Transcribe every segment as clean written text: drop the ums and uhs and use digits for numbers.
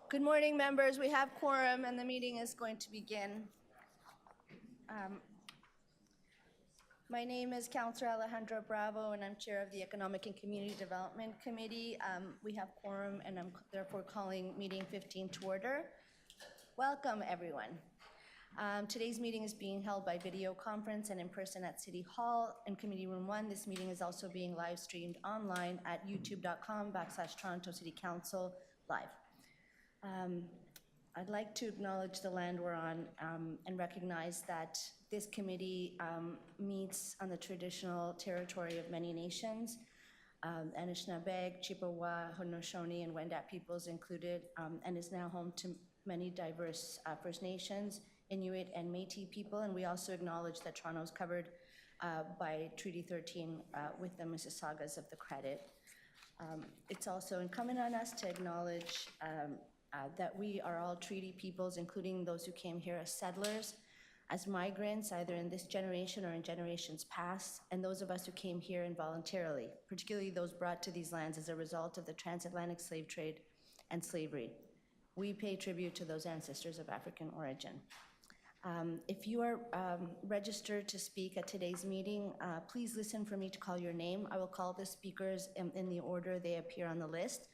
Good morning, members. We have quorum and the meeting is going to begin. My name is Councillor Alejandra Bravo and I'm Chair of the Economic and Community Development Committee. We have quorum and I'm therefore calling meeting 15 to order. Welcome, everyone. Today's meeting is being held by video conference and in person at City Hall in Committee Room 1. This meeting is also being live streamed online at youtube.com/Toronto City Council Live. I'd like to acknowledge the land we're on and recognize that this committee meets on the traditional territory of many nations, Anishinaabe, Chippewa, Haudenosaunee, and Wendat peoples included, and is now home to many diverse First Nations, Inuit, and Métis people. And we also acknowledge that Toronto is covered by Treaty 13 with the Mississaugas of the Credit. It's also incumbent on us to acknowledge that we are all treaty peoples, including those who came here as settlers, as migrants, either in this generation or in generations past, and those of us who came here involuntarily, particularly those brought to these lands as a result of the transatlantic slave trade and slavery. We pay tribute to those ancestors of African origin. If you are registered to speak at today's meeting, please listen for me to call your name. I will call the speakers in the order they appear on the list.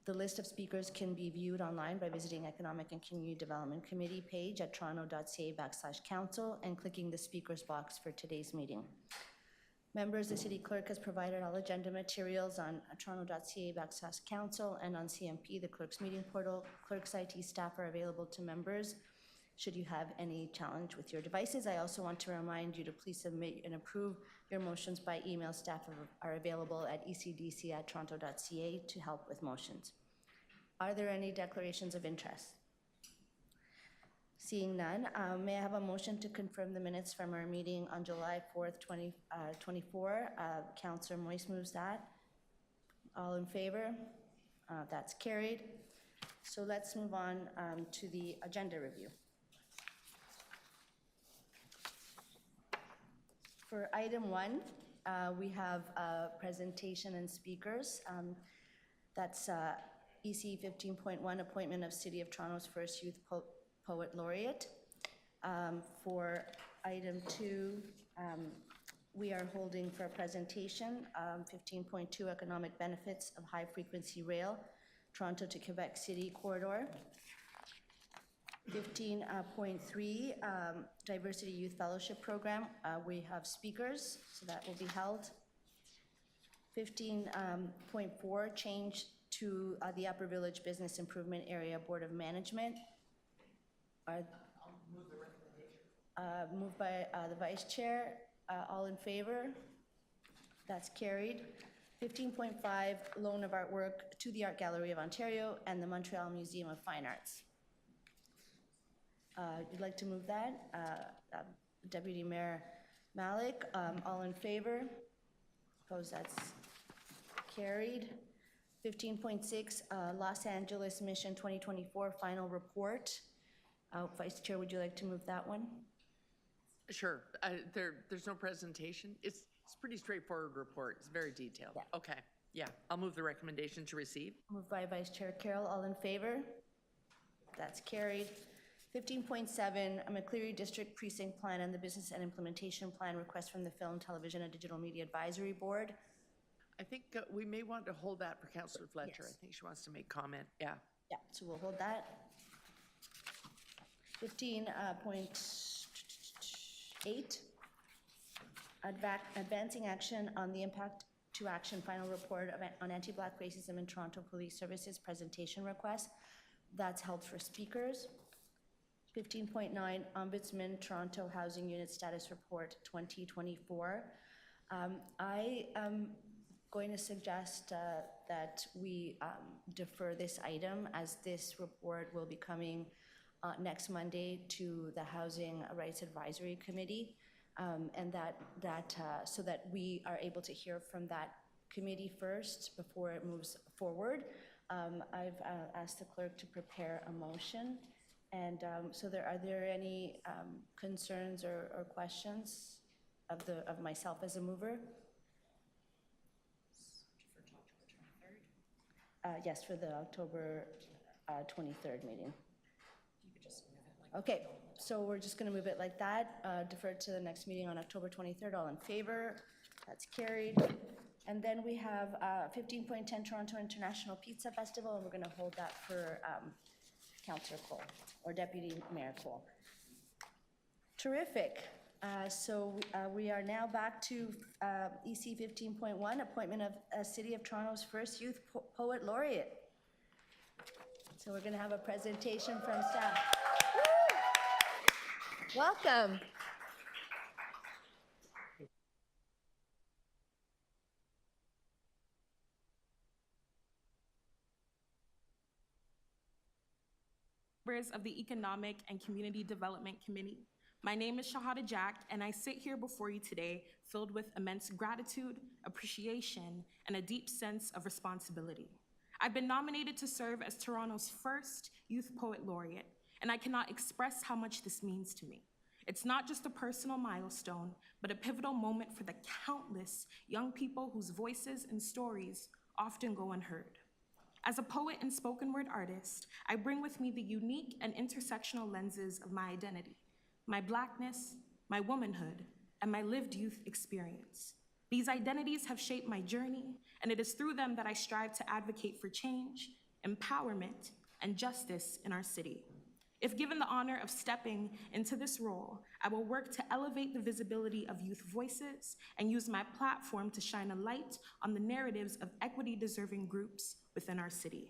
The list of speakers can be viewed online by visiting Economic and Community Development Committee page at toronto.ca/council and clicking the speakers box for today's meeting. Members, the City Clerk has provided all agenda materials on toronto.ca/council and on CMP, the Clerk's meeting portal. Clerk's IT staff are available to members should you have any challenge with your devices. I also want to remind you to please submit and approve your motions by email. Staff are available at ecdc@toronto.ca to help with motions. Are there any declarations of interest? Seeing none, may I have a motion to confirm the minutes from our meeting on July 4th, 2024? Councillor Moise moves that. All in favor? That's carried. So let's move on to the agenda review. For item 1, we have a presentation and speakers. That's EC 15.1, appointment of City of Toronto's first Youth Poet Laureate. For item 2, we are holding for a presentation 15.2, economic benefits of high-frequency rail, Toronto to Quebec City corridor. 15.3, Diversity Youth Fellowship Program. We have speakers, so that will be held. 15.4, change to the Upper Village Business Improvement Area Board of Management. I'll move the recommendation. Moved by the Vice Chair. All in favor? That's carried. 15.5, loan of artwork to the Art Gallery of Ontario and the Montreal Museum of Fine Arts. You'd like to move that? Deputy Mayor Malik, all in favor? Opposed, that's carried. 15.6, Los Angeles Mission 2024 final report. Vice Chair, would you like to move that one? Sure. There's no presentation. It's a pretty straightforward report. It's very detailed. Yeah. Okay. Yeah. I'll move the recommendation to receive. Moved by Vice Chair Carroll. All in favor? That's carried. 15.7, a McCleary District Precinct Plan and the Business and Implementation Plan request from the Film, Television, and Digital Media Advisory Board. I think we may want to hold that for Councillor Fletcher. Yes. I think she wants to make comment. Yeah. Yeah, so we'll hold that. 15.8, advancing action on the impact to action final report on anti-Black racism in Toronto Police Services presentation request. That's held for speakers. 15.9, Ombudsman Toronto Housing Unit Status Report 2024. I am going to suggest that we defer this item, as this report will be coming next Monday to the Housing Rights Advisory Committee, and so that we are able to hear from that committee first before it moves forward. I've asked the clerk to prepare a motion. And so are there any concerns or questions of myself as a mover? For October 23rd? Yes, for the October 23rd meeting. Okay, so we're just going to move it like that, defer to the next meeting on October 23rd. All in favor? That's carried. And then we have 15.10 Toronto International Pizza Festival, and we're going to hold that for Councillor Cole, or Deputy Mayor Cole. Terrific. So we are now back to EC 15.1, appointment of City of Toronto's first Youth Poet Laureate. So we're going to have a presentation from staff. Woo! Welcome. Members of the Economic and Community Development Committee. My name is Shahada Jack, and I sit here before you today filled with immense gratitude, appreciation, and a deep sense of responsibility. I've been nominated to serve as Toronto's first Youth Poet Laureate, and I cannot express how much this means to me. It's not just a personal milestone, but a pivotal moment for the countless young people whose voices and stories often go unheard. As a poet and spoken word artist, I bring with me the unique and intersectional lenses of my identity, my Blackness, my womanhood, and my lived youth experience. These identities have shaped my journey, and it is through them that I strive to advocate for change, empowerment, and justice in our city. If given the honor of stepping into this role, I will work to elevate the visibility of youth voices and use my platform to shine a light on the narratives of equity-deserving groups within our city.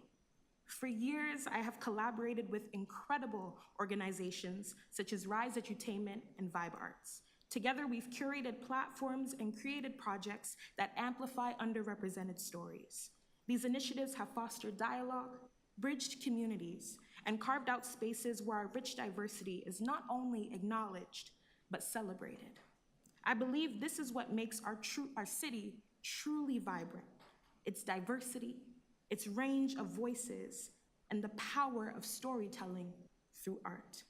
For years, I have collaborated with incredible organizations such as Rise Edutainment and Vibe Arts. Together, we've curated platforms and created projects that amplify underrepresented stories. These initiatives have fostered dialogue, bridged communities, and carved out spaces where our rich diversity is not only acknowledged, but celebrated. I believe this is what makes our city truly vibrant: its diversity, its range of voices, and the power of storytelling through art.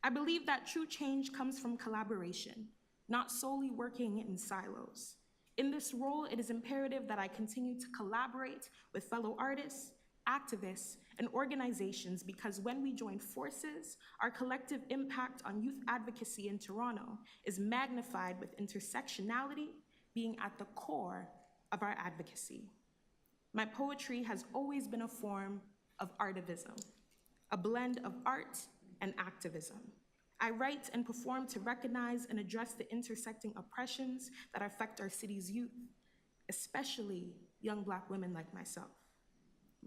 I believe that true change comes from collaboration, not solely working in silos. In this role, it is imperative that I continue to collaborate with fellow artists, activists, and organizations, because when we join forces, our collective impact on youth advocacy in Toronto is magnified, with intersectionality being at the core of our advocacy. My poetry has always been a form of artivism, a blend of art and activism. I write and perform to recognize and address the intersecting oppressions that affect our city's youth, especially young Black women like myself.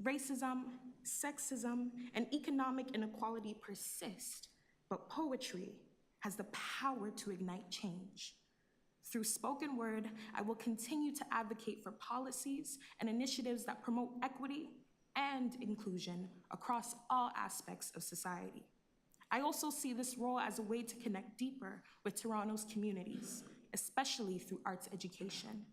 Racism, sexism, and economic inequality persist, but poetry has the power to ignite change. Through spoken word, I will continue to advocate for policies and initiatives that promote equity and inclusion across all aspects of society. I also see this role as a way to connect deeper with Toronto's communities, especially through arts education.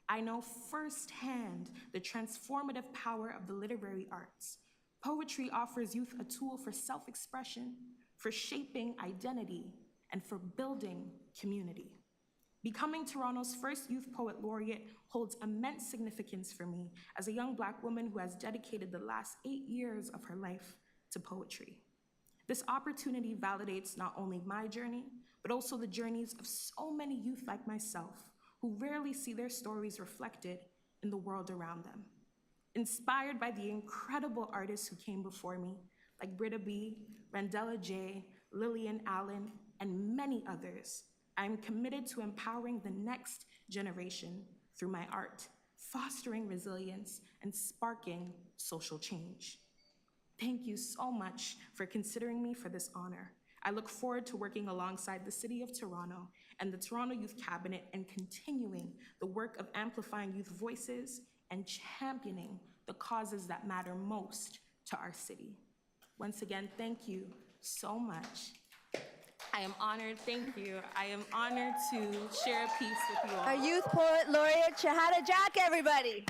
I know firsthand the transformative power of the literary arts. Poetry offers youth a tool for self-expression, for shaping identity, and for building community. Becoming Toronto's first Youth Poet Laureate holds immense significance for me as a young Black woman who has dedicated the last 8 years of her life to poetry. This opportunity validates not only my journey, but also the journeys of so many youth like myself who rarely see their stories reflected in the world around them. Inspired by the incredible artists who came before me, like Britta B., Randella J., Lillian Allen, and many others, I am committed to empowering the next generation through my art, fostering resilience, and sparking social change. Thank you so much for considering me for this honor. I look forward to working alongside the City of Toronto and the Toronto Youth Cabinet and continuing the work of amplifying youth voices and championing the causes that matter most to our city. Once again, thank you so much. I am honored, thank you. I am honored to share a piece with you all. Our Youth Poet Laureate, Shahada Jack, everybody.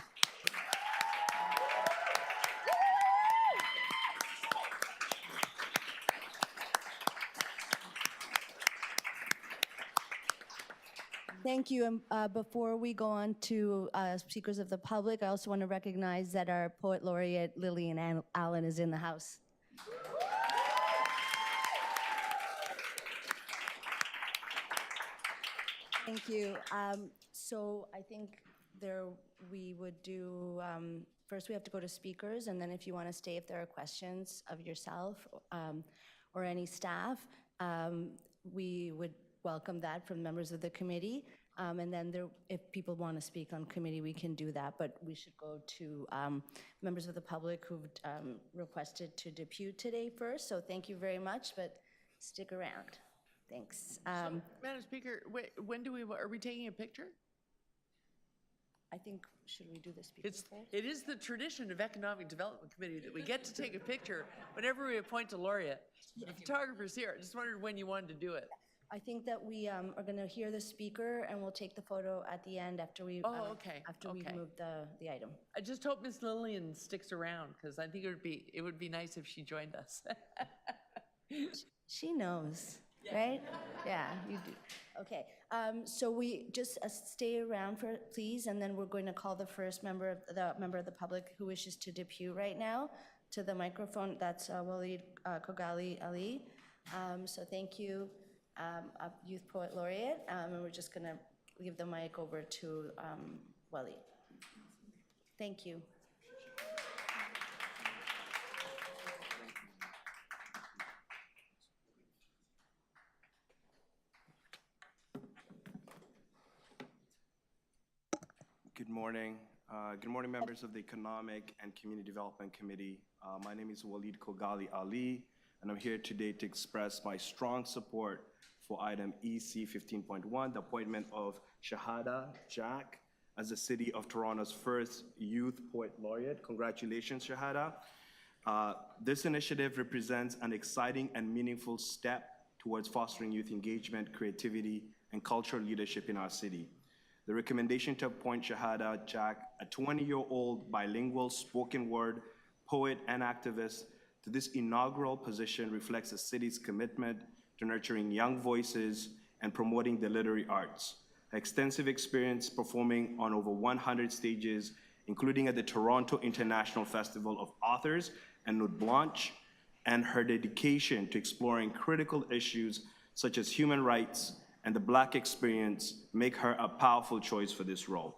Thank you. And before we go on to speakers of the public, I also want to recognize that our Poet Laureate Lillian Allen is in the house. Thank you. So I think we would do, first we have to go to speakers, and then if you want to stay, if there are questions of yourself or any staff, we would welcome that from members of the committee. And then if people want to speak on committee, we can do that, but we should go to members of the public who've requested to depute today first. So thank you very much, but stick around. Thanks. Madam Speaker, are we taking a picture? I think, should we do the speakers first? It is the tradition of Economic Development Committee that we get to take a picture whenever we appoint a laureate. The photographer's here. I just wondered when you wanted to do it. I think that we are going to hear the speaker, and we'll take the photo at the end after we move the item. I just hope Miss Lillian sticks around, because I think it would be nice if she joined us. She knows, right? Yeah, you do. Okay, so we just stay around for please, and then we're going to call the first member of the public who wishes to depute right now to the microphone. That's Waleed Kogali Ali. So thank you. Youth Poet Laureate, and we're just going to give the mic over to Waleed. Thank you. Good morning. Good morning, members of the Economic and Community Development Committee. My name is Waleed Kogali Ali, and I'm here today to express my strong support for item EC 15.1, the appointment of Shahada Jack as the City of Toronto's first Youth Poet Laureate. Congratulations, Shahada. This initiative represents an exciting and meaningful step towards fostering youth engagement, creativity, and cultural leadership in our city. The recommendation to appoint Shahada Jack, a 20-year-old bilingual spoken word poet and activist, to this inaugural position reflects the city's commitment to nurturing young voices and promoting the literary arts. Her extensive experience performing on over 100 stages, including at the Toronto International Festival of Authors and Nuit Blanche, and her dedication to exploring critical issues such as human rights and the Black experience make her a powerful choice for this role.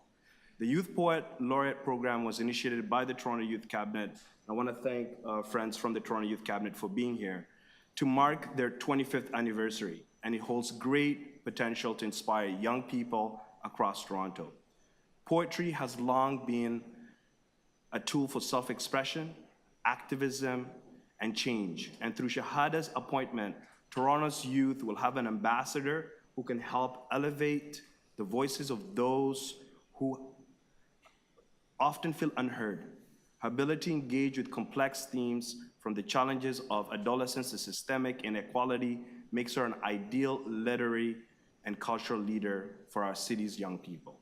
The Youth Poet Laureate program was initiated by the Toronto Youth Cabinet. I want to thank friends from the Toronto Youth Cabinet for being here to mark their 25th anniversary, and it holds great potential to inspire young people across Toronto. Poetry has long been a tool for self-expression, activism, and change. And through Shahada's appointment, Toronto's youth will have an ambassador who can help elevate the voices of those who often feel unheard. Her ability to engage with complex themes from the challenges of adolescence to systemic inequality makes her an ideal literary and cultural leader for our city's young people.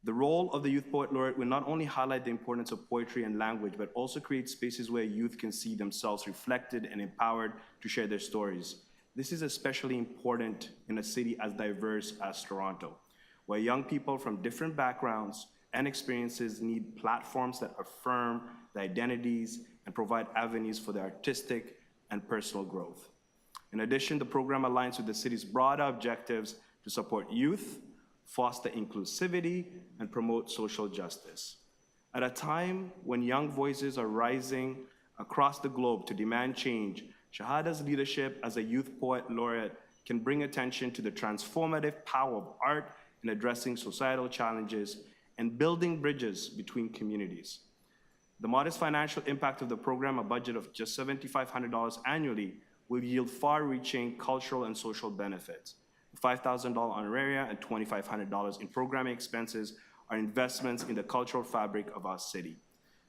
The role of the Youth Poet Laureate will not only highlight the importance of poetry and language, but also create spaces where youth can see themselves reflected and empowered to share their stories. This is especially important in a city as diverse as Toronto, where young people from different backgrounds and experiences need platforms that affirm their identities and provide avenues for their artistic and personal growth. In addition, the program aligns with the city's broader objectives to support youth, foster inclusivity, and promote social justice. At a time when young voices are rising across the globe to demand change, Shahada's leadership as a Youth Poet Laureate can bring attention to the transformative power of art in addressing societal challenges and building bridges between communities. The modest financial impact of the program, a budget of just $7,500 annually, will yield far-reaching cultural and social benefits. $5,000 honoraria and $2,500 in programming expenses are investments in the cultural fabric of our city,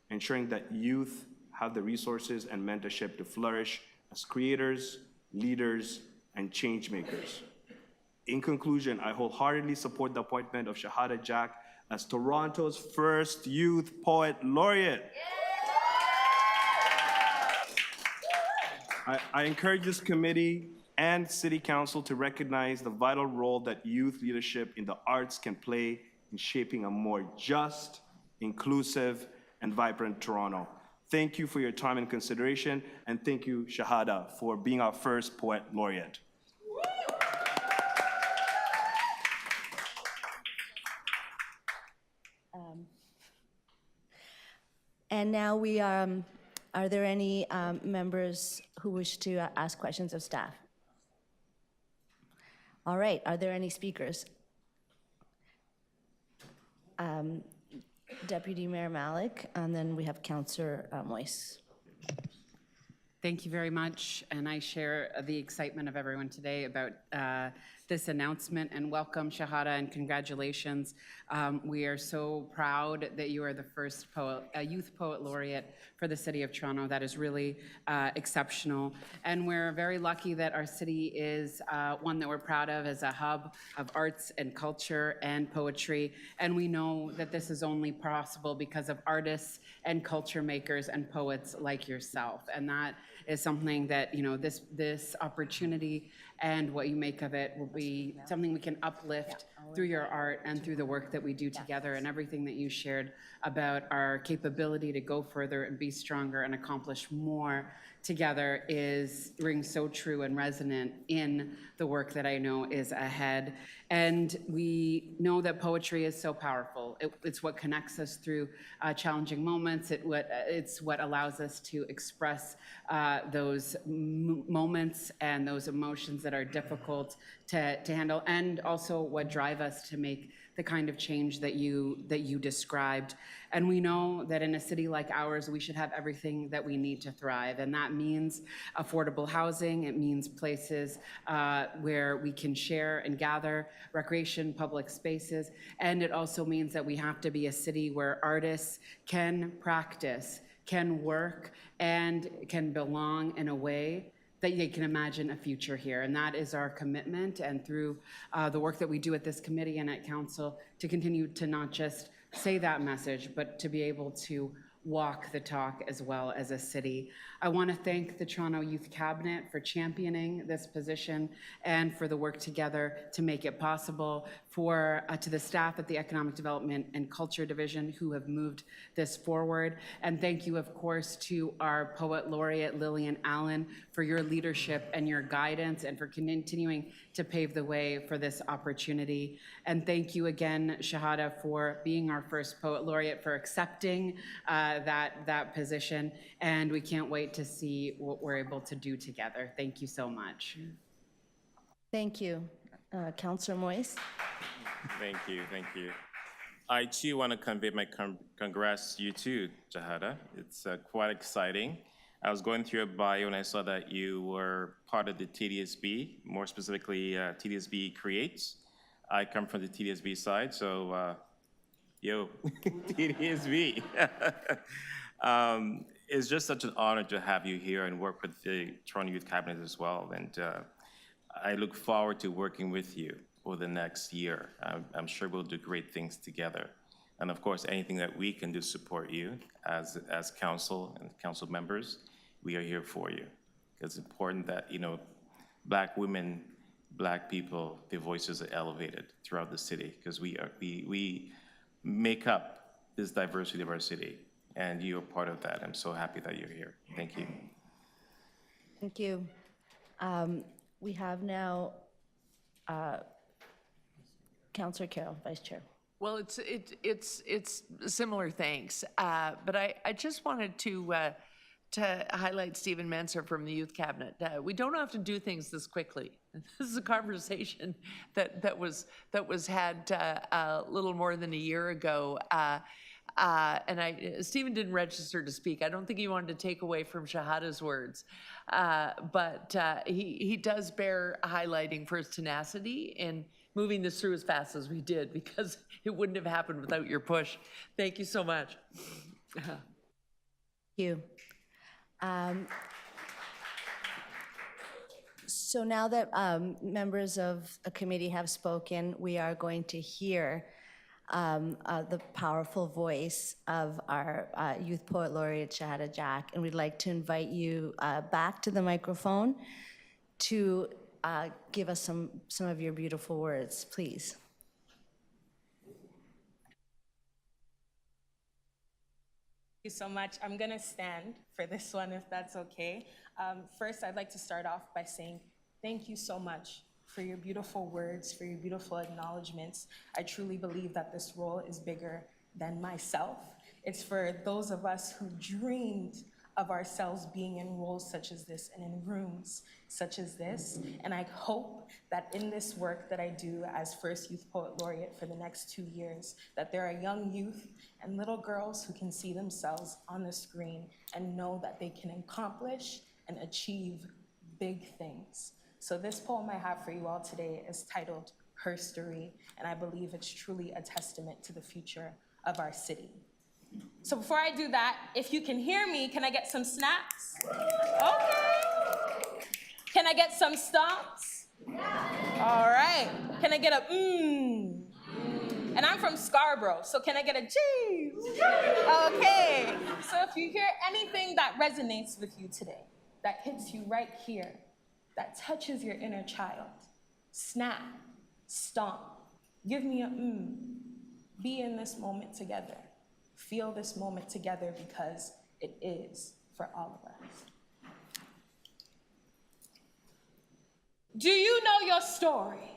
ensuring that youth have the resources and mentorship to flourish as creators, leaders, and change makers. In conclusion, I wholeheartedly support the appointment of Shahada Jack as Toronto's first Youth Poet Laureate. I encourage this committee and City Council to recognize the vital role that youth leadership in the arts can play in shaping a more just, inclusive, and vibrant Toronto. Thank you for your time and consideration, and thank you, Shahada, for being our first Poet Laureate. And now we are there any members who wish to ask questions of staff? All right, are there any speakers? Deputy Mayor Malik, and then we have Councillor Moise. Thank you very much, and I share the excitement of everyone today about this announcement, and welcome, Shahada, and congratulations. We are so proud that you are the first youth poet laureate for the City of Toronto. That is really exceptional, and we're very lucky that our city is one that we're proud of as a hub of arts and culture and poetry, and we know that this is only possible because of artists and culture makers and poets like yourself, and that is something that, you know, this opportunity and what you make of it will be something we can uplift through your art and through the work that we do together, and everything that you shared about our capability to go further and be stronger and accomplish more together rings so true and resonant in the work that I know is ahead. And we know that poetry is so powerful. It's what connects us through challenging moments. It's what allows us to express those moments and those emotions that are difficult to handle, and also what drive us to make the kind of change that you described. And we know that in a city like ours, we should have everything that we need to thrive. And that means affordable housing. It means places where we can share and gather, recreation, public spaces. And it also means that we have to be a city where artists can practice, can work, and can belong in a way that they can imagine a future here. And that is our commitment, and through the work that we do at this committee and at council, to continue to not just say that message, but to be able to walk the talk as well as a city. I want to thank the Toronto Youth Cabinet for championing this position and for the work together to make it possible, to the staff at the Economic Development and Culture Division who have moved this forward. And thank you, of course, to our Poet Laureate, Lillian Allen, for your leadership and your guidance, and for continuing to pave the way for this opportunity. And thank you again, Shahada, for being our first Poet Laureate, for accepting that position. And we can't wait to see what we're able to do together. Thank you so much. Thank you. Councillor Moise. Thank you, thank you. I too want to convey my congrats to you too, Shahada. It's quite exciting. I was going through your bio and I saw that you were part of the TDSB, more specifically TDSB Creates. I come from the TDSB side, so yo, TDSB. It's just such an honor to have you here and work with the Toronto Youth Cabinet as well. And I look forward to working with you over the next year. I'm sure we'll do great things together. And of course, anything that we can do to support you as council and council members, we are here for you. It's important that, you know, Black women, Black people, their voices are elevated throughout the city, because we make up this diversity of our city, and you're part of that. I'm so happy that you're here. Thank you. Thank you. We have now Councillor Carroll, Vice Chair. Well, it's similar thanks, but I just wanted to highlight Stephen Menser from the Youth Cabinet. We don't often do things this quickly. This is a conversation that was had a little more than a year ago. And Stephen didn't register to speak. I don't think he wanted to take away from Shahada's words, but he does bear highlighting for his tenacity in moving this through as fast as we did, because it wouldn't have happened without your push. Thank you so much. Thank you. So now that members of a committee have spoken, we are going to hear the powerful voice of our Youth Poet Laureate, Shahada Jack, and we'd like to invite you back to the microphone to give us some of your beautiful words, please. Thank you so much. I'm gonna stand for this one if that's okay. First, I'd like to start off by saying thank you so much for your beautiful words, for your beautiful acknowledgements. I truly believe that this role is bigger than myself. It's for those of us who dreamed of ourselves being in roles such as this and in rooms such as this. And I hope that in this work that I do as first Youth Poet Laureate for the next 2 years, that there are young youth and little girls who can see themselves on the screen and know that they can accomplish and achieve big things. So this poem I have for you all today is titled Her Story, and I believe it's truly a testament to the future of our city. So before I do that, if you can hear me, can I get some snaps? Okay. Can I get some stomps? All right. Can I get a And I'm from Scarborough, so can I get a geez? Okay. So if you hear anything that resonates with you today, that hits you right here, that touches your inner child, snap, stomp, give me a be in this moment together. Feel this moment together because it is for all of us. Do you know your story?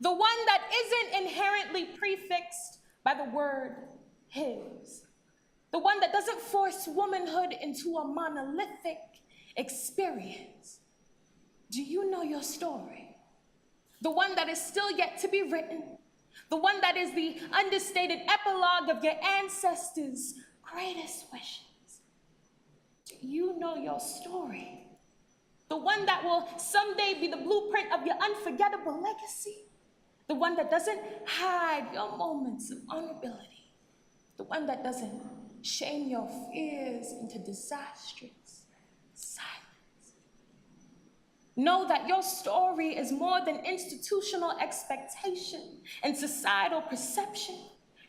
The one that isn't inherently prefixed by the word his. The one that doesn't force womanhood into a monolithic experience. Do you know your story? The one that is still yet to be written. The one that is the understated epilogue of your ancestors' greatest wishes. Do you know your story? The one that will someday be the blueprint of your unforgettable legacy. The one that doesn't hide your moments of vulnerability. The one that doesn't shame your fears into disastrous silence. Know that your story is more than institutional expectation and societal perception.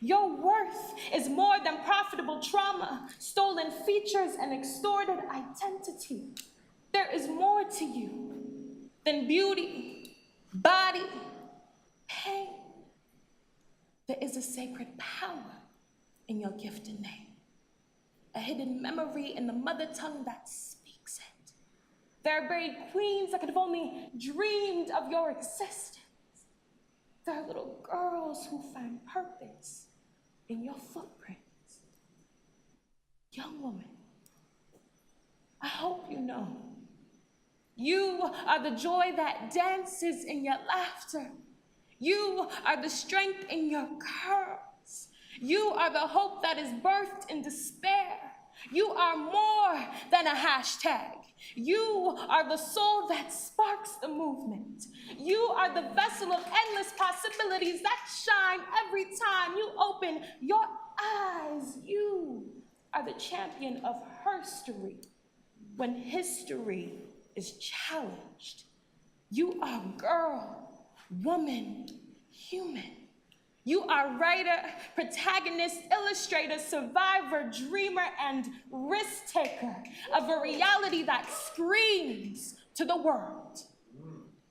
Your worth is more than profitable trauma, stolen features, and extorted identity. There is more to you than beauty, body, pain. There is a sacred power in your gifted name, a hidden memory in the mother tongue that speaks it. There are buried queens that could have only dreamed of your existence. There are little girls who find purpose in your footprints. Young woman, I hope you know. You are the joy that dances in your laughter. You are the strength in your curls. You are the hope that is birthed in despair. You are more than a hashtag. You are the soul that sparks the movement. You are the vessel of endless possibilities that shine every time you open your eyes. You are the champion of her story when history is challenged. You are girl, woman, human. You are writer, protagonist, illustrator, survivor, dreamer, and risk taker of a reality that screams to the world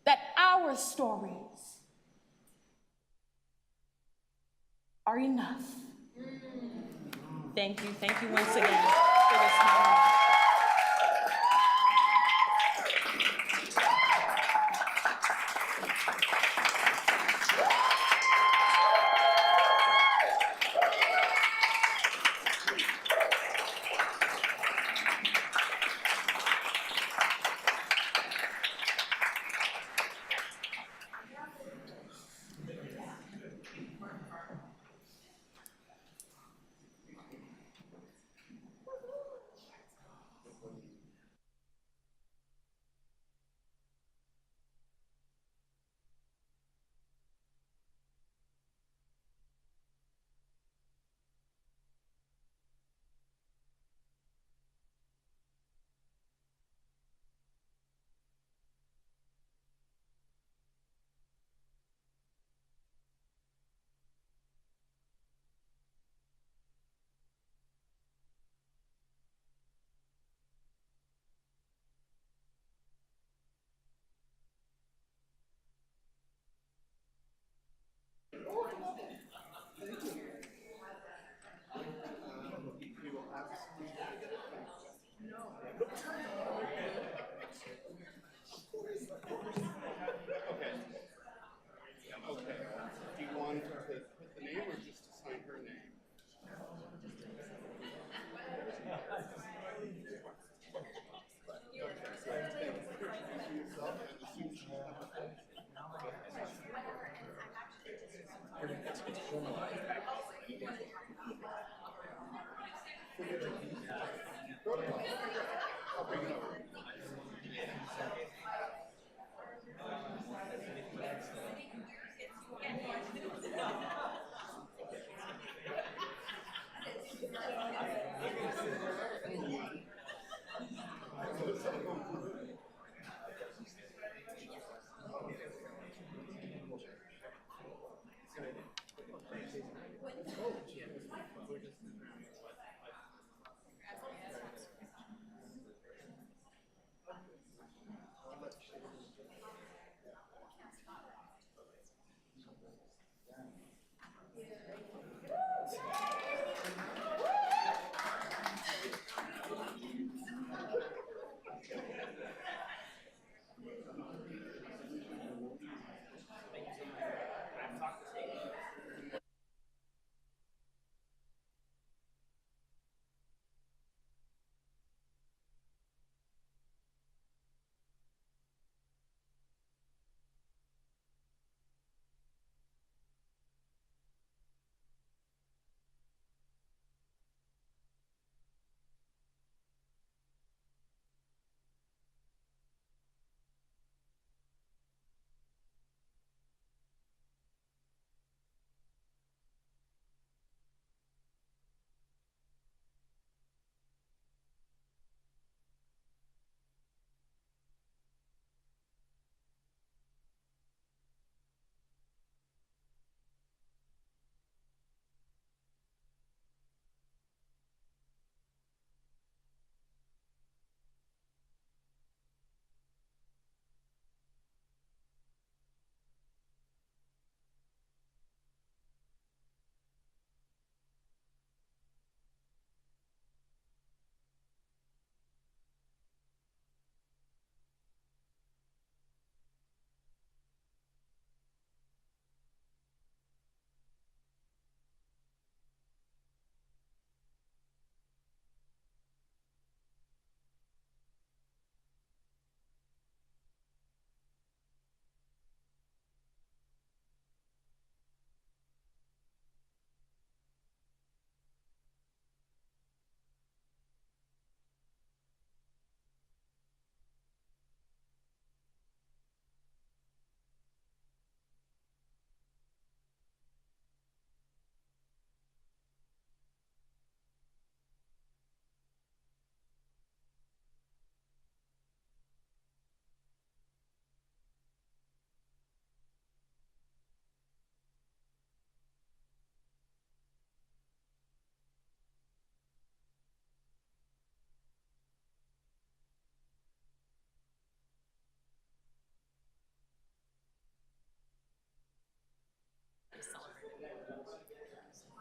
that our stories are enough. Thank you once again for this moment.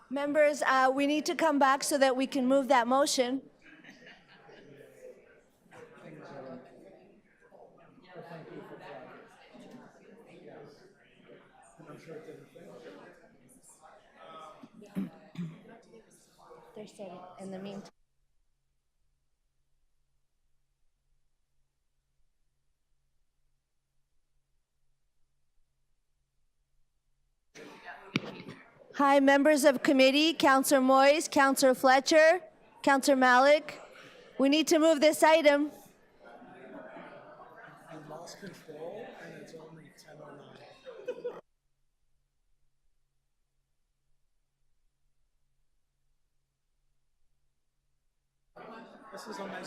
Members, we need to come back so that we can move that motion. They're setting in the meantime. Hi, members of committee, Councillor Moyes, Councillor Fletcher, Councillor Malik. We need to move this item. You lost control, and it's only 10:09. This is on my.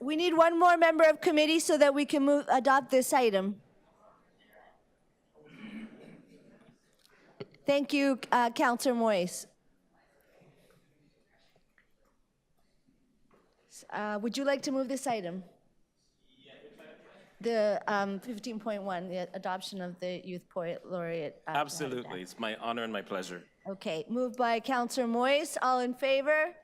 We need one more member of committee so that we can adopt this item. Thank you, Councillor Moyes. Would you like to move this item? The 15.1, the adoption of the Youth Poet Laureate. Absolutely. It's my honor and my pleasure. Okay, moved by Councillor Moyes. All in favor?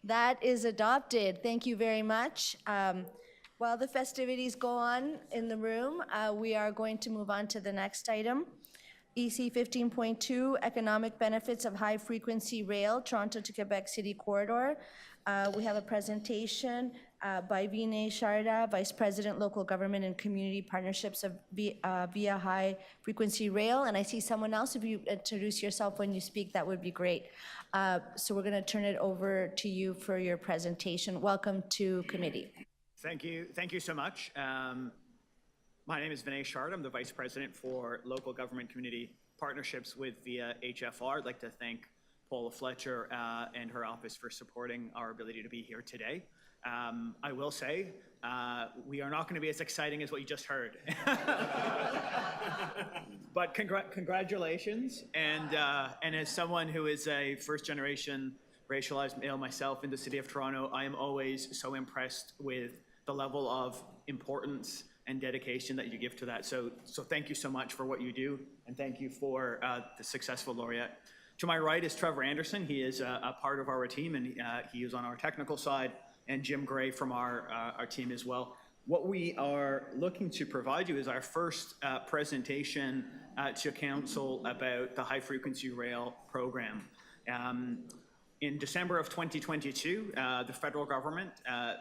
That is adopted. Thank you very much. While the festivities go on in the room, we are going to move on to the next item. EC 15.2, Economic Benefits of High Frequency Rail, Toronto to Quebec City Corridor. We have a presentation by Vinay Sharda, Vice President, Local Government and Community Partnerships of Via High Frequency Rail. And I see someone else. If you introduce yourself when you speak, that would be great. So we're going to turn it over to you for your presentation. Welcome to committee. Thank you so much. My name is Vinay Sharda. I'm the Vice President for Local Government Community Partnerships with Via HFR. I'd like to thank Paula Fletcher and her office for supporting our ability to be here today. I will say, we are not going to be as exciting as what you just heard. But congratulations, and as someone who is a first-generation racialized male myself in the city of Toronto, I am always so impressed with the level of importance and dedication that you give to that. So thank you so much for what you do, and thank you for the successful Laureate. To my right is Trevor Anderson. He is a part of our team, and he is on our technical side, and Jim Gray from our team as well. What we are looking to provide you is our first presentation to Council about the high-frequency rail program. In December of 2022, the federal government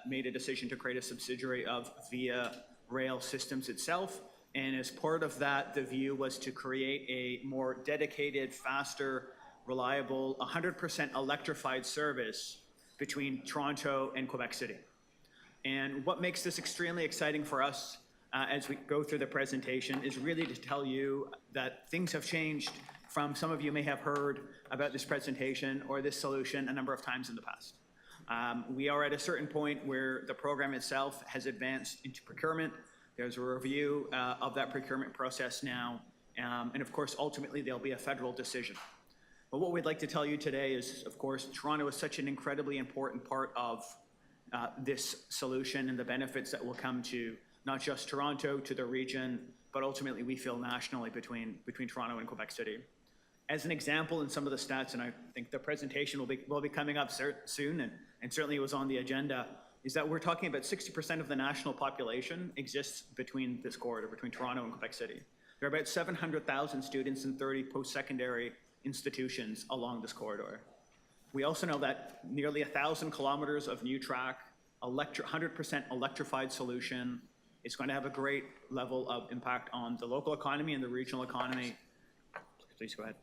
made a decision to create a subsidiary of Via Rail Systems itself, and as part of that, the view was to create a more dedicated, faster, reliable, 100% electrified service between Toronto and Quebec City. And what makes this extremely exciting for us as we go through the presentation is really to tell you that things have changed from some of you may have heard about this presentation or this solution a number of times in the past. We are at a certain point where the program itself has advanced into procurement. There's a review of that procurement process now. And of course, ultimately, there'll be a federal decision. But what we'd like to tell you today is, of course, Toronto is such an incredibly important part of this solution and the benefits that will come to not just Toronto, to the region, but ultimately we feel nationally between Toronto and Quebec City. As an example, in some of the stats, and I think the presentation will be coming up soon, and certainly it was on the agenda, is that we're talking about 60% of the national population exists between this corridor, between Toronto and Quebec City. There are about 700,000 students in 30 post-secondary institutions along this corridor. We also know that nearly 1,000 kilometers of new track, 100% electrified solution, is going to have a great level of impact on the local economy and the regional economy. Please go ahead.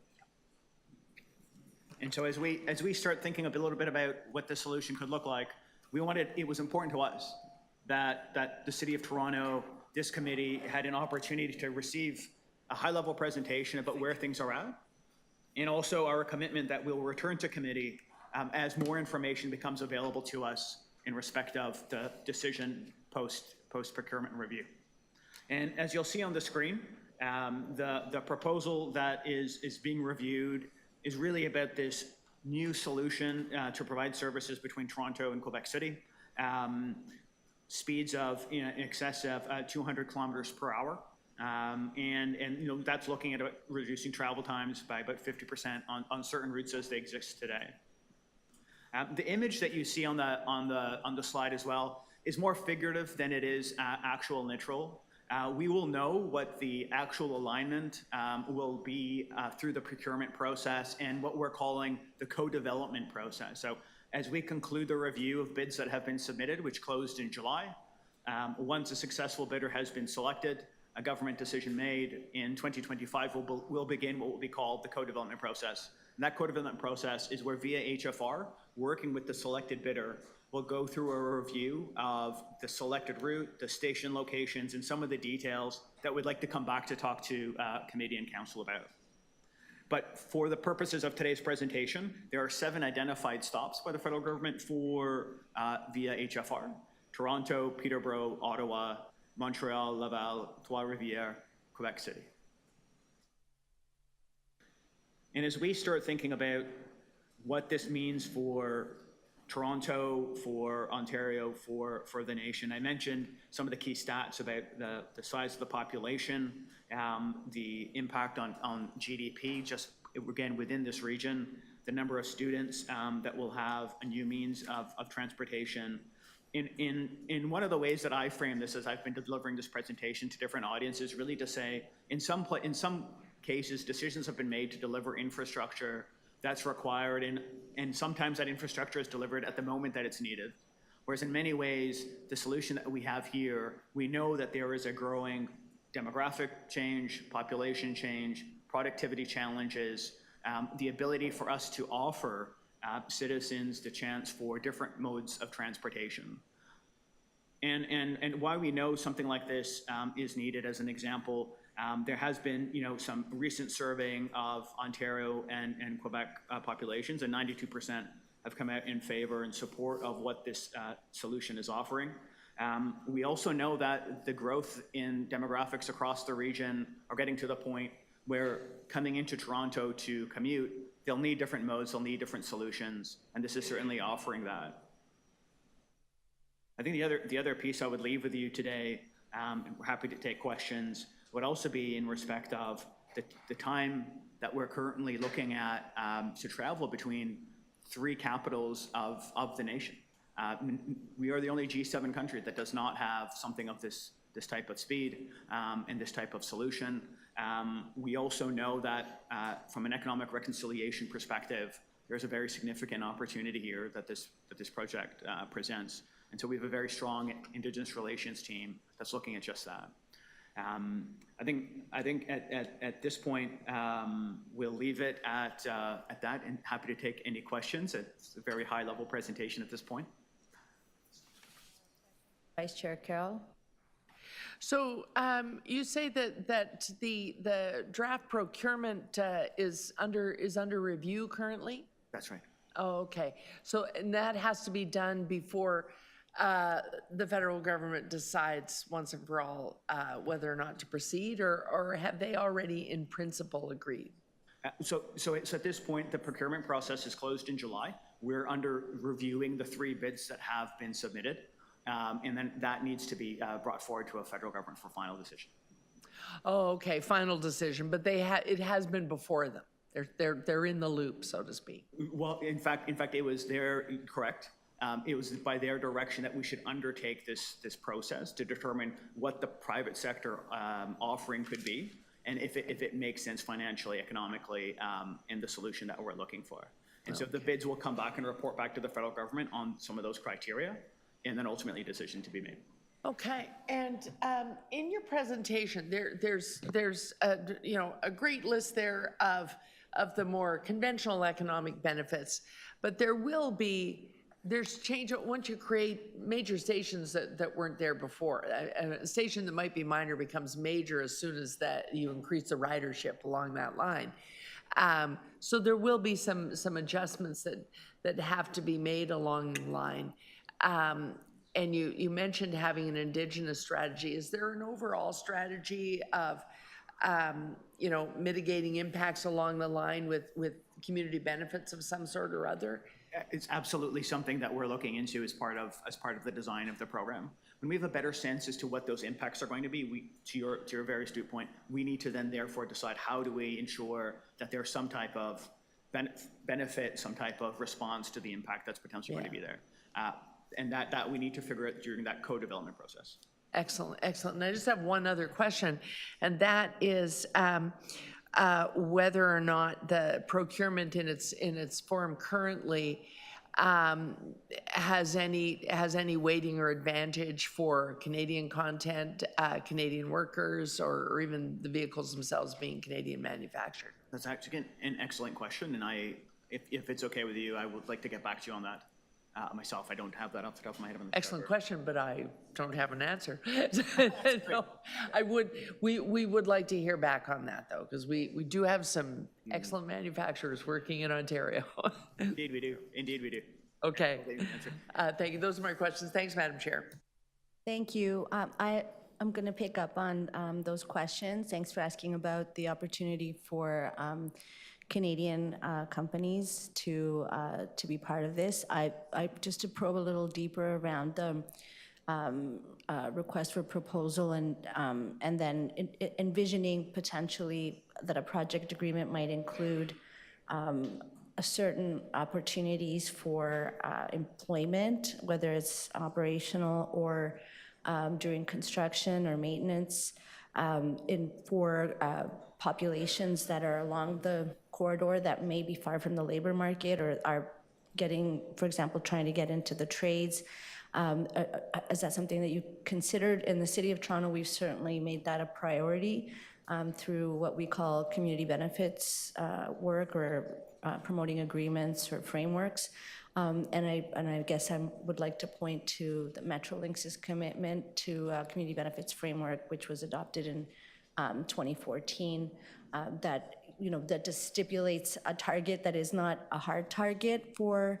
And so as we start thinking a little bit about what the solution could look like, it was important to us that the City of Toronto, this committee, had an opportunity to receive a high-level presentation about where things are at, and also our commitment that we'll return to committee as more information becomes available to us in respect of the decision post-procurement review. And as you'll see on the screen, the proposal that is being reviewed is really about this new solution to provide services between Toronto and Quebec City, speeds of in excess of 200 kilometers per hour. And that's looking at reducing travel times by about 50% on certain routes as they exist today. The image that you see on the slide as well is more figurative than it is actual literal. We will know what the actual alignment will be through the procurement process and what we're calling the co-development process. So as we conclude the review of bids that have been submitted, which closed in July, once a successful bidder has been selected, a government decision made in 2025 will begin what will be called the co-development process. And that co-development process is where via HFR, working with the selected bidder, will go through a review of the selected route, the station locations, and some of the details that we'd like to come back to talk to committee and council about. But for the purposes of today's presentation, there are 7 identified stops by the federal government for via HFR: Toronto, Peterborough, Ottawa, Montreal, Laval, Trois-Rivières, Quebec City. And as we start thinking about what this means for Toronto, for Ontario, for the nation, I mentioned some of the key stats about the size of the population, the impact on GDP, just again within this region, the number of students that will have a new means of transportation. In one of the ways that I frame this as I've been delivering this presentation to different audiences, really to say, in some cases, decisions have been made to deliver infrastructure that's required, and sometimes that infrastructure is delivered at the moment that it's needed. Whereas in many ways, the solution that we have here, we know that there is a growing demographic change, population change, productivity challenges, the ability for us to offer citizens the chance for different modes of transportation. And why we know something like this is needed, as an example, there has been some recent surveying of Ontario and Quebec populations, and 92% have come out in favor and support of what this solution is offering. We also know that the growth in demographics across the region are getting to the point where coming into Toronto to commute they'll need different modes, they'll need different solutions, and this is certainly offering that. I think the other piece I would leave with you today, and we're happy to take questions, would also be in respect of the time that we're currently looking at to travel between 3 capitals of the nation. We are the only G7 country that does not have something of this type of speed and this type of solution. We also know that from an economic reconciliation perspective, there's a very significant opportunity here that this project presents. And so we have a very strong Indigenous relations team that's looking at just that. I think at this point, we'll leave it at that, and happy to take any questions. It's a very high-level presentation at this point. Vice Chair Carroll? So you say that the draft procurement is under review currently? That's right. Oh, okay. So, and that has to be done before the federal government decides once and for all whether or not to proceed, or have they already in principle agreed? So at this point, the procurement process is closed in July. We're under reviewing the 3 bids that have been submitted. And then that needs to be brought forward to a federal government for final decision. Oh, okay, final decision, but it has been before them. They're in the loop, so to speak. Well, in fact, it was correct. It was by their direction that we should undertake this process to determine what the private sector offering could be, and if it makes sense financially, economically, in the solution that we're looking for. And so the bids will come back and report back to the federal government on some of those criteria, and then ultimately a decision to be made. Okay, and in your presentation, there's a great list there of the more conventional economic benefits, but there's change once you create major stations that weren't there before. A station that might be minor becomes major as soon as that you increase the ridership along that line. So there will be some adjustments that have to be made along the line. And you mentioned having an Indigenous strategy. Is there an overall strategy of, mitigating impacts along the line with community benefits of some sort or other? It's absolutely something that we're looking into as part of the design of the program. When we have a better sense as to what those impacts are going to be, to your very astute point, we need to then therefore decide how do we ensure that there's some type of benefit, some type of response to the impact that's potentially going to be there. And that we need to figure out during that co-development process. Excellent, excellent. And I just have one other question, and that is whether or not the procurement in its form currently has any weighting or advantage for Canadian content, Canadian workers, or even the vehicles themselves being Canadian manufactured. That's actually an excellent question, and if it's okay with you, I would like to get back to you on that. Myself, I don't have that off the top of my head. Excellent question, but I don't have an answer. No, we would like to hear back on that, though, because we do have some excellent manufacturers working in Ontario. Indeed we do. Indeed we do. Okay. Thank you. Those are my questions. Thanks, Madam Chair. Thank you. I'm going to pick up on those questions. Thanks for asking about the opportunity for Canadian companies to be part of this. I just to probe a little deeper around the request for proposal and then envisioning potentially that a project agreement might include certain opportunities for employment, whether it's operational or during construction or maintenance, for populations that are along the corridor that may be far from the labor market or are getting, for example, trying to get into the trades. Is that something that you considered? In the City of Toronto, we've certainly made that a priority through what we call community benefits work or promoting agreements or frameworks. And I guess I would like to point to the Metrolinx's commitment to community benefits framework, which was adopted in 2014, that just stipulates a target that is not a hard target for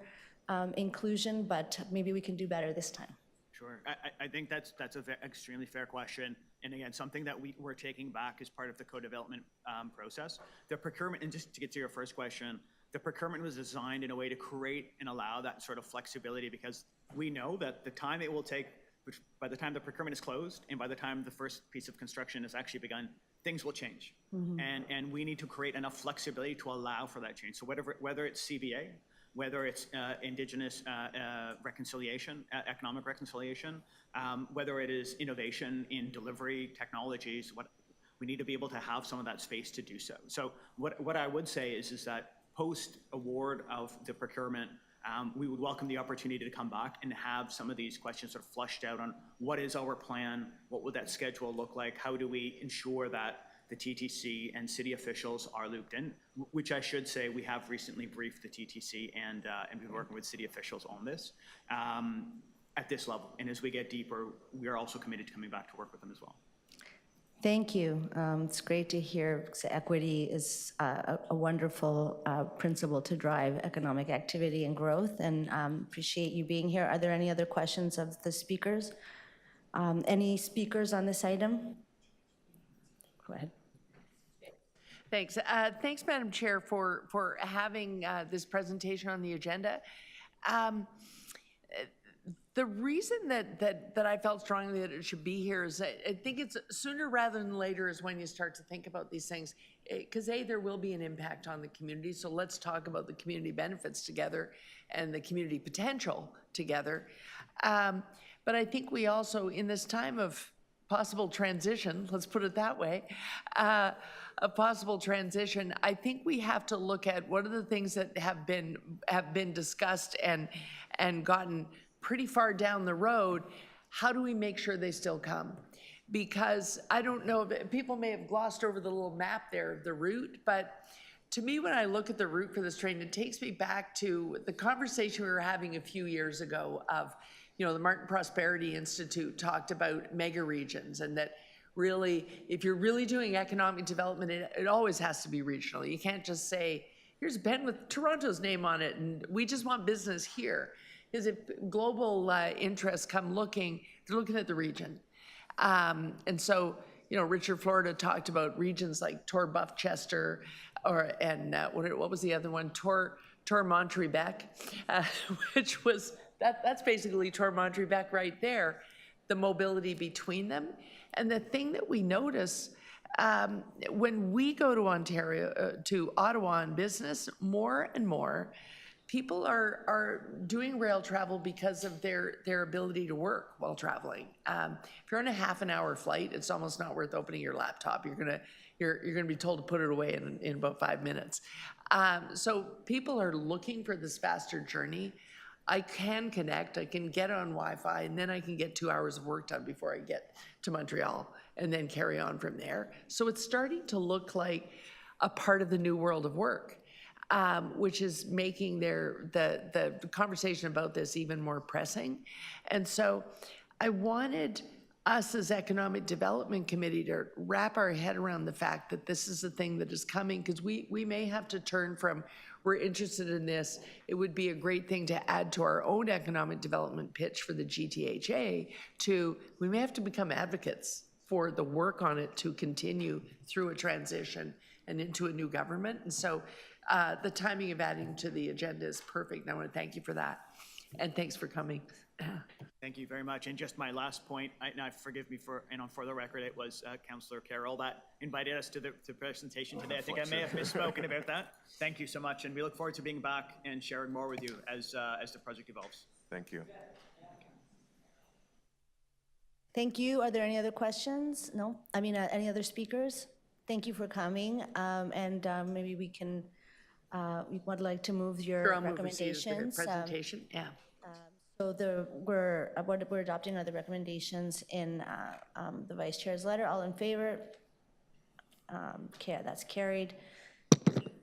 inclusion, but maybe we can do better this time. Sure. I think that's an extremely fair question. And again, something that we're taking back as part of the co-development process. The procurement, and just to get to your first question, the procurement was designed in a way to create and allow that sort of flexibility, because we know that the time it will take, which by the time the procurement is closed and by the time the first piece of construction has actually begun, things will change. And we need to create enough flexibility to allow for that change. So whether it's CVA, whether it's Indigenous reconciliation, economic reconciliation, whether it is innovation in delivery technologies, we need to be able to have some of that space to do so. So what I would say is that post-award of the procurement, we would welcome the opportunity to come back and have some of these questions sort of flushed out on what is our plan, what would that schedule look like, how do we ensure that the TTC and city officials are looped in, which I should say we have recently briefed the TTC and been working with city officials on this at this level. And as we get deeper, we are also committed to coming back to work with them as well. Thank you. It's great to hear, because equity is a wonderful principle to drive economic activity and growth, and appreciate you being here. Are there any other questions of the speakers? Any speakers on this item? Go ahead. Thanks. Thanks, Madam Chair, for having this presentation on the agenda. The reason that I felt strongly that it should be here is I think it's sooner rather than later is when you start to think about these things, because there will be an impact on the community. So let's talk about the community benefits together and the community potential together. But I think we also, in this time of possible transition, let's put it that way, a possible transition, I think we have to look at what are the things that have been discussed and gotten pretty far down the road. How do we make sure they still come? Because I don't know, people may have glossed over the little map there, the route, but to me, when I look at the route for this train, it takes me back to the conversation we were having a few years ago of, the Martin Prosperity Institute talked about mega regions, and that really, if you're really doing economic development, it always has to be regional. You can't just say, here's a pen with Toronto's name on it, and we just want business here. Because if global interests come looking, they're looking at the region. And so, Richard Florida talked about regions like Tor-Buff-Chester, and what was the other one? Tor-Montreal, which was, that's basically Tor-Montreal right there, the mobility between them. And the thing that we notice when we go to Ontario, to Ottawa on business, more and more, people are doing rail travel because of their ability to work while traveling. If you're on a half an hour flight, it's almost not worth opening your laptop. You're gonna be told to put it away in about 5 minutes. So people are looking for this faster journey. I can connect, I can get on Wi-Fi, and then I can get 2 hours of work done before I get to Montreal, and then carry on from there. So it's starting to look like a part of the new world of work. Which is making the conversation about this even more pressing. And so I wanted us as Economic Development Committee to wrap our head around the fact that this is a thing that is coming, because we may have to turn from, we're interested in this, it would be a great thing to add to our own economic development pitch for the GTHA, to we may have to become advocates for the work on it to continue through a transition and into a new government. And so the timing of adding to the agenda is perfect, and I want to thank you for that. And thanks for coming. Thank you very much. And just my last point, forgive me for the record, it was Councillor Carroll that invited us to the presentation today. I think I may have misspoken about that. Thank you so much, and we look forward to being back and sharing more with you as the project evolves. Thank you. Thank you. Are there any other questions? No? Any other speakers? Thank you for coming, and maybe we can, we would like to move your Sure, I'll move recommendations. the presentation, yeah. So we're adopting other recommendations in the Vice Chair's letter. All in favor? That's carried.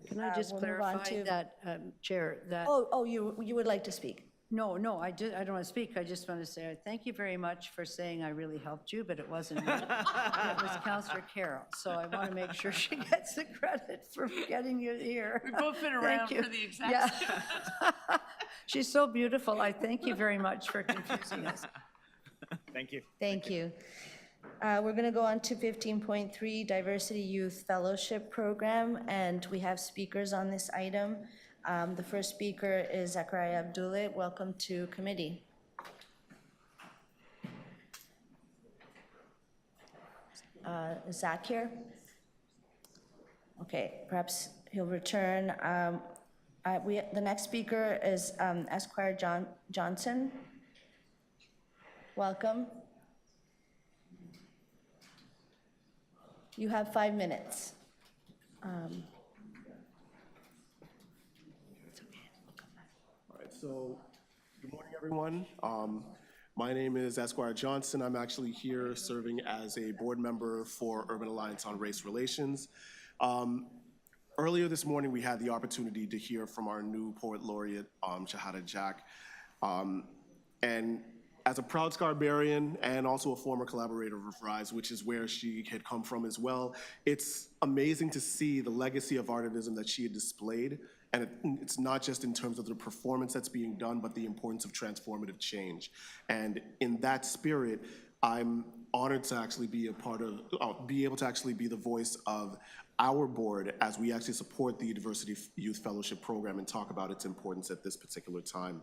Can I just We'll move on clarify to- that, Chair, that, Oh, you would like to speak? no, I don't want to speak. I just want to say thank you very much for saying I really helped you, but it wasn't me. It was Councillor Carroll. So I want to make sure she gets the credit for getting you here. We've both been around for the exact Yeah. She's so beautiful. I thank you very much for confusing us. Thank you. Thank you. We're going to go on to 15.3, Diversity Youth Fellowship Program, and we have speakers on this item. The first speaker is Zachariah Abdullah. Welcome to committee. Is Zach here? Okay, perhaps he'll return. The next speaker is Esquire Johnson. Welcome. You have 5 minutes. All right, so good morning, everyone. My name is Esquire Johnson. I'm actually here serving as a board member for Urban Alliance on Race Relations. Earlier this morning, we had the opportunity to hear from our new poet laureate, Shahada Jack. And as a proud Scarbarian and also a former collaborator of RISE, which is where she had come from as well, it's amazing to see the legacy of artivism that she had displayed. And it's not just in terms of the performance that's being done, but the importance of transformative change. And in that spirit, I'm honored to actually be a part of, be able to actually be the voice of our board as we actually support the Diversity Youth Fellowship Program and talk about its importance at this particular time.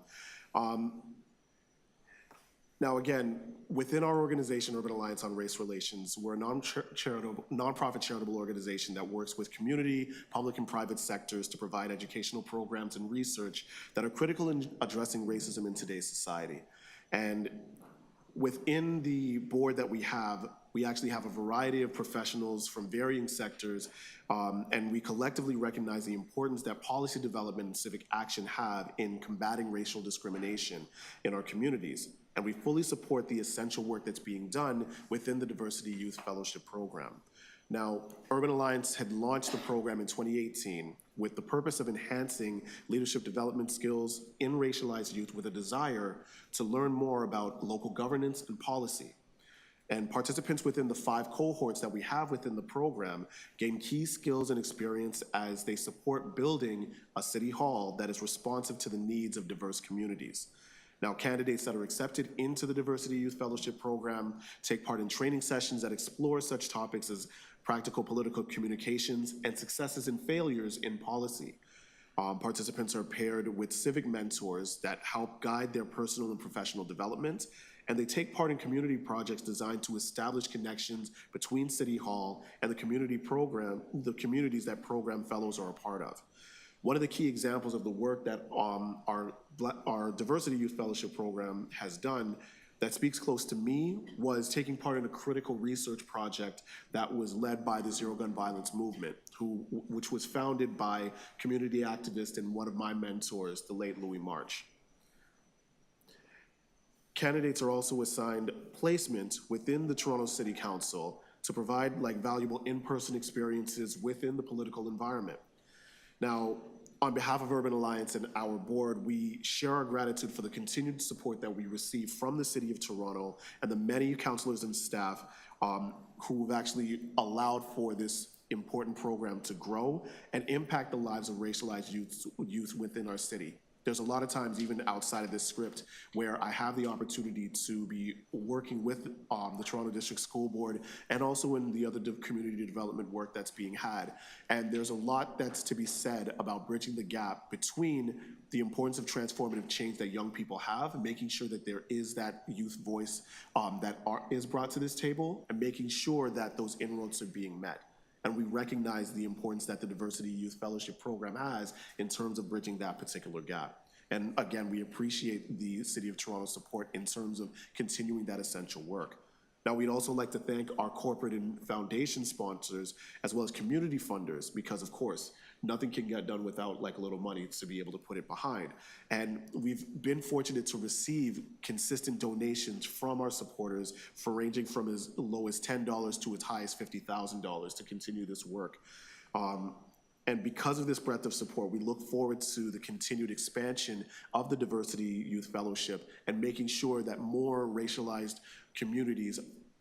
Now, again, within our organization, Urban Alliance on Race Relations, we're a nonprofit charitable organization that works with community, public, and private sectors to provide educational programs and research that are critical in addressing racism in today's society. And within the board that we actually have a variety of professionals from varying sectors, and we collectively recognize the importance that policy development and civic action have in combating racial discrimination in our communities. And we fully support the essential work that's being done within the Diversity Youth Fellowship Program. Now, Urban Alliance had launched the program in 2018 with the purpose of enhancing leadership development skills in racialized youth with a desire to learn more about local governance and policy. And participants within the 5 cohorts that we have within the program gain key skills and experience as they support building a city hall that is responsive to the needs of diverse communities. Now, candidates that are accepted into the Diversity Youth Fellowship Program take part in training sessions that explore such topics as practical political communications and successes and failures in policy. Participants are paired with civic mentors that help guide their personal and professional development, and they take part in community projects designed to establish connections between City Hall and the communities that program fellows are a part of. One of the key examples of the work that our Diversity Youth Fellowship Program has done that speaks close to me was taking part in a critical research project that was led by the Zero Gun Violence Movement, which was founded by community activist and one of my mentors, the late Louis March. Candidates are also assigned placement within the Toronto City Council to provide valuable in-person experiences within the political environment. Now, on behalf of Urban Alliance and our board, we share our gratitude for the continued support that we receive from the City of Toronto and the many councillors and staff who have actually allowed for this important program to grow and impact the lives of racialized youth within our city. There's a lot of times, even outside of this script, where I have the opportunity to be working with the Toronto District School Board and also in the other community development work that's being had. And there's a lot that's to be said about bridging the gap between the importance of transformative change that young people have, and making sure that there is that youth voice that is brought to this table, and making sure that those inroads are being met. And we recognize the importance that the Diversity Youth Fellowship Program has in terms of bridging that particular gap. And again, we appreciate the City of Toronto's support in terms of continuing that essential work. Now, we'd also like to thank our corporate and foundation sponsors, as well as community funders, because of course, nothing can get done without a little money to be able to put it behind. And we've been fortunate to receive consistent donations from our supporters ranging from as low as $10 to as high as $50,000 to continue this work. And because of this breadth of support, we look forward to the continued expansion of the Diversity Youth Fellowship and making sure that more racialized communities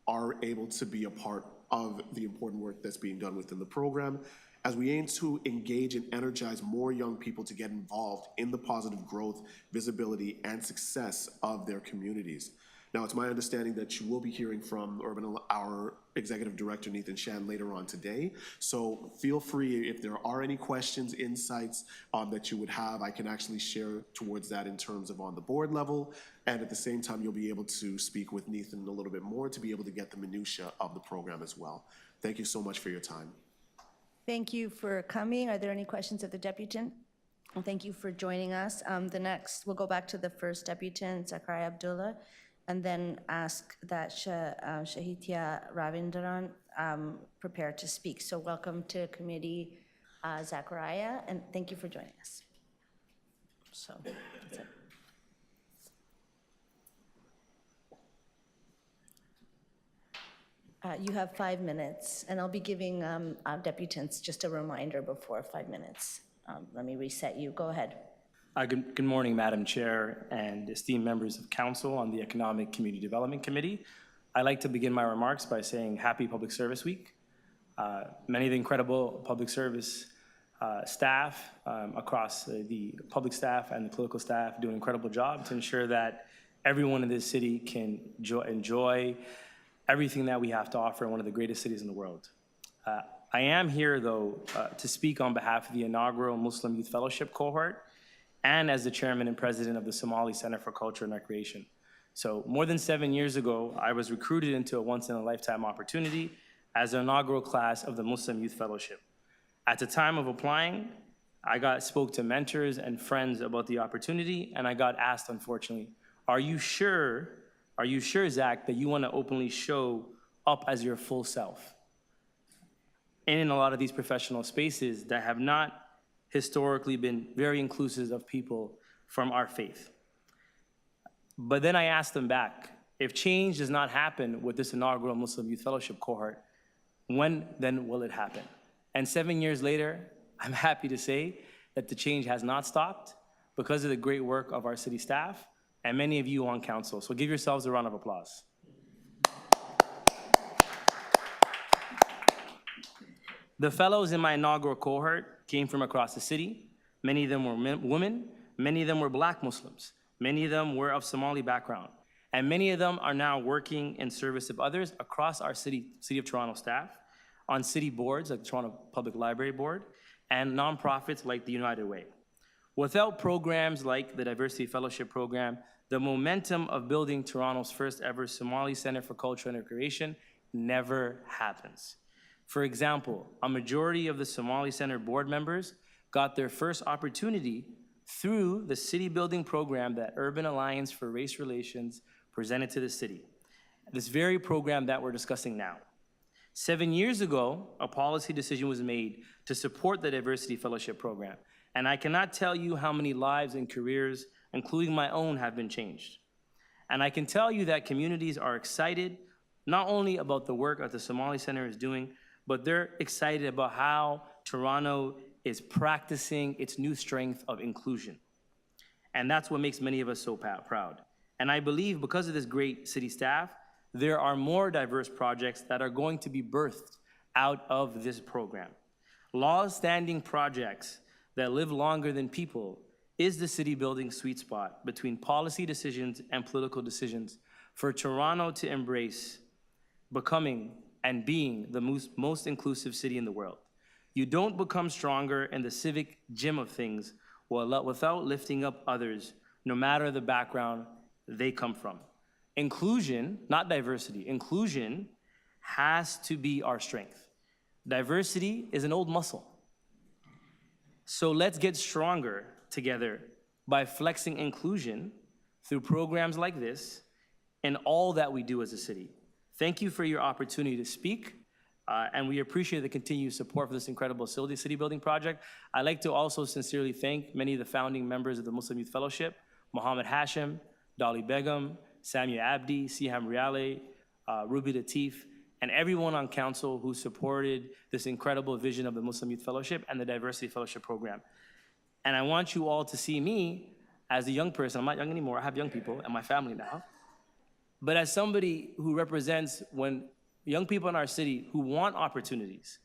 are able to be a part of the important work that's being done within the program, as we aim to engage and energize more young people to get involved in the positive growth, visibility, and success of their communities. Now, it's my understanding that you will be hearing from our Executive Director, Nathan Shan, later on today. So feel free, if there are any questions, insights that you would have, I can actually share towards that in terms of on the board level. And at the same time, you'll be able to speak with Nathan a little bit more to be able to get the minutia of the program as well. Thank you so much for your time. Thank you for coming. Are there any questions of the deputant? Well, thank you for joining us. We'll go back to the first deputant, Zakaria Abdullah, and then ask that Shahitya Ravindran prepare to speak. So welcome to committee, Zakaria, and thank you for joining us. So that's it. You have 5 minutes, and I'll be giving deputants just a reminder before 5 minutes. Let me reset you. Go ahead. Good morning, Madam Chair and esteemed members of Council on the Economic Community Development Committee. I'd like to begin my remarks by saying Happy Public Service Week. Many of the incredible public service staff across the public staff and the political staff do an incredible job to ensure that everyone in this city can enjoy everything that we have to offer in one of the greatest cities in the world. I am here, though, to speak on behalf of the inaugural Muslim Youth Fellowship cohort and as the chairman and president of the Somali Center for Culture and Recreation. So more than 7 years ago, I was recruited into a once-in-a-lifetime opportunity as an inaugural class of the Muslim Youth Fellowship. At the time of applying, I spoke to mentors and friends about the opportunity, and I got asked, unfortunately, are you sure, Zach, that you want to openly show up as your full self? In a lot of these professional spaces that have not historically been very inclusive of people from our faith. But then I asked them back, if change does not happen with this inaugural Muslim Youth Fellowship cohort, when then will it happen? And 7 years later, I'm happy to say that the change has not stopped because of the great work of our city staff and many of you on council. So give yourselves a round of applause. The fellows in my inaugural cohort came from across the city. Many of them were women, many of them were Black Muslims, many of them were of Somali background, and many of them are now working in service of others across our City of Toronto staff, on city boards like the Toronto Public Library Board, and nonprofits like the United Way. Without programs like the Diversity Fellowship Program, the momentum of building Toronto's first ever Somali Center for Culture and Recreation never happens. For example, a majority of the Somali Center board members got their first opportunity through the city building program that Urban Alliance for Race Relations presented to the city. This very program that we're discussing now. 7 years ago, a policy decision was made to support the Diversity Fellowship Program, and I cannot tell you how many lives and careers, including my own, have been changed. And I can tell you that communities are excited, not only about the work that the Somali Center is doing, but they're excited about how Toronto is practicing its new strength of inclusion. And that's what makes many of us so proud. And I believe because of this great city staff, there are more diverse projects that are going to be birthed out of this program. Law-standing projects that live longer than people is the city building sweet spot between policy decisions and political decisions for Toronto to embrace becoming and being the most inclusive city in the world. You don't become stronger in the civic gym of things without lifting up others, no matter the background they come from. Inclusion, not diversity, inclusion has to be our strength. Diversity is an old muscle. So let's get stronger together by flexing inclusion through programs like this in all that we do as a city. Thank you for your opportunity to speak, and we appreciate the continued support for this incredible city building project. I'd like to also sincerely thank many of the founding members of the Muslim Youth Fellowship, Mohammed Hashim, Dolly Begum, Samia Abdi, Siham Riale, Ruby Latif, and everyone on council who supported this incredible vision of the Muslim Youth Fellowship and the Diversity Fellowship Program. And I want you all to see me as a young person. I'm not young anymore, I have young people and my family now. But as somebody who represents when young people in our city who want opportunities,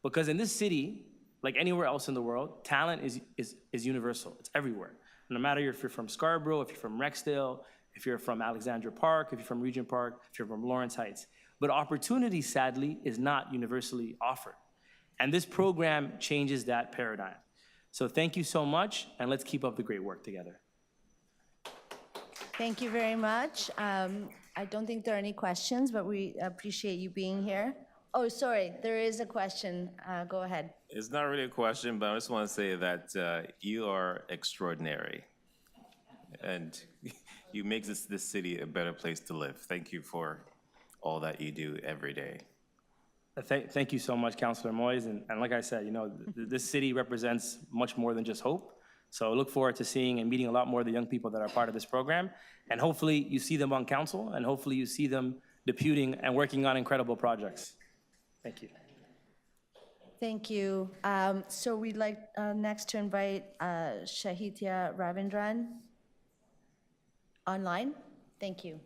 because in this city, like anywhere else in the world, talent is universal, it's everywhere. No matter if you're from Scarborough, if you're from Rexdale, if you're from Alexandra Park, if you're from Regent Park, if you're from Lawrence Heights. But opportunity, sadly, is not universally offered. And this program changes that paradigm. So thank you so much, and let's keep up the great work together. Thank you very much. I don't think there are any questions, but we appreciate you being here. Oh, sorry, there is a question. Go ahead. It's not really a question, but I just want to say that you are extraordinary. And you make this city a better place to live. Thank you for all that you do every day. Thank you so much, Councillor Moyes. And like I said, you know, this city represents much more than just hope. So I look forward to seeing and meeting a lot more of the young people that are part of this program. And hopefully you see them on council, and hopefully you see them deputing and working on incredible projects. Thank you. Thank you. So we'd like next to invite Shahitya Ravindran online. Thank you.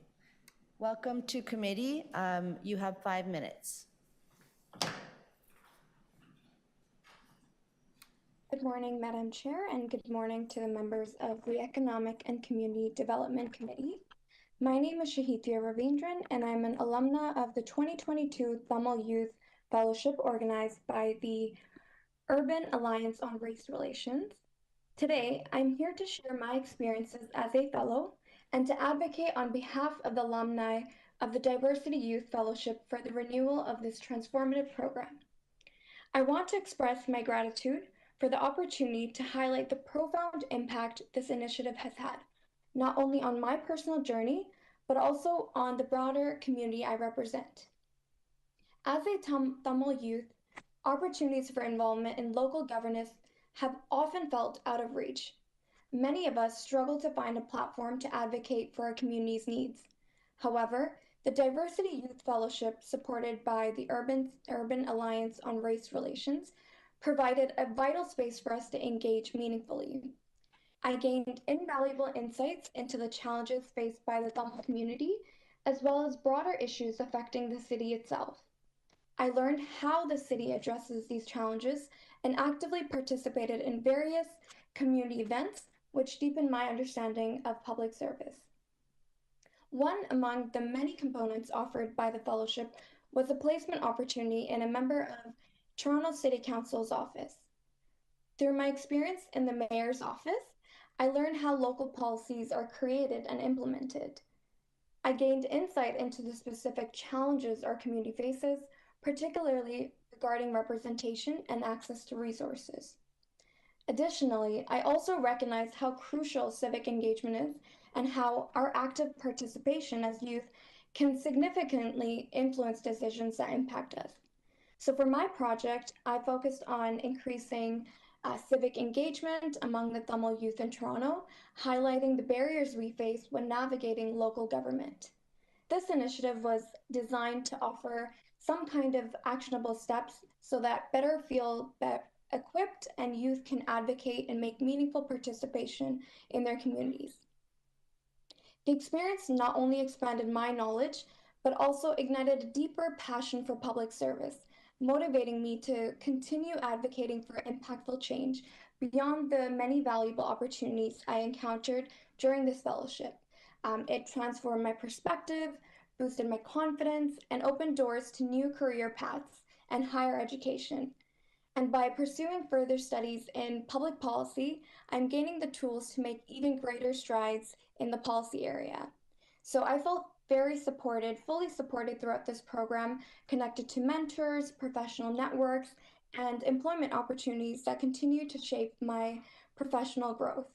Welcome to committee. You have 5 minutes. Good morning, Madam Chair, and good morning to the members of the Economic and Community Development Committee. My name is Shahitya Ravindran, and I'm an alumna of the 2022 Tamil Youth Fellowship organized by the Urban Alliance on Race Relations. Today, I'm here to share my experiences as a fellow and to advocate on behalf of the alumni of the Diversity Youth Fellowship for the renewal of this transformative program. I want to express my gratitude for the opportunity to highlight the profound impact this initiative has had, not only on my personal journey, but also on the broader community I represent. As a Tamil youth, opportunities for involvement in local governance have often felt out of reach. Many of us struggle to find a platform to advocate for our community's needs. However, the Diversity Youth Fellowship, supported by the Urban Alliance on Race Relations, provided a vital space for us to engage meaningfully. I gained invaluable insights into the challenges faced by the Tamil community, as well as broader issues affecting the city itself. I learned how the city addresses these challenges and actively participated in various community events, which deepened my understanding of public service. One among the many components offered by the fellowship was a placement opportunity in a member of Toronto City Council's office. Through my experience in the mayor's office, I learned how local policies are created and implemented. I gained insight into the specific challenges our community faces, particularly regarding representation and access to resources. Additionally, I also recognized how crucial civic engagement is and how our active participation as youth can significantly influence decisions that impact us. So for my project, I focused on increasing civic engagement among the Tamil youth in Toronto, highlighting the barriers we face when navigating local government. This initiative was designed to offer some kind of actionable steps so that better feel equipped and youth can advocate and make meaningful participation in their communities. The experience not only expanded my knowledge, but also ignited a deeper passion for public service, motivating me to continue advocating for impactful change beyond the many valuable opportunities I encountered during this fellowship. It transformed my perspective, boosted my confidence, and opened doors to new career paths and higher education. And by pursuing further studies in public policy, I'm gaining the tools to make even greater strides in the policy area. So I felt very supported, fully supported throughout this program, connected to mentors, professional networks, and employment opportunities that continue to shape my professional growth.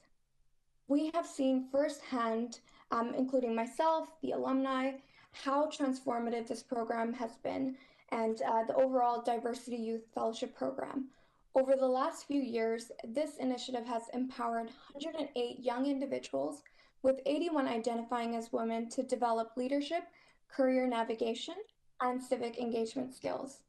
We have seen firsthand, including myself, the alumni, how transformative this program has been, and the overall Diversity Youth Fellowship program. Over the last few years, this initiative has empowered 108 young individuals, with 81 identifying as women, to develop leadership, career navigation, and civic engagement skills.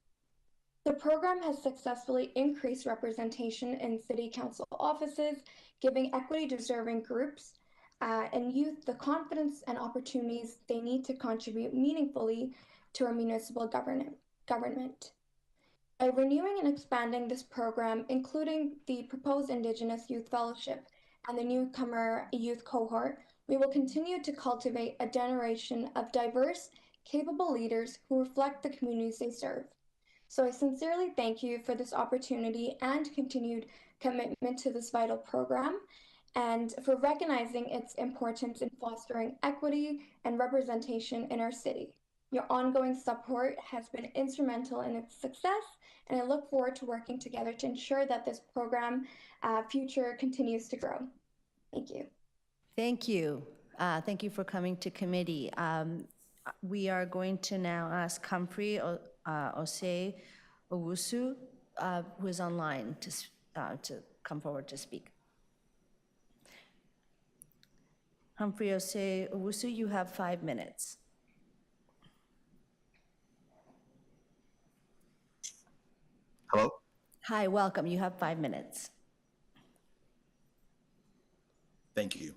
The program has successfully increased representation in City Council offices, giving equity-deserving groups and youth the confidence and opportunities they need to contribute meaningfully to our municipal government. By renewing and expanding this program, including the proposed Indigenous Youth Fellowship and the newcomer youth cohort, we will continue to cultivate a generation of diverse, capable leaders who reflect the communities they serve. So I sincerely thank you for this opportunity and continued commitment to this vital program, and for recognizing its importance in fostering equity and representation in our city. Your ongoing support has been instrumental in its success, and I look forward to working together to ensure that this program future continues to grow. Thank you. Thank you. Thank you for coming to committee. We are going to now ask Humphrey Osei Owusu, who is online, to come forward to speak. Humphrey Osei Owusu, you have 5 minutes. Hello? Hi, welcome. You have 5 minutes. Thank you.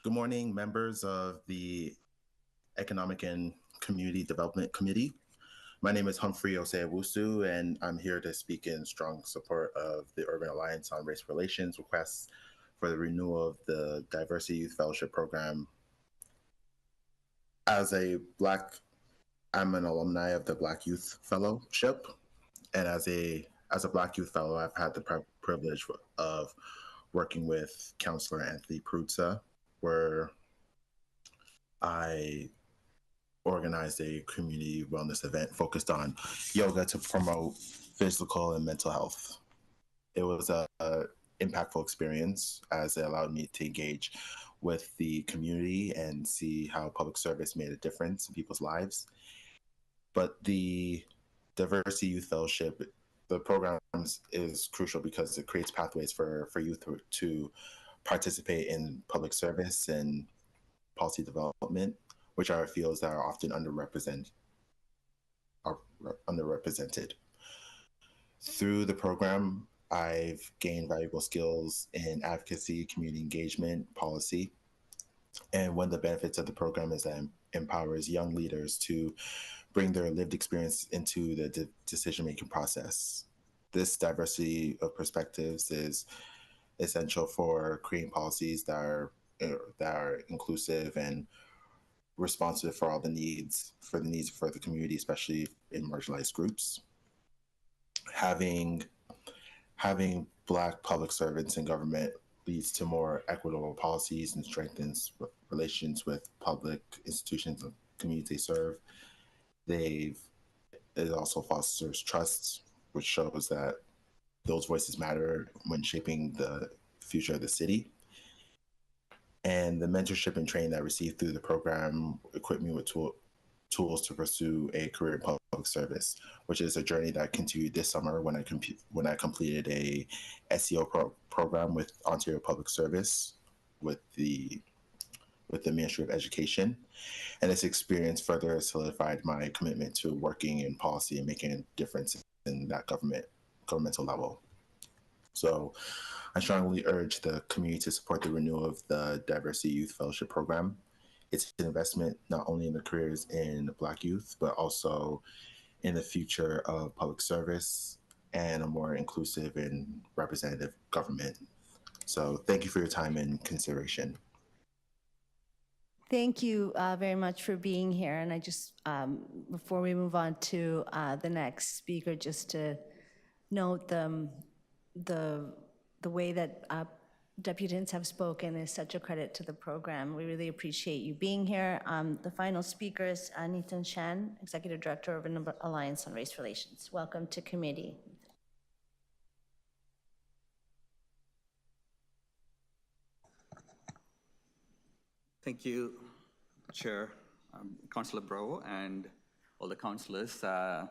Good morning, members of the Economic and Community Development Committee. My name is Humphrey Osei Owusu, and I'm here to speak in strong support of the Urban Alliance on Race Relations requests for the renewal of the Diversity Youth Fellowship Program. As a I'm an alumni of the Black Youth Fellowship, and as a Black Youth Fellow, I've had the privilege of working with Counselor Anthony Pruzza, where I organized a community wellness event focused on yoga to promote physical and mental health. It was a impactful experience as it allowed me to engage with the community and see how public service made a difference in people's lives. But the Diversity Youth Fellowship, the program is crucial because it creates pathways for youth to participate in public service and policy development, which are fields that are often underrepresented. Through the program, I've gained valuable skills in advocacy, community engagement, policy. And one of the benefits of the program is that it empowers young leaders to bring their lived experience into the decision-making process. This diversity of perspectives is essential for creating policies that are inclusive and responsive for all the needs for the community, especially in marginalized groups. Having Black public servants in government leads to more equitable policies and strengthens relations with public institutions and communities they serve. It also fosters trust, which shows that those voices matter when shaping the future of the city. And the mentorship and training that I received through the program equipped me with tools to pursue a career in public service, which is a journey that continued this summer when I completed a SEO program with Ontario Public Service with the Ministry of Education. And this experience further solidified my commitment to working in policy and making a difference in that governmental level. So I strongly urge the community to support the renewal of the Diversity Youth Fellowship Program. It's an investment not only in the careers in Black youth, but also in the future of public service and a more inclusive and representative government. So thank you for your time and consideration. Thank you very much for being here. And I just, before we move on to the next speaker, just to note the way that deputants have spoken is such a credit to the program. We really appreciate you being here. The final speaker is Nitin Shan, Executive Director of Urban Alliance on Race Relations. Welcome to committee. Thank you, Chair, Councillor Bravo, and all the councillors. I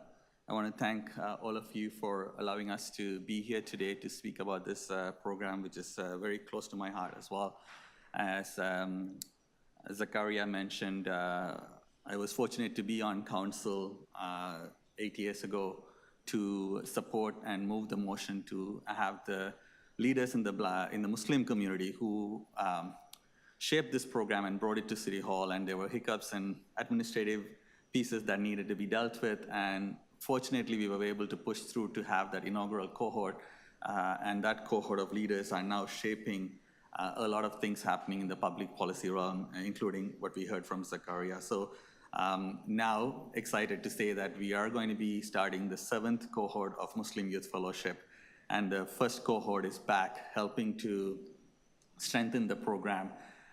want to thank all of you for allowing us to be here today to speak about this program, which is very close to my heart as well. As Zakaria mentioned, I was fortunate to be on council 8 years ago to support and move the motion to have the leaders in the Muslim community who shaped this program and brought it to City Hall, and there were hiccups and administrative pieces that needed to be dealt with, and fortunately we were able to push through to have that inaugural cohort And that cohort of leaders are now shaping a lot of things happening in the public policy realm, including what we heard from Zakaria. So now excited to say that we are going to be starting the 7th cohort of Muslim Youth Fellowship. And the first cohort is back, helping to strengthen the program.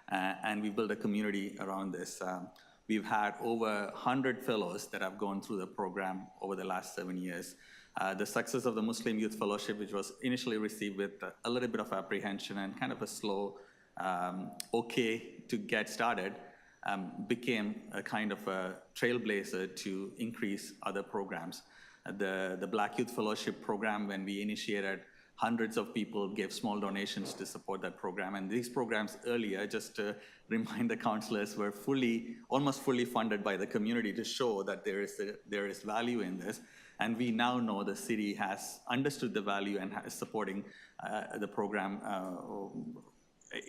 And we build a community around this. We've had over 100 fellows that have gone through the program over the last 7 years. The success of the Muslim Youth Fellowship, which was initially received with a little bit of apprehension and kind of a slow, okay to get started, became a kind of a trailblazer to increase other programs. The Black Youth Fellowship program, when we initiated, hundreds of people gave small donations to support that program. And these programs earlier, just to remind the counselors, were almost fully funded by the community to show that there is value in this. And we now know the city has understood the value and is supporting the program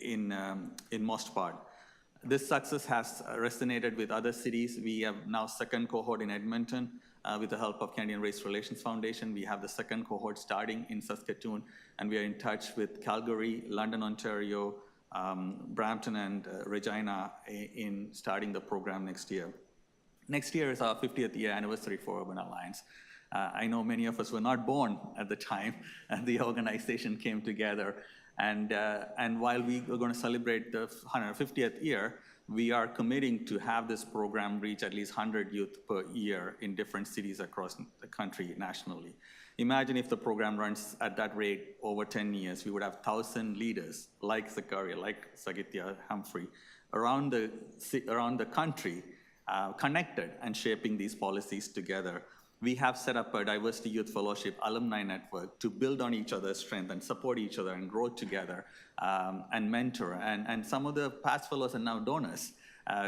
in most part. This success has resonated with other cities. We have now 2nd cohort in Edmonton with the help of Canadian Race Relations Foundation. We have the 2nd cohort starting in Saskatoon, and we are in touch with Calgary, London, Ontario, Brampton, and Regina in starting the program next year. Next year is our 50th year anniversary for Urban Alliance. I know many of us were not born at the time the organization came together. And while we are going to celebrate the 150th year, we are committing to have this program reach at least 100 youth per year in different cities across the country nationally. Imagine if the program runs at that rate over 10 years, we would have 1,000 leaders like Zakaria, like Sagitya Humphrey, around the country, connected and shaping these policies together. We have set up a Diversity Youth Fellowship alumni network to build on each other's strength and support each other and grow together and mentor. And some of the past fellows are now donors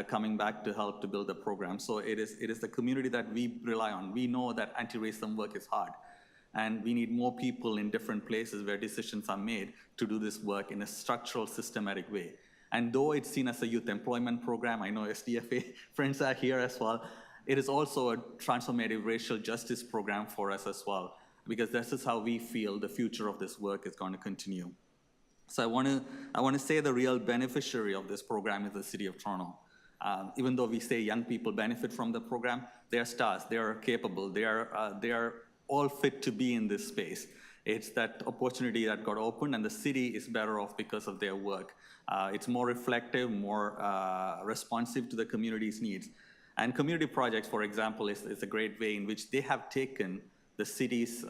coming back to help to build the program. So it is the community that we rely on. We know that anti-racism work is hard. And we need more people in different places where decisions are made to do this work in a structural, systematic way. And though it's seen as a youth employment program, I know SDFA friends are here as well, it is also a transformative racial justice program for us as well, because this is how we feel the future of this work is going to continue. So I want to say the real beneficiary of this program is the City of Toronto. Even though we say young people benefit from the program, they are stars, they are capable, they are all fit to be in this space. It's that opportunity that got opened, and the city is better off because of their work. It's more reflective, more responsive to the community's needs. And community projects, for example, is a great way in which they have taken the city's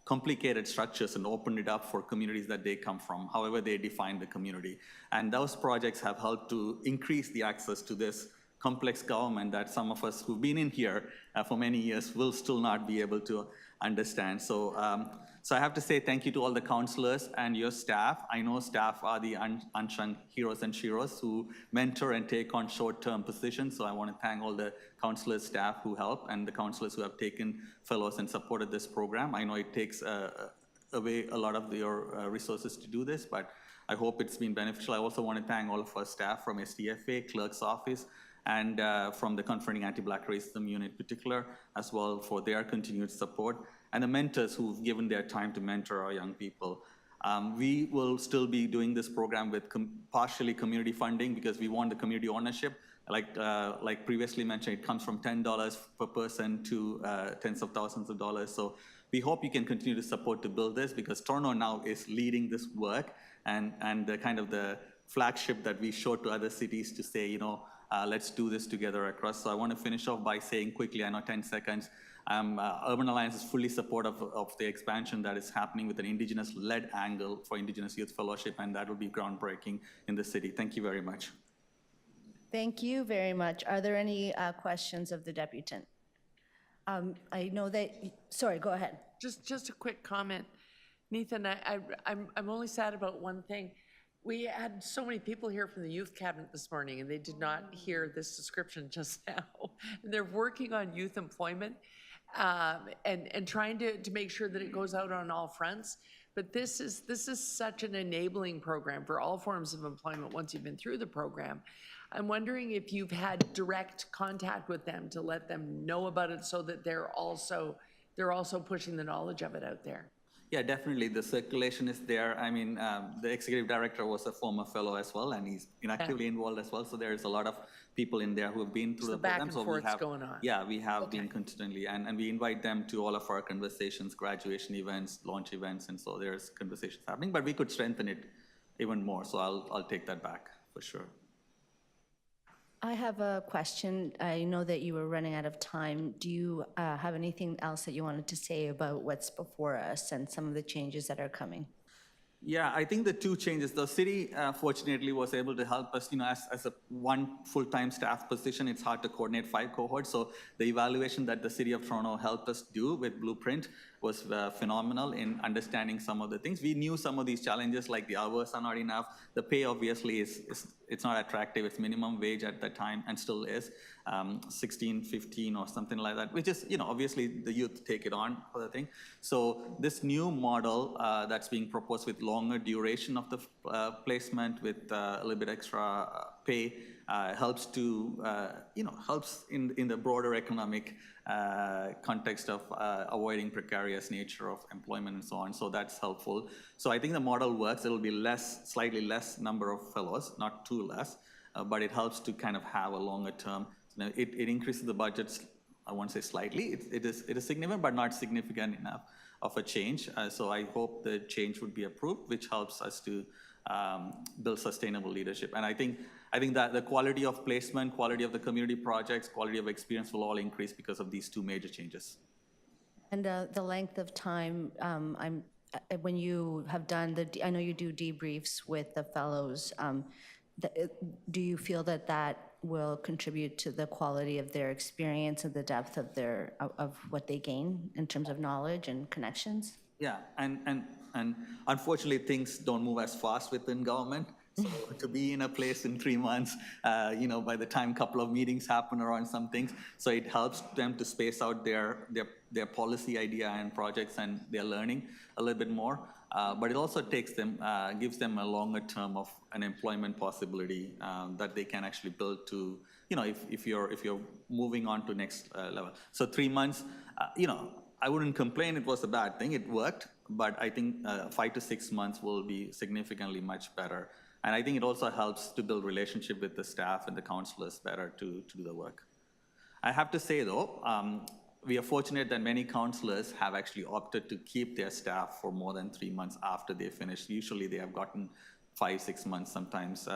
complicated structures and opened it up for communities that they come from, however they define the community. And those projects have helped to increase the access to this complex government that some of us who've been in here for many years will still not be able to understand. So I have to say thank you to all the counselors and your staff. I know staff are the unsung heroes and sheroes who mentor and take on short-term positions. So I want to thank all the counselors, staff who help, and the counselors who have taken fellows and supported this program. I know it takes away a lot of your resources to do this, but I hope it's been beneficial. I also want to thank all of our staff from SDFA, clerk's office, and from the Confronting Anti-Black Racism Unit in particular, as well, for their continued support, and the mentors who've given their time to mentor our young people. We will still be doing this program with partially community funding because we want the community ownership. Like previously mentioned, it comes from $10 per person to tens of thousands of dollars. So we hope you can continue to support to build this, because Toronto now is leading this work and the kind of the flagship that we show to other cities to say, you know, let's do this together across. So I want to finish off by saying quickly, I know 10 seconds, Urban Alliance is fully supportive of the expansion that is happening with an Indigenous-led angle for Indigenous Youth Fellowship, and that will be groundbreaking in the city. Thank you very much. Thank you very much. Are there any questions of the deputant? I know that, sorry, go ahead. Just a quick comment. Nathan, I'm only sad about one thing. We had so many people here from the youth cabinet this morning, and they did not hear this description just now. They're working on youth employment and trying to make sure that it goes out on all fronts. But this is such an enabling program for all forms of employment once you've been through the program. I'm wondering if you've had direct contact with them to let them know about it so that they're also pushing the knowledge of it out there. Yeah, definitely. The circulation is there. I mean, the executive director was a former fellow as well, and he's been actively involved as well. So there's a lot of people in there who have been through the back program. and So we forth's have, going on. yeah, we have been continually, and we invite them to all of our conversations, graduation events, launch events, and so there's conversations happening. But we could strengthen it even more. So I'll take that back for sure. I have a question. I know that you were running out of time. Do you have anything else that you wanted to say about what's before us and some of the changes that are coming? Yeah, I think the two changes, the city fortunately was able to help us, as a one full-time staff position, it's hard to coordinate 5 cohorts. So the evaluation that the city of Toronto helped us do with Blueprint was phenomenal in understanding some of the things. We knew some of these challenges, like the hours are not enough. The pay obviously it's not attractive. It's minimum wage at the time and still is 16, 15 or something like that, which is, obviously the youth take it on for the thing. So this new model that's being proposed with longer duration of the placement with a little bit extra pay helps to, helps in the broader economic context of avoiding precarious nature of employment and so on. So that's helpful. So I think the model works. It'll be slightly less number of fellows, not too less, but it helps to kind of have a longer term. It increases the budgets, I won't say slightly. It is significant, but not significant enough of a change. So I hope the change would be approved, which helps us to build sustainable leadership. And I think that the quality of placement, quality of the community projects, quality of experience will all increase because of these two major changes. And the length of time, when you have done I know you do debriefs with the fellows, do you feel that will contribute to the quality of their experience and the depth of what they gain in terms of knowledge and connections? Yeah, and unfortunately things don't move as fast within government. So to be in a place in 3 months, by the time a couple of meetings happen around some things, so it helps them to space out their policy idea and projects and their learning a little bit more. But it also gives them a longer term of an employment possibility that they can actually build to, if you're moving on to next level. So 3 months, I wouldn't complain it was a bad thing. It worked, but I think 5 to 6 months will be significantly much better. And I think it also helps to build relationship with the staff and the counselors better to do the work. I have to say though, we are fortunate that many counselors have actually opted to keep their staff for more than 3 months after they finish. Usually they have gotten 5, 6 months sometimes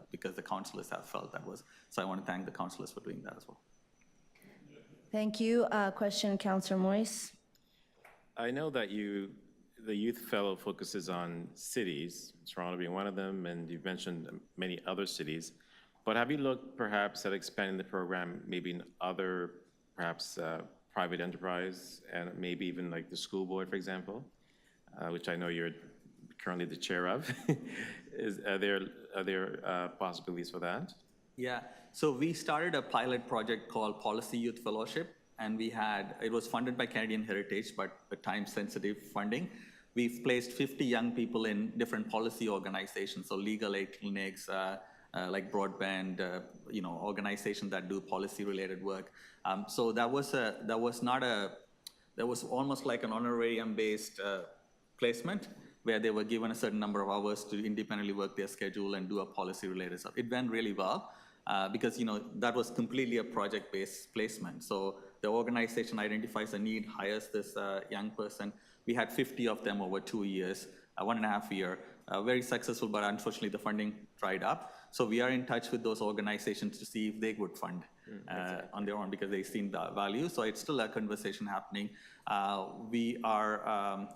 because the counselors have felt that was. So I want to thank the counselors for doing that as well. Thank you. Question, Councillor Moise. I know that the Youth Fellow focuses on cities, Toronto being one of them, and you've mentioned many other cities. But have you looked perhaps at expanding the program maybe in other, perhaps private enterprise, and maybe even like the school board, for example, which I know you're currently the chair of? Are there possibilities for that? Yeah, so we started a pilot project called Policy Youth Fellowship, and it was funded by Canadian Heritage, but a time-sensitive funding. We've placed 50 young people in different policy organizations, so legal aid clinics, like broadband, organizations that do policy-related work. So that was almost like an honorarium-based placement, where they were given a certain number of hours to independently work their schedule and do a policy-related stuff. It went really well because that was completely a project-based placement. So the organization identifies a need, hires this young person. We had 50 of them over 2 years, 1.5 years. Very successful, but unfortunately the funding dried up. So we are in touch with those organizations to see if they would fund on their own because they've seen the value. So it's still a conversation happening. We are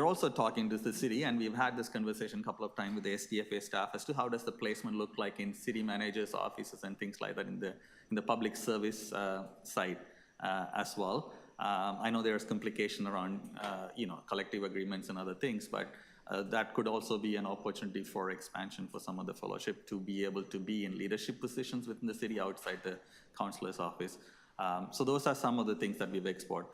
also talking to the city, and we've had this conversation a couple of times with the SDFA staff as to how does the placement look like in city managers' offices and things like that in the public service side as well. I know there's complication around collective agreements and other things, but that could also be an opportunity for expansion for some of the fellowship to be able to be in leadership positions within the city outside the councillor's office. So those are some of the things that we've explored.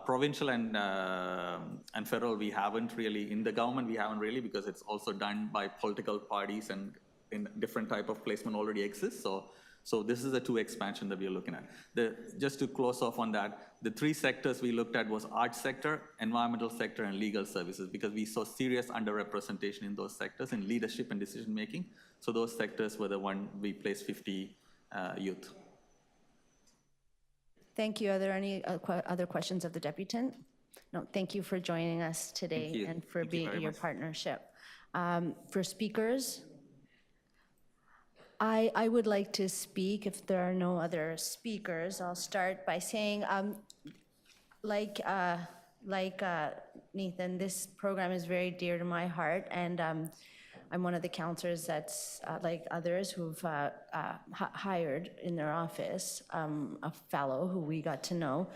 Provincial and federal, we haven't really, in the government, we haven't really, because it's also done by political parties and in different type of placement already exists. So So this is the two expansion that we are looking at. Just to close off on that, the three sectors we looked at was arts sector, environmental sector, and legal services, because we saw serious underrepresentation in those sectors in leadership and decision making. So those sectors were the one we placed 50 youth. Thank you. Are there any other questions of the deputant? No, thank you for joining us today and for being your partnership. For speakers, I would like to speak if there are no other speakers. I'll start by saying, like Nathan, this program is very dear to my heart, and I'm one of the counselors that's like others who've hired in their office a fellow who we got to know.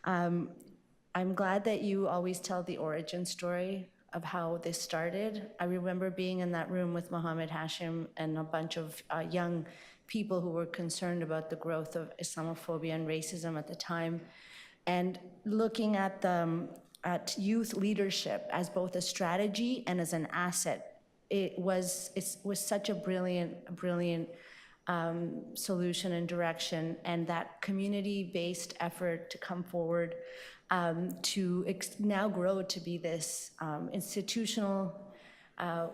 I'm glad that you always tell the origin story of how this started. I remember being in that room with Mohammed Hashim and a bunch of young people who were concerned about the growth of Islamophobia and racism at the time, and looking at youth leadership as both a strategy and as an asset. It was such a brilliant solution and direction, and that community-based effort to come forward to now grow to be this institutional,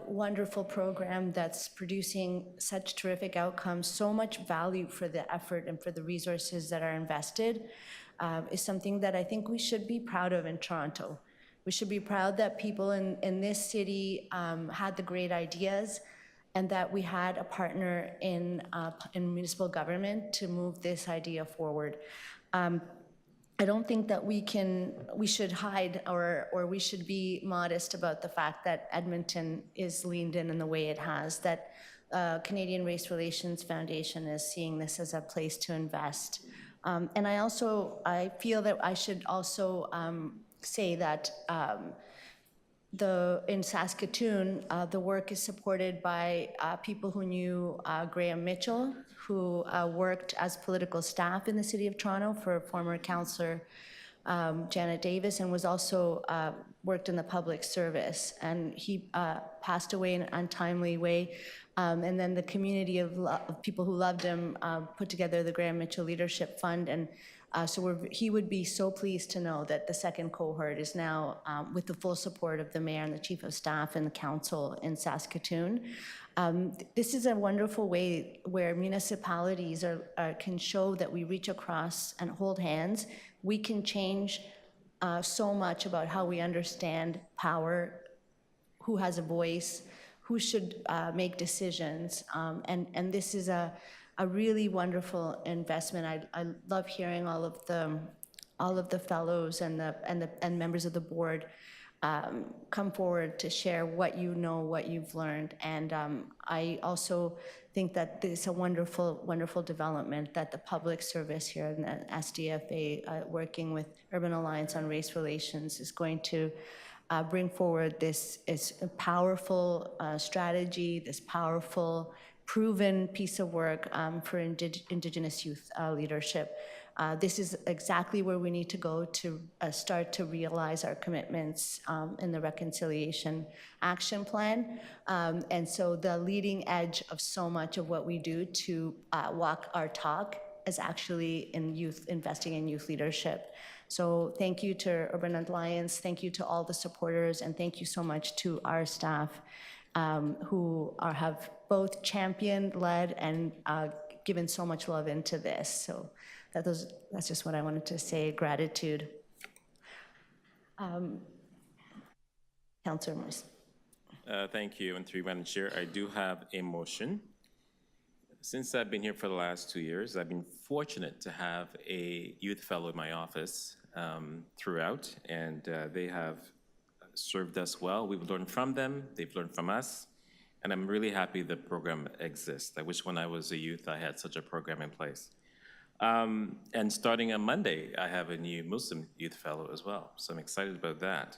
wonderful program that's producing such terrific outcomes, so much value for the effort and for the resources that are invested, is something that I think we should be proud of in Toronto. We should be proud that people in this city had the great ideas, and that we had a partner in municipal government to move this idea forward. I don't think that we should hide or we should be modest about the fact that Edmonton is leaned in the way it has, that Canadian Race Relations Foundation is seeing this as a place to invest. And I feel that I should also say that in Saskatoon, the work is supported by people who knew Graham Mitchell, who worked as political staff in the City of Toronto for former councillor Janet Davis, and was also worked in the public service. And he passed away in an untimely way. And then the community of people who loved him put together the Graham Mitchell Leadership Fund, and so he would be so pleased to know that the second cohort is now with the full support of the mayor and the chief of staff and the council in Saskatoon. This is a wonderful way where municipalities can show that we reach across and hold hands. We can change so much about how we understand power, who has a voice, who should make decisions, and this is a really wonderful investment. I love hearing all of the fellows and members of the board come forward to share what you know, what you've learned, and I also think that it's a wonderful development that the public service here in the SDFA, working with Urban Alliance on Race Relations, is going to bring forward this powerful strategy, this powerful, proven piece of work for Indigenous youth leadership. This is exactly where we need to go to start to realize our commitments in the Reconciliation Action Plan. And so the leading edge of so much of what we do to walk our talk is actually in youth, investing in youth leadership. So thank you to Urban Alliance, thank you to all the supporters, and thank you so much to our staff who have both championed, led, and given so much love into this. So that's just what I wanted to say, gratitude. Councillor Moise. Thank you, and through Madam Chair, I do have a motion. Since I've been here for the last 2 years, I've been fortunate to have a youth fellow in my office throughout, and they have served us well. We've learned from them, they've learned from us, and I'm really happy the program exists. I wish when I was a youth I had such a program in place. And starting on Monday, I have a new Muslim youth fellow as well, so I'm excited about that.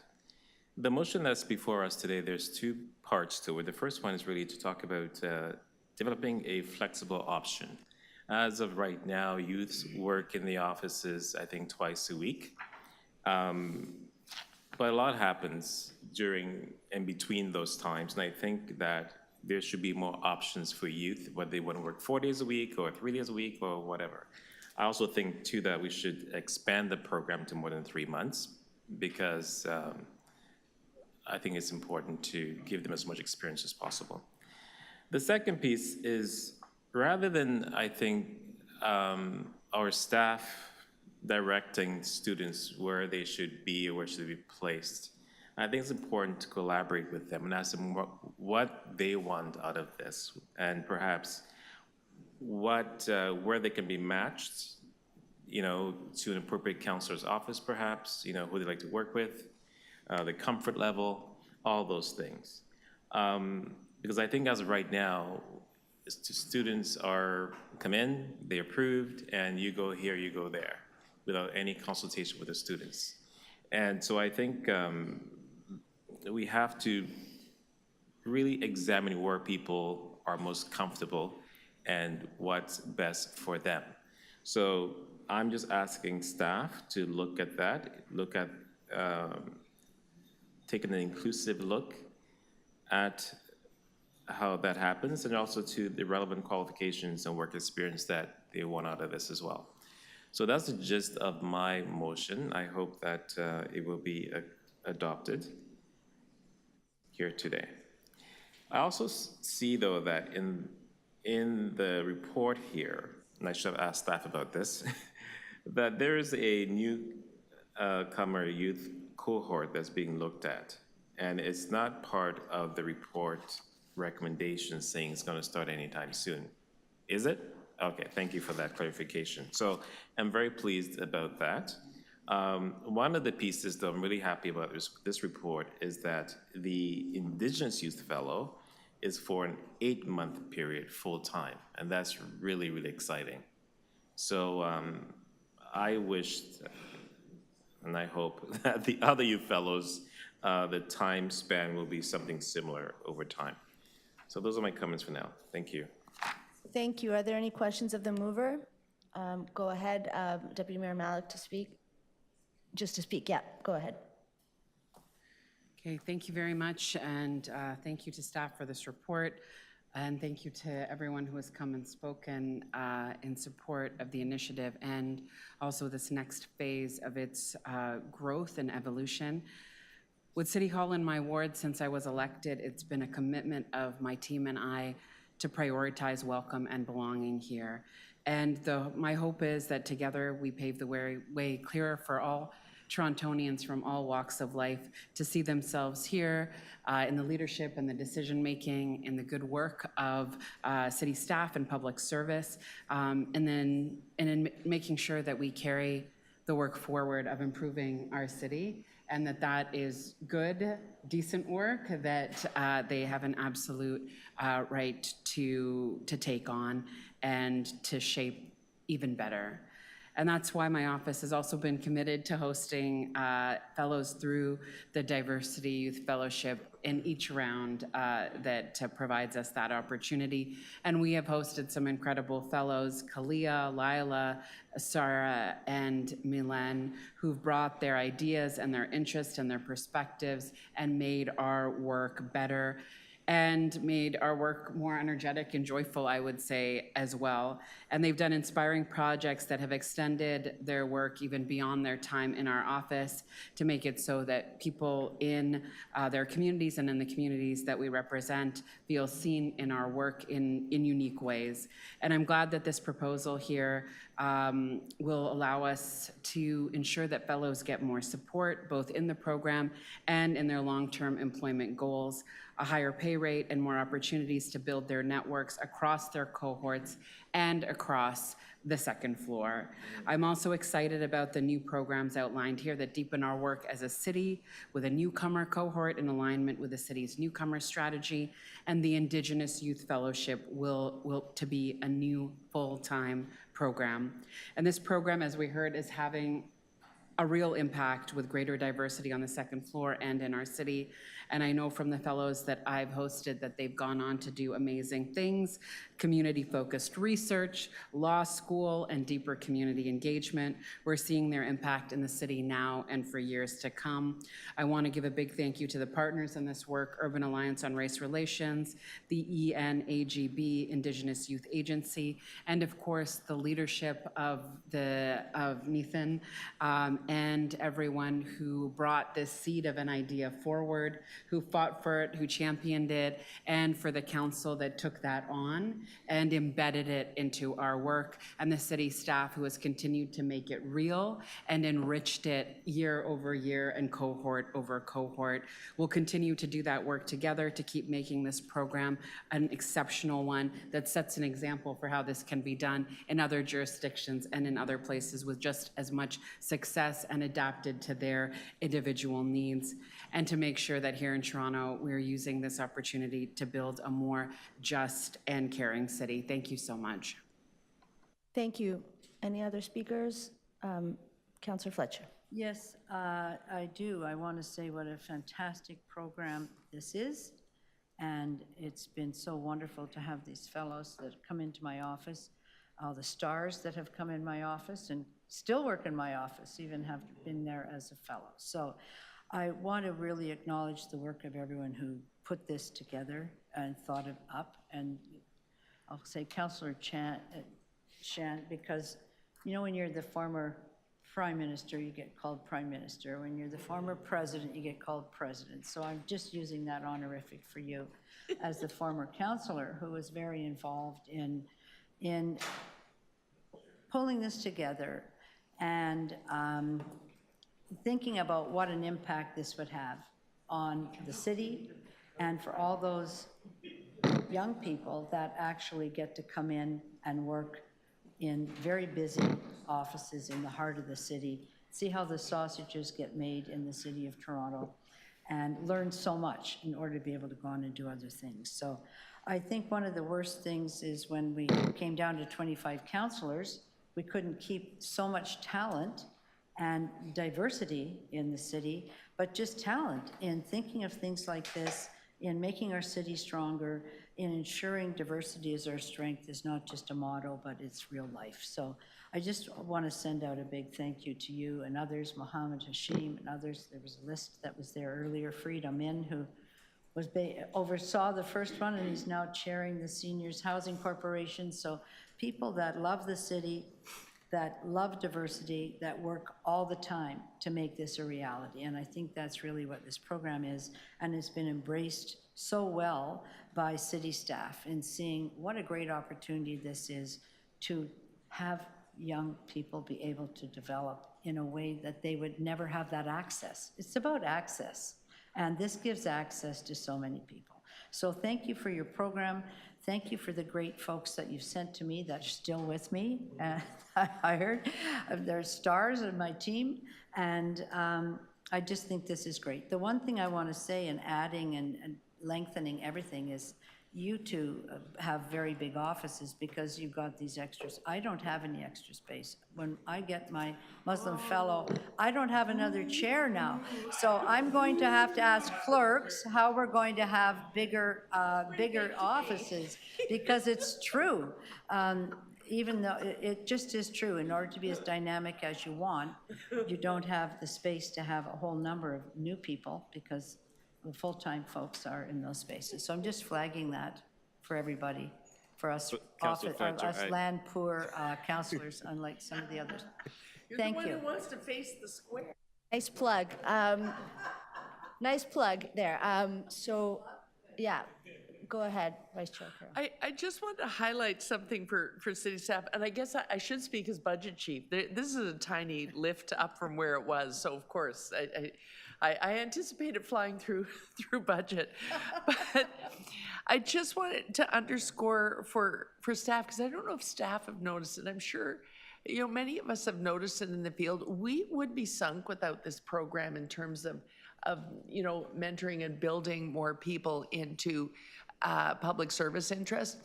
The motion that's before us today, there's two parts to it. The first one is really to talk about developing a flexible option. As of right now, youths work in the offices, I think, twice a week. But a lot happens during and between those times, and I think that there should be more options for youth, whether they want to work 4 days a week or 3 days a week or whatever. I also think too that we should expand the program to more than 3 months because I think it's important to give them as much experience as possible. The second piece is rather than, I think, our staff directing students where they should be or where should they be placed, I think it's important to collaborate with them and ask them what they want out of this, and perhaps where they can be matched, to an appropriate counselor's office, perhaps, who they like to work with, the comfort level, all those things. Because I think as of right now, students come in, they're approved, and you go here, you go there, without any consultation with the students. And so I think we have to really examine where people are most comfortable and what's best for them. So I'm just asking staff to look at that, taking an inclusive look at how that happens, and also to the relevant qualifications and work experience that they want out of this as well. So that's the gist of my motion. I hope that it will be adopted here today. I also see, though, that in the report here, and I should have asked staff about this, that there is a newcomer youth cohort that's being looked at, and it's not part of the report recommendation saying it's going to start anytime soon. Is it? Okay, thank you for that clarification. So I'm very pleased about that. One of the pieces that I'm really happy about this report is that the Indigenous Youth Fellow is for an 8-month period full-time, and that's really, really exciting. So I wish and I hope that the other youth fellows, the time span will be something similar over time. So those are my comments for now. Thank you. Thank you. Are there any questions of the mover? Go ahead, Deputy Mayor Malik, to speak. Just to speak, yeah, go ahead. Okay, thank you very much, and thank you to staff for this report, and thank you to everyone who has come and spoken in support of the initiative and also this next phase of its growth and evolution. With City Hall in my ward, since I was elected, it's been a commitment of my team and I to prioritize welcome and belonging here. And my hope is that together we pave the way clearer for all Torontonians from all walks of life to see themselves here in the leadership and the decision-making, in the good work of city staff and public service, and in making sure that we carry the work forward of improving our city, and that is good, decent work that they have an absolute right to take on and to shape even better. And that's why my office has also been committed to hosting fellows through the Diversity Youth Fellowship in each round that provides us that opportunity. And we have hosted some incredible fellows, Kalia, Lila, Sarah, and Milan, who've brought their ideas and their interests and their perspectives and made our work better and made our work more energetic and joyful, I would say, as well. And they've done inspiring projects that have extended their work even beyond their time in our office to make it so that people in their communities and in the communities that we represent feel seen in our work in unique ways. And I'm glad that this proposal here will allow us to ensure that fellows get more support, both in the program and in their long-term employment goals, a higher pay rate, and more opportunities to build their networks across their cohorts and across the second floor. I'm also excited about the new programs outlined here that deepen our work as a city with a newcomer cohort in alignment with the city's newcomer strategy, and the Indigenous Youth Fellowship will to be a new full-time program. And this program, as we heard, is having a real impact with greater diversity on the second floor and in our city. And I know from the fellows that I've hosted that they've gone on to do amazing things, community-focused research, law school, and deeper community engagement. We're seeing their impact in the city now and for years to come. I want to give a big thank you to the partners in this work, Urban Alliance on Race Relations, the ENAGB, Indigenous Youth Agency, and of course, the leadership of Nathan and everyone who brought this seed of an idea forward, who fought for it, who championed it, and for the council that took that on and embedded it into our work, and the city staff who has continued to make it real and enriched it year over year and cohort over cohort. We'll continue to do that work together to keep making this program an exceptional one that sets an example for how this can be done in other jurisdictions and in other places with just as much success and adapted to their individual needs, and to make sure that here in Toronto, we're using this opportunity to build a more just and caring city. Thank you so much. Thank you. Any other speakers? Councillor Fletcher. Yes, I do. I want to say what a fantastic program this is. And it's been so wonderful to have these fellows that come into my office, all the stars that have come in my office and still work in my office, even have been there as a fellow. So I want to really acknowledge the work of everyone who put this together and thought it up. And I'll say Councillor Shan, because you know when you're the former Prime Minister, you get called Prime Minister. When you're the former President, you get called President. So I'm just using that honorific for you as the former councillor who was very involved in pulling this together and thinking about what an impact this would have on the city and for all those young people that actually get to come in and work in very busy offices in the heart of the city, see how the sausages get made in the city of Toronto, and learn so much in order to be able to go on and do other things. So I think one of the worst things is when we came down to 25 councillors, we couldn't keep so much talent and diversity in the city, but just talent in thinking of things like this, in making our city stronger, in ensuring diversity is our strength is not just a motto, but it's real life. So I just want to send out a big thank you to you and others, Mohammed Hashim and others. There was a list that was there earlier, Freed Amin, who oversaw the first one, and he's now chairing the Seniors Housing Corporation. So people that love the city, that love diversity, that work all the time to make this a reality. And I think that's really what this program is, and it's been embraced so well by city staff in seeing what a great opportunity this is to have young people be able to develop in a way that they would never have that access. It's about access, and this gives access to so many people. So thank you for your program. Thank you for the great folks that you've sent to me that are still with me. I heard there's stars in my team, and I just think this is great. The one thing I want to say in adding and lengthening everything is you two have very big offices because you've got these extras. I don't have any extra space. When I get my Muslim fellow, I don't have another chair now. So I'm going to have to ask clerks how we're going to have bigger offices, because it's true. Even though it just is true, in order to be as dynamic as you want, you don't have the space to have a whole number of new people because the full-time folks are in those spaces. So I'm just flagging that for everybody, for us, land poor councillors, unlike some of the others. Thank you. You're the one who wants to face the square. Nice plug. Nice plug there. So, yeah, go ahead, Vice Chair Carroll. I just want to highlight something for city staff, and I guess I should speak as budget chief. This is a tiny lift up from where it was, so of course, I anticipated flying through budget, but I just wanted to underscore for staff, because I don't know if staff have noticed it. I'm sure, many of us have noticed it in the field. We would be sunk without this program in terms of mentoring and building more people into public service interest.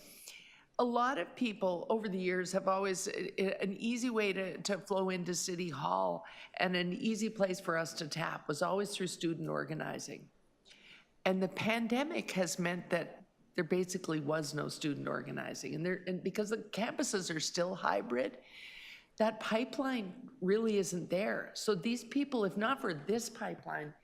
a lot of people over the years have always, an easy way to flow into City Hall and an easy place for us to tap was always through student organizing. And the pandemic has meant that there basically was no student organizing. And because the campuses are still hybrid, that pipeline really isn't there. So these people, if not for this pipeline,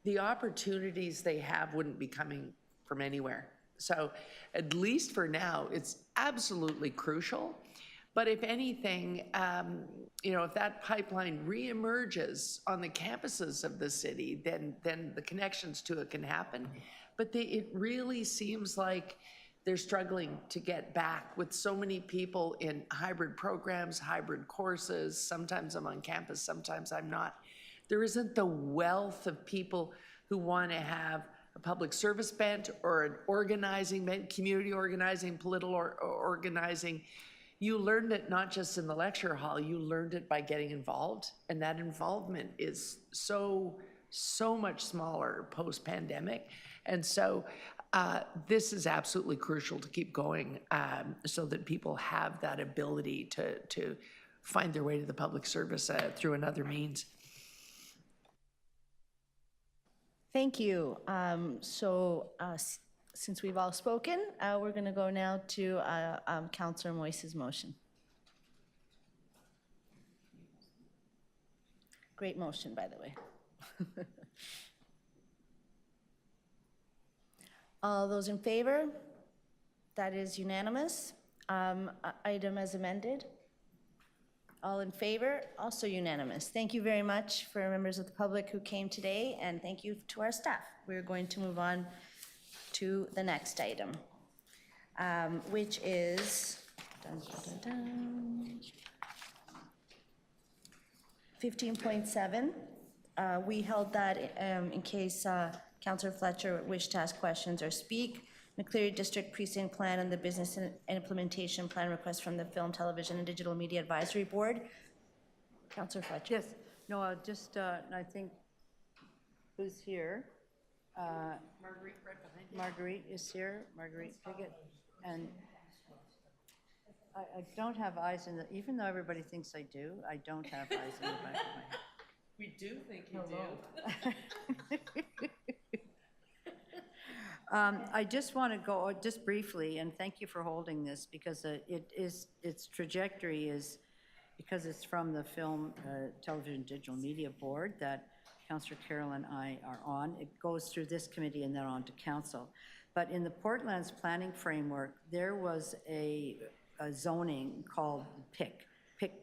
the opportunities they have wouldn't be coming from anywhere. So at least for now, it's absolutely crucial. But if anything, if that pipeline reemerges on the campuses of the city, then the connections to it can happen. But it really seems like they're struggling to get back with so many people in hybrid programs, hybrid courses. Sometimes I'm on campus, sometimes I'm not. There isn't the wealth of people who want to have a public service bent or an organizing bent, community organizing, political organizing. You learned it not just in the lecture hall, you learned it by getting involved. And that involvement is so much smaller post-pandemic. And so this is absolutely crucial to keep going so that people have that ability to find their way to the public service through another means. Thank you. Since we've all spoken, we're going to go now to Councillor Moise's motion. Great motion, by the way. All those in favor? That is unanimous. Item as amended. All in favor? Also unanimous. Thank you very much for members of the public who came today, and thank you to our staff. We're going to move on to the next item, which is 15.7. We held that in case Councillor Fletcher wished to ask questions or speak. McCleary District Precinct Plan and the Business and Implementation Plan request from the Film, Television, and Digital Media Advisory Board. Councillor Fletcher. Yes, no, I think, who's here? Marguerite right behind you. Marguerite is here, Marguerite Piggott. And I don't have eyes in the, even though everybody thinks I do, I don't have eyes in the back of my head. We do think you do. I just want to go, just briefly, and thank you for holding this, because its trajectory is, because it's from the Film, Television, Digital Media Board that Councillor Carroll and I are on. It goes through this committee and then on to council. But in the Portland's planning framework, there was a zoning called PIC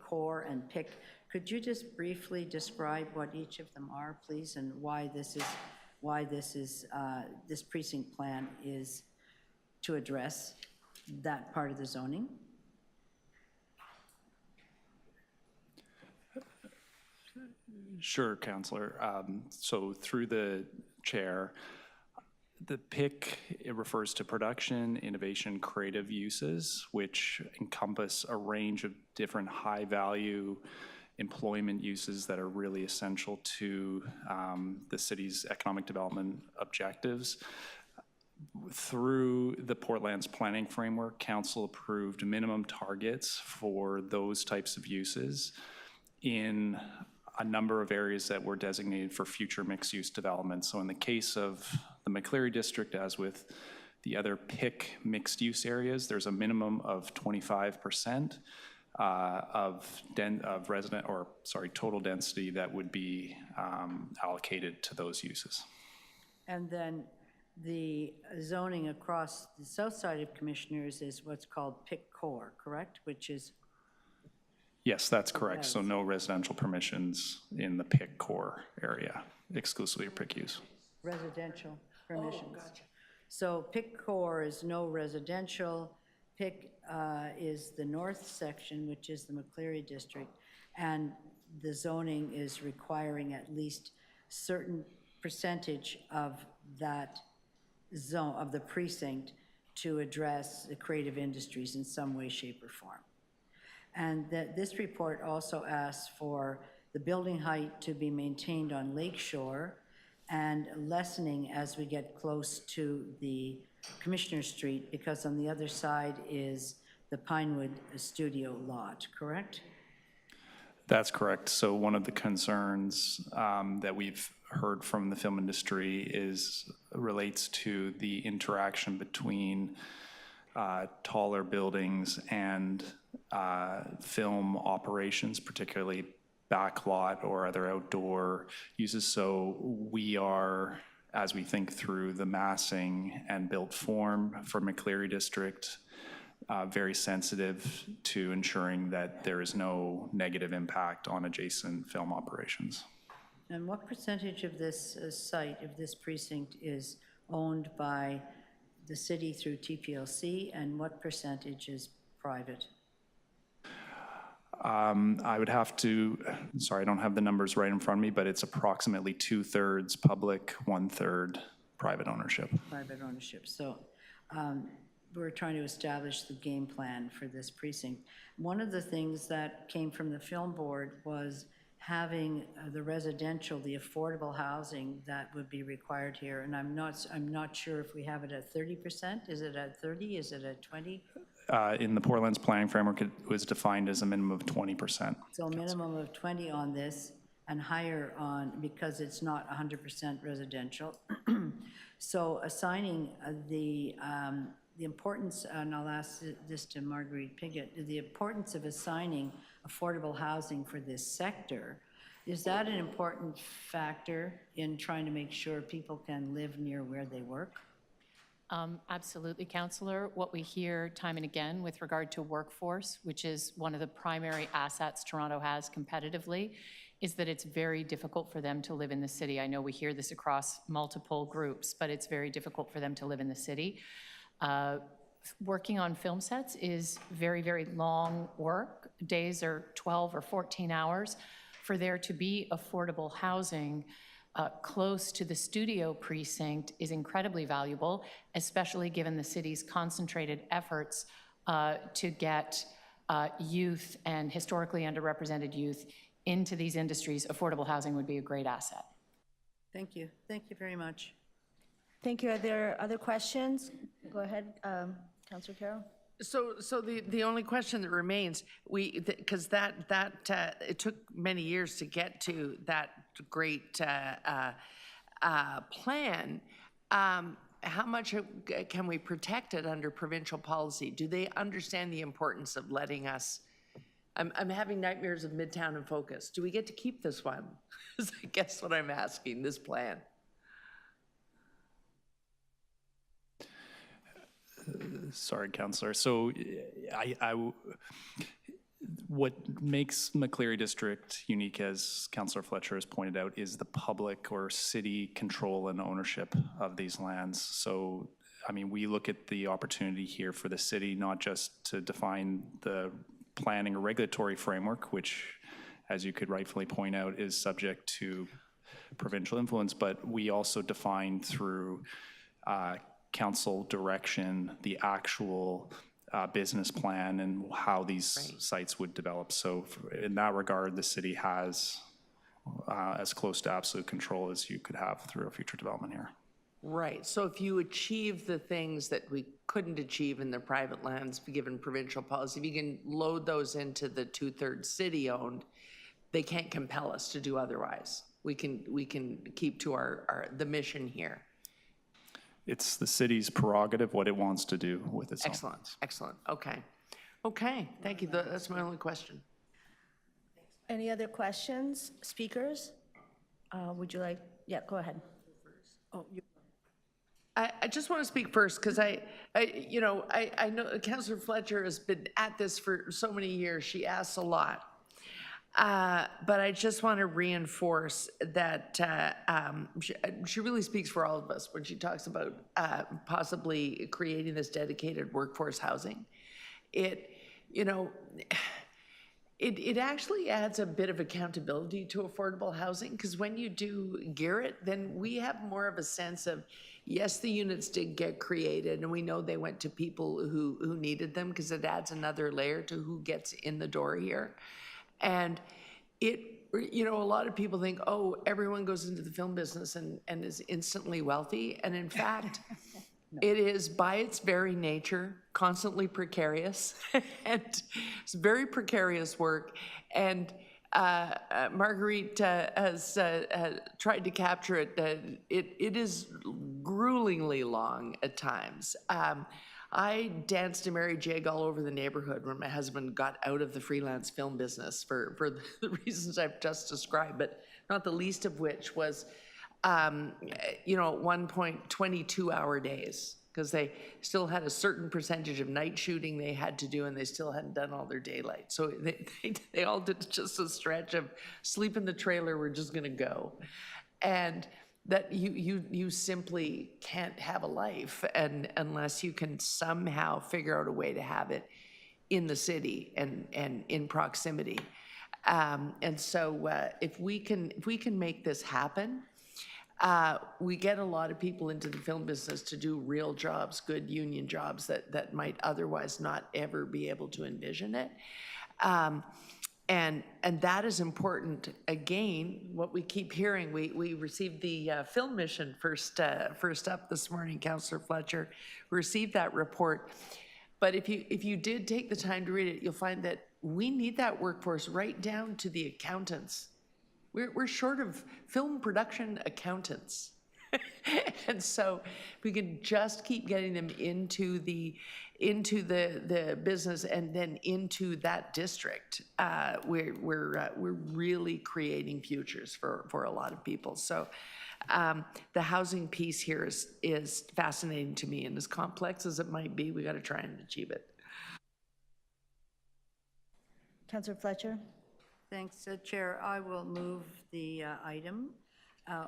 Core and PIC. Could you just briefly describe what each of them are, please, and why this precinct plan is to address that part of the zoning? Sure, Councillor. So through the chair, the PIC, it refers to production, innovation, creative uses, which encompass a range of different high-value employment uses that are really essential to the city's economic development objectives. Through the Portland's planning framework, council approved minimum targets for those types of uses in a number of areas that were designated for future mixed-use development. So in the case of the McCleary district, as with the other PIC mixed-use areas, there's a minimum of 25% of total density that would be allocated to those uses. And then the zoning across the south side of Commissioners is what's called PIC Core, correct? Which is? Yes, that's correct. So no residential permissions in the PIC Core area, exclusively PIC use. Residential permissions. Oh, gotcha. So PIC Core is no residential. PIC is the north section, which is the McCleary district, and the zoning is requiring at least certain percentage of that zone, of the precinct, to address the creative industries in some way, shape, or form. And that this report also asks for the building height to be maintained on Lakeshore and lessening as we get close to the Commissioner Street, because on the other side is the Pinewood studio lot, correct? That's correct. So one of the concerns that we've heard from the film industry relates to the interaction between taller buildings and film operations, particularly backlot or other outdoor uses. So we are, as we think through the massing and built form for McCleary District, very sensitive to ensuring that there is no negative impact on adjacent film operations. And what percentage of this site, of this precinct, is owned by the city through TPLC, and what percentage is private? I would have to, sorry, I don't have the numbers right in front of me, but it's approximately 2/3 public, 1/3 private ownership. Private ownership. So we're trying to establish the game plan for this precinct. One of the things that came from the film board was having the residential, the affordable housing that would be required here. And I'm not sure if we have it at 30%. Is it at 30? Is it at 20? In the Portland's planning framework, it was defined as a minimum of 20%. So a minimum of 20 on this and higher on, because it's not 100% residential. So assigning the importance, and I'll ask this to Marguerite Piggott, the importance of assigning affordable housing for this sector, is that an important factor in trying to make sure people can live near where they work? Absolutely, Councillor. What we hear time and again with regard to workforce, which is one of the primary assets Toronto has competitively, is that it's very difficult for them to live in the city. I know we hear this across multiple groups, but it's very difficult for them to live in the city. Working on film sets is very, very long work. Days are 12 or 14 hours. For there to be affordable housing close to the studio precinct is incredibly valuable, especially given the city's concentrated efforts to get youth and historically underrepresented youth into these industries. Affordable housing would be a great asset. Thank you. Thank you very much. Thank you. Are there other questions? Go ahead, Councillor Carroll. So the only question that remains, because it took many years to get to that great plan. How much can we protect it under provincial policy? Do they understand the importance of letting us? I'm having nightmares of Midtown and Focus. Do we get to keep this one? Is I guess what I'm asking. This plan. Sorry, Councillor. So what makes McCleary District unique, as Councillor Fletcher has pointed out, is the public or city control and ownership of these lands. So, I mean, we look at the opportunity here for the city, not just to define the planning or regulatory framework, which, as you could rightfully point out, is subject to provincial influence, but we also define through council direction the actual business plan and how these sites would develop. So in that regard, the city has as close to absolute control as you could have through a future development here. Right. So if you achieve the things that we couldn't achieve in the private lands, given provincial policy, if you can load those into the 2/3 city-owned, they can't compel us to do otherwise. We can keep to the mission here. It's the city's prerogative what it wants to do with its Excellent. own. Excellent. Okay. Thank you. That's my only question. Any other questions, speakers? Would you like, yeah, go ahead. Oh, you. I just want to speak first because I know Councillor Fletcher has been at this for so many years. She asks a lot. But I just want to reinforce that she really speaks for all of us when she talks about possibly creating this dedicated workforce housing. It actually adds a bit of accountability to affordable housing, because when you do gear it, then we have more of a sense of, yes, the units did get created and we know they went to people who needed them, because it adds another layer to who gets in the door here. And a lot of people think, oh, everyone goes into the film business and is instantly wealthy. And in fact, It is, by its very nature, constantly precarious, and it's very precarious work. And Marguerite has tried to capture it. It is gruelingly long at times. I danced a merry jig all over the neighborhood when my husband got out of the freelance film business for the reasons I've just described, but not the least of which was, you know, at one point, 22-hour days, because they still had a certain percentage of night shooting they had to do, and they still hadn't done all their daylight. So they all did just a stretch of sleep in the trailer, we're just gonna go. And that you simply can't have a life unless you can somehow figure out a way to have it in the city and in proximity. And so if we can make this happen, we get a lot of people into the film business to do real jobs, good union jobs that might otherwise not ever be able to envision it. And that is important. Again, what we keep hearing, we received the film mission first up this morning, Councillor Fletcher. We received that report. But if you did take the time to read it, you'll find that we need that workforce right down to the accountants. We're short of film production accountants. And so if we can just keep getting them into the business and then into that district, we're really creating futures for a lot of people. So the housing piece here is fascinating to me, and as complex as it might be, we got to try and achieve it. Councillor Fletcher? Thanks, Chair. I will move the item.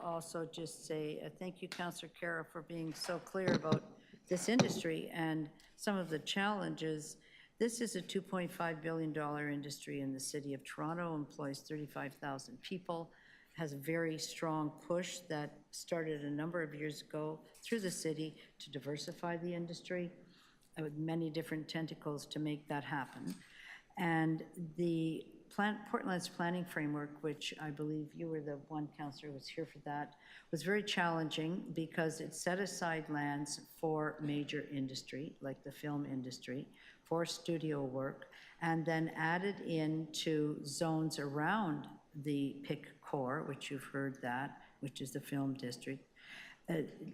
Also just say thank you, Councillor Carroll, for being so clear about this industry and some of the challenges. This is a $2.5 billion industry in the city of Toronto, employs 35,000 people, has a very strong push that started a number of years ago through the city to diversify the industry with many different tentacles to make that happen. And the Portland's planning framework, which I believe you were the one councillor who was here for that, was very challenging because it set aside lands for major industry, like the film industry, for studio work, and then added into zones around the PIC core, which you've heard that, which is the film district,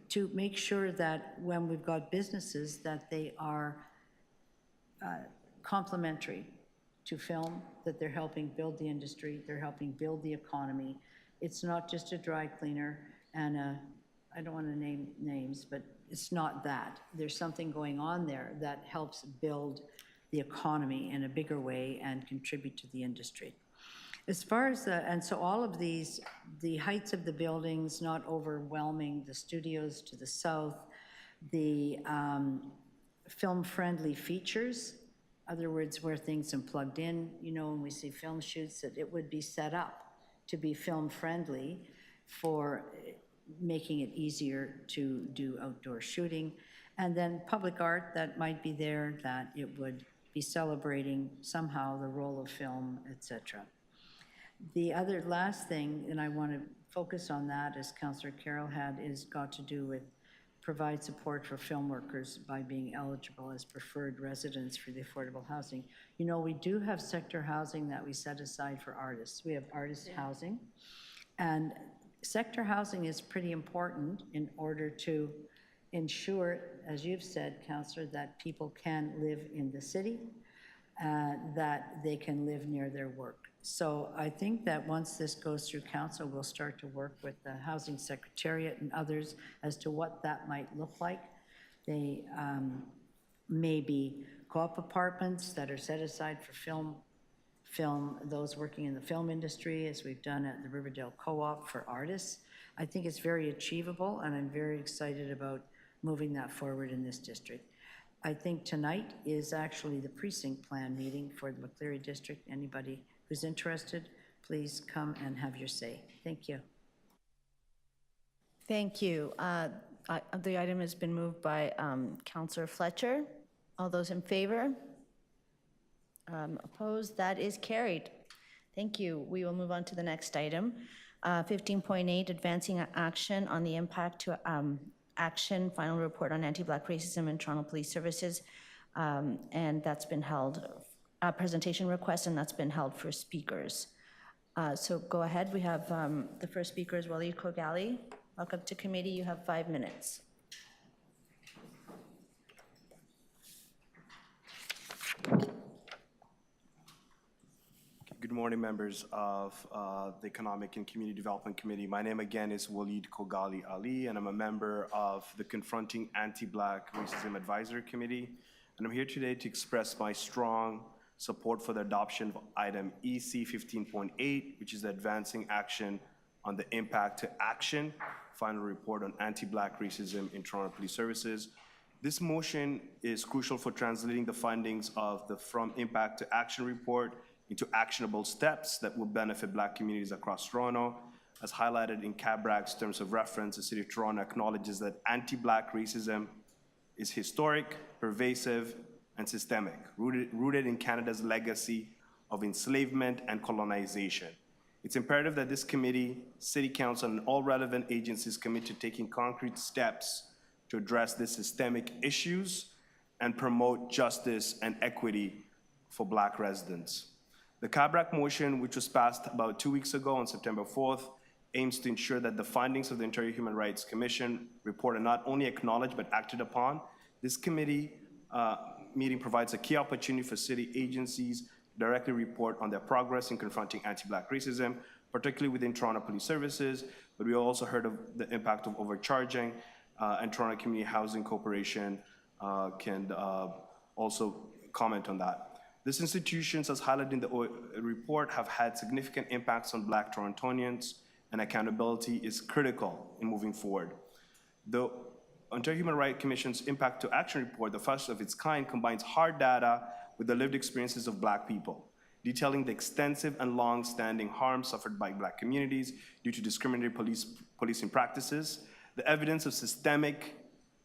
to make sure that when we've got businesses that they are complementary to film, that they're helping build the industry, they're helping build the economy. It's not just a dry cleaner and I don't want to name names, but it's not that. There's something going on there that helps build the economy in a bigger way and contribute to the industry. As far as and so all of these, the heights of the buildings not overwhelming the studios to the south, the film-friendly features, other words, where things are plugged in, you know, when we see film shoots, that it would be set up to be film-friendly for making it easier to do outdoor shooting. And then public art that might be there, that it would be celebrating somehow the role of film, etc. The other last thing, and I want to focus on that, as Councillor Carroll had, is got to do with provide support for film workers by being eligible as preferred residents for the affordable housing. You know, we do have sector housing that we set aside for artists. We have artist housing, and sector housing is pretty important in order to ensure, as you've said, Councillor, that people can live in the city, that they can live near their work. So I think that once this goes through council, we'll start to work with the Housing Secretariat and others as to what that might look like. They may be co-op apartments that are set aside for those working in the film industry, as we've done at the Riverdale Co-op for artists. I think it's very achievable, and I'm very excited about moving that forward in this district. I think tonight is actually the precinct plan meeting for the McCleary district. Anybody who's interested, please come and have your say. Thank you. Thank you. The item has been moved by Councillor Fletcher. All those in favor? Opposed? That is carried. Thank you. We will move on to the next item. 15.8, advancing action on the impact to Action, Final Report on Anti-Black Racism in Toronto Police Services. And that's been held, presentation request, and that's been held for speakers. So go ahead. We have the first speaker is Walid Kogali. Welcome to committee. You have 5 minutes. Good morning, members of the Economic and Community Development Committee. My name again is Walid Kogali Ali, and I'm a member of the Confronting Anti-Black Racism Advisory Committee. And I'm here today to express my strong support for the adoption of item EC 15.8, which is the Advancing Action on the Impact to Action, Final Report on Anti-Black Racism in Toronto Police Services. This motion is crucial for translating the findings of the From Impact to Action report into actionable steps that will benefit Black communities across Toronto. As highlighted in CABRAC's terms of reference, the City of Toronto acknowledges that anti-Black racism is historic, pervasive, and systemic, rooted in Canada's legacy of enslavement and colonization. It's imperative that this committee, City Council, and all relevant agencies commit to taking concrete steps to address these systemic issues and promote justice and equity for Black residents. The CABRAC motion, which was passed about 2 weeks ago on September 4th, aims to ensure that the findings of the Ontario Human Rights Commission report are not only acknowledged but acted upon. This committee meeting provides a key opportunity for city agencies to directly report on their progress in confronting anti-Black racism, particularly within Toronto Police Services, but we also heard of the impact of overcharging, and Toronto Community Housing Corporation can also comment on that. These institutions, as highlighted in the report, have had significant impacts on Black Torontonians, and accountability is critical in moving forward. The Ontario Human Rights Commission's Impact to Action report, the first of its kind, combines hard data with the lived experiences of Black people, detailing the extensive and long-standing harm suffered by Black communities due to discriminatory policing practices, the evidence of systemic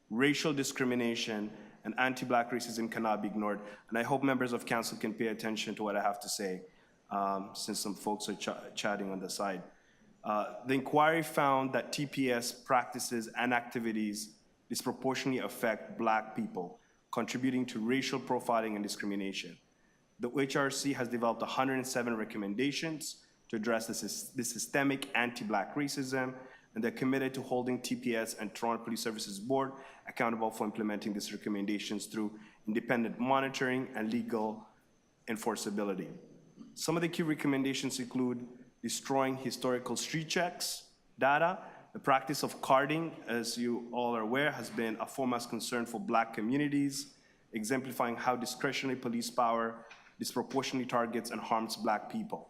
racial discrimination and anti-Black racism cannot be ignored. And I hope members of council can pay attention to what I have to say, since some folks are chatting on the side. The inquiry found that TPS practices and activities disproportionately affect Black people, contributing to racial profiling and discrimination. The HRC has developed 107 recommendations to address this systemic anti-Black racism, and they're committed to holding TPS and Toronto Police Services Board accountable for implementing these recommendations through independent monitoring and legal enforceability. Some of the key recommendations include destroying historical street checks data. The practice of carding, as you all are aware, has been a foremost concern for Black communities, exemplifying how discretionary police power disproportionately targets and harms Black people.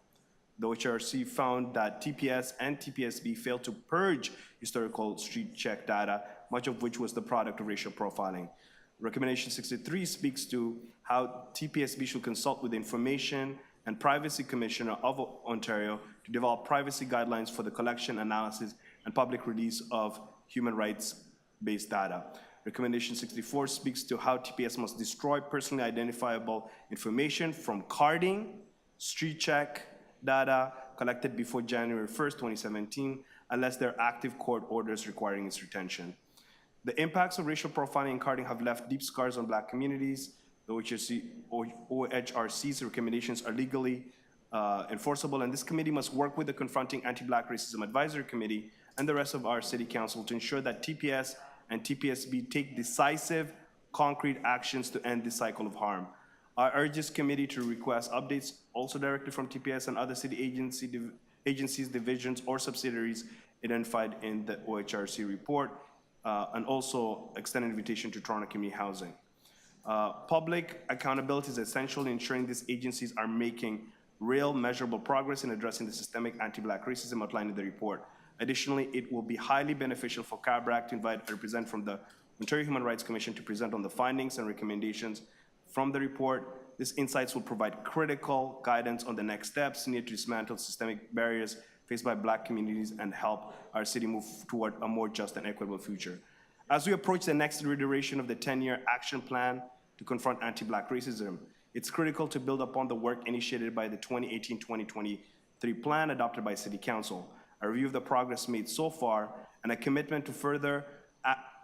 The HRC found that TPS and TPSB failed to purge historical street check data, much of which was the product of racial profiling. Recommendation 63 speaks to how TPSB should consult with the Information and Privacy Commissioner of Ontario to develop privacy guidelines for the collection, analysis, and public release of human rights-based data. Recommendation 64 speaks to how TPS must destroy personally identifiable information from carding, street check, data collected before January 1st, 2017, unless there are active court orders requiring its retention. The impacts of racial profiling and carding have left deep scars on Black communities. The OHRC's recommendations are legally enforceable, and this committee must work with the Confronting Anti-Black Racism Advisory Committee and the rest of our City Council to ensure that TPS and TPSB take decisive, concrete actions to end this cycle of harm. I urge this committee to request updates also directly from TPS and other city agencies, divisions, or subsidiaries identified in the OHRC report, and also extend an invitation to Toronto Community Housing. Public accountability is essential in ensuring these agencies are making real, measurable progress in addressing the systemic anti-Black racism outlined in the report. Additionally, it will be highly beneficial for CABRAC to invite a representative from the Ontario Human Rights Commission to present on the findings and recommendations from the report. These insights will provide critical guidance on the next steps needed to dismantle systemic barriers faced by Black communities and help our city move toward a more just and equitable future. As we approach the next reiteration of the 10-year action plan to confront anti-Black racism, it's critical to build upon the work initiated by the 2018-2023 plan adopted by City Council, a review of the progress made so far, and a commitment to further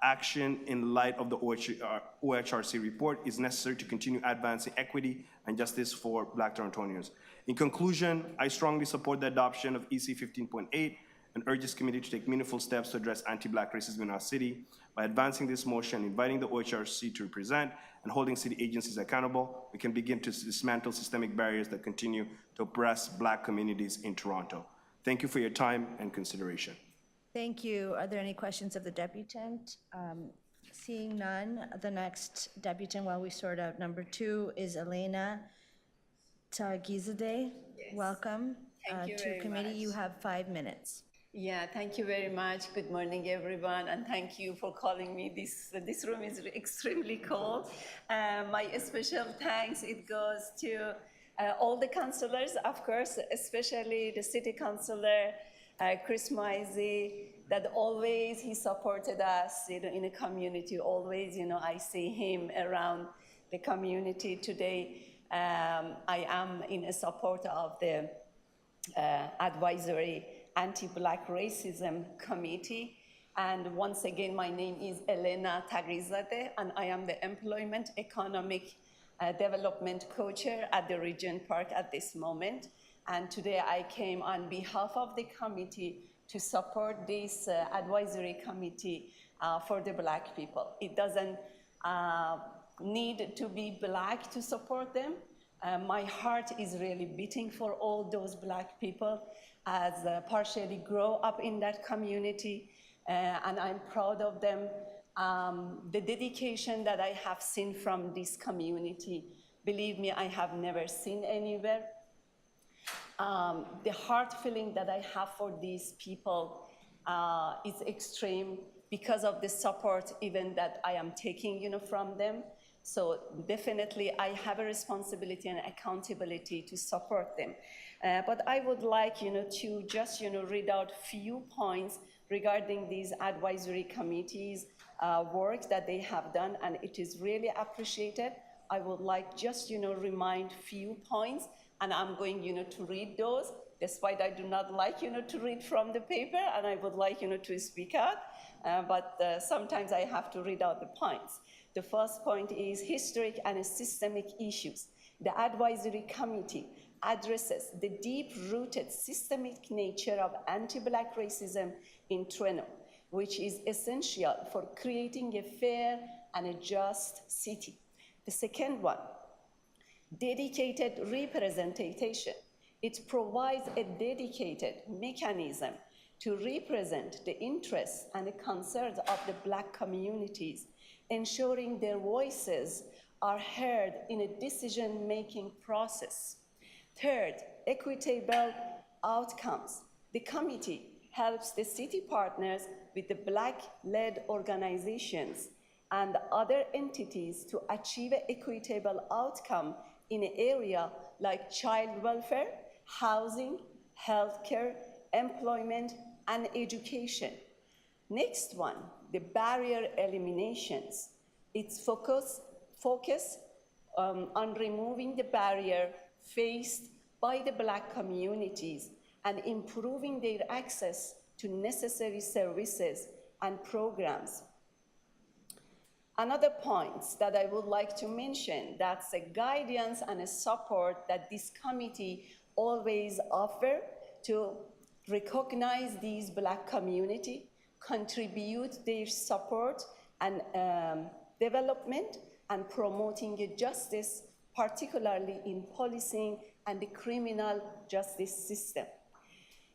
action in light of the OHRC report is necessary to continue advancing equity and justice for Black Torontonians. In conclusion, I strongly support the adoption of EC 15.8 and urge this committee to take meaningful steps to address anti-Black racism in our city. By advancing this motion, inviting the OHRC to represent and holding city agencies accountable, we can begin to dismantle systemic barriers that continue to oppress Black communities in Toronto. Thank you for your time and consideration. Thank you. Are there any questions of the deputant? Seeing none, the next deputant, while we sort out number 2, is Elena Tagizadeh. Yes. Welcome Thank you to very committee. much. You have 5 minutes. Yeah, thank you very much. Good morning, everyone, and thank you for calling me. This room is extremely cold. My special thanks, it goes to all the councillors, of course, especially the city councillor, Chris Mizey, that always he supported us, in the community. Always, I see him around the community. Today, I am in a support of the advisory anti-Black racism committee. And once again, my name is Elena Tagizadeh, and I am the Employment Economic Development Co-Chair at the Regent Park at this moment. And today I came on behalf of the committee to support this advisory committee for the Black people. It doesn't need to be Black to support them. My heart is really beating for all those Black people as partially grow up in that community, and I'm proud of them. The dedication that I have seen from this community, believe me, I have never seen anywhere. The heart feeling that I have for these people is extreme because of the support even that I am taking, from them. So definitely I have a responsibility and accountability to support them. But I would like, to just, read out few points regarding these advisory committees' work that they have done, and it is really appreciated. I would like just, remind few points, and I'm going, to read those, despite I do not like, to read from the paper, and I would like, to speak out, but sometimes I have to read out the points. The first point is historic and systemic issues. The advisory committee addresses the deep-rooted systemic nature of anti-Black racism in Toronto, which is essential for creating a fair and a just city. The second one, dedicated representation. It provides a dedicated mechanism to represent the interests and the concerns of the Black communities, ensuring their voices are heard in a decision-making process. Third, equitable outcomes. The committee helps the city partners with the Black-led organizations and other entities to achieve an equitable outcome in an area like child welfare, housing, healthcare, employment, and education. Next one, the barrier eliminations. Its focus on removing the barrier faced by the Black communities and improving their access to necessary services and programs. Another point that I would like to mention, that's a guidance and a support that this committee always offer to recognize these Black community, contribute their support and development and promoting justice, particularly in policing and the criminal justice system.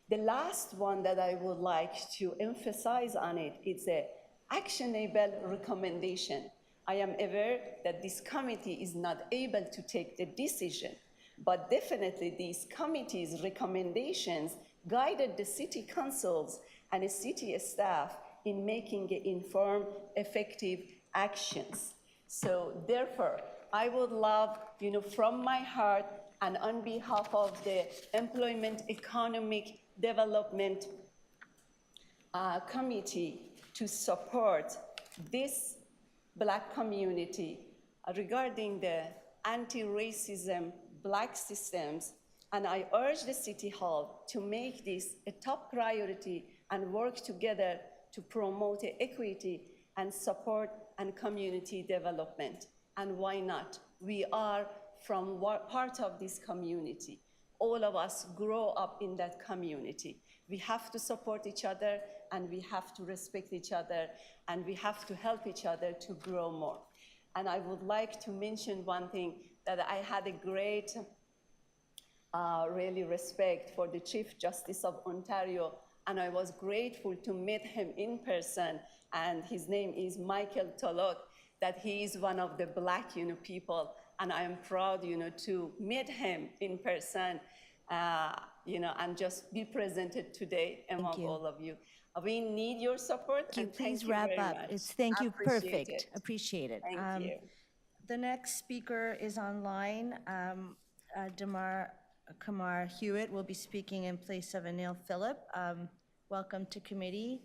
The last one that I would like to emphasize on it is a actionable recommendation. I am aware that this committee is not able to take the decision, but definitely these committees' recommendations guided the city councils and the city staff in making informed, effective actions. So therefore, I would love, from my heart and on behalf of the Employment Economic Development Committee to support this Black community regarding the anti-racism Black systems, and I urge the City Hall to make this a top priority and work together to promote equity and support and community development. And why not? We are from part of this community. All of us grow up in that community. We have to support each other, and we have to respect each other, and we have to help each other to grow more. And I would like to mention one thing, that I had a great really respect for the Chief Justice of Ontario, and I was grateful to meet him in person, and his name is Michael Tolok, that he is one of the Black, people, and I am proud, to meet him in person, and just be presented today among all of you. We need your support. Can you and thank please you wrap very up? much. Thank you, Appreciate perfect, it. appreciate it. Thank you. The next speaker is online. Damar Kamar Hewitt will be speaking in place of Anil Philip. Welcome to committee.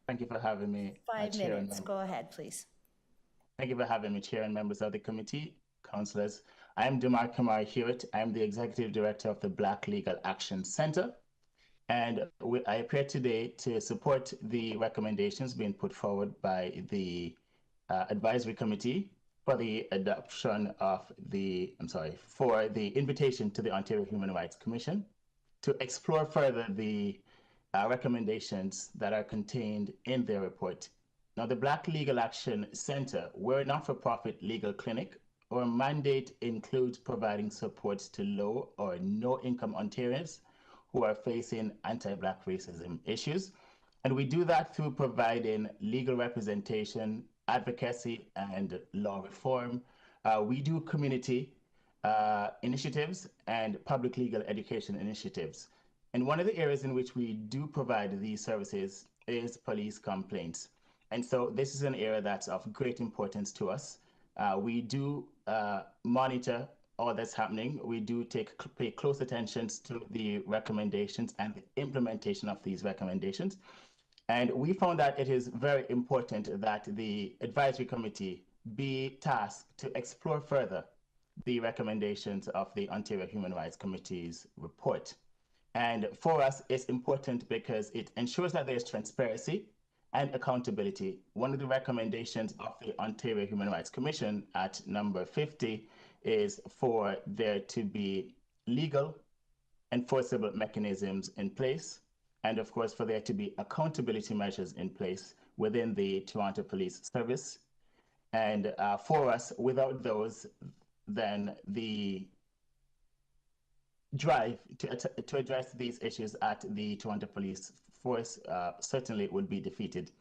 Thank you for having me. 5 Chair and minutes, go ahead, please. Thank you for having me, Chair and members of the committee, councillors. I am Damar Kamar Hewitt. I am the Executive Director of the Black Legal Action Center. And I appear today to support the recommendations being put forward by the Advisory Committee for the adoption of for the invitation to the Ontario Human Rights Commission to explore further the recommendations that are contained in their report. Now, the Black Legal Action Center, we're a not-for-profit legal clinic. Our mandate includes providing support to low or no-income Ontarians who are facing anti-Black racism issues. And we do that through providing legal representation, advocacy, and law reform. We do community initiatives and public legal education initiatives. And one of the areas in which we do provide these services is police complaints. And so this is an area that's of great importance to us. We do monitor all that's happening. We do pay close attention to the recommendations and the implementation of these recommendations. And we found that it is very important that the advisory committee be tasked to explore further the recommendations of the Ontario Human Rights Committee's report. And for us, it's important because it ensures that there's transparency and accountability. One of the recommendations of the Ontario Human Rights Commission at number 50 is for there to be legal enforceable mechanisms in place, and of course for there to be accountability measures in place within the Toronto Police Service. And for us, without those, then the drive to address these issues at the Toronto Police Force certainly would be defeated.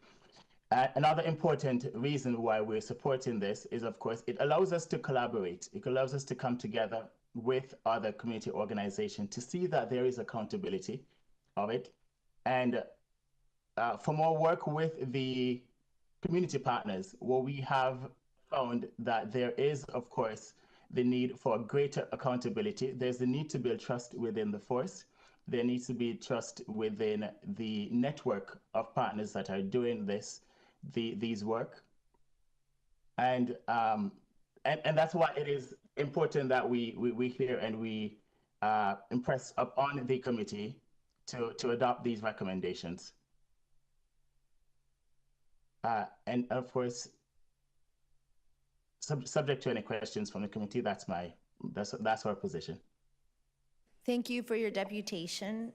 Another important reason why we're supporting this is, of course, it allows us to collaborate. It allows us to come together with other community organizations to see that there is accountability of it. And from our work with the community partners, where we have found that there is, of course, the need for greater accountability. There's the need to build trust within the force. There needs to be trust within the network of partners that are doing these work. And that's why it is important that we hear and we impress upon the committee to adopt these recommendations. And of course, subject to any questions from the committee, that's our position. Thank you for your deputation.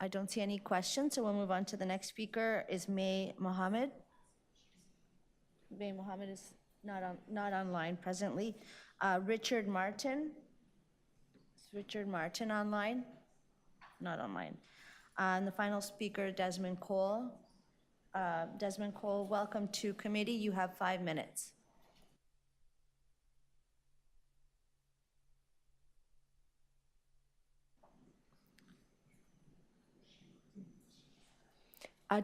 I don't see any questions, so we'll move on to the next speaker is May Mohammed. May Mohammed is not online presently. Richard Martin. Is Richard Martin online? Not online. And the final speaker, Desmond Cole. Desmond Cole, welcome to committee. You have 5 minutes.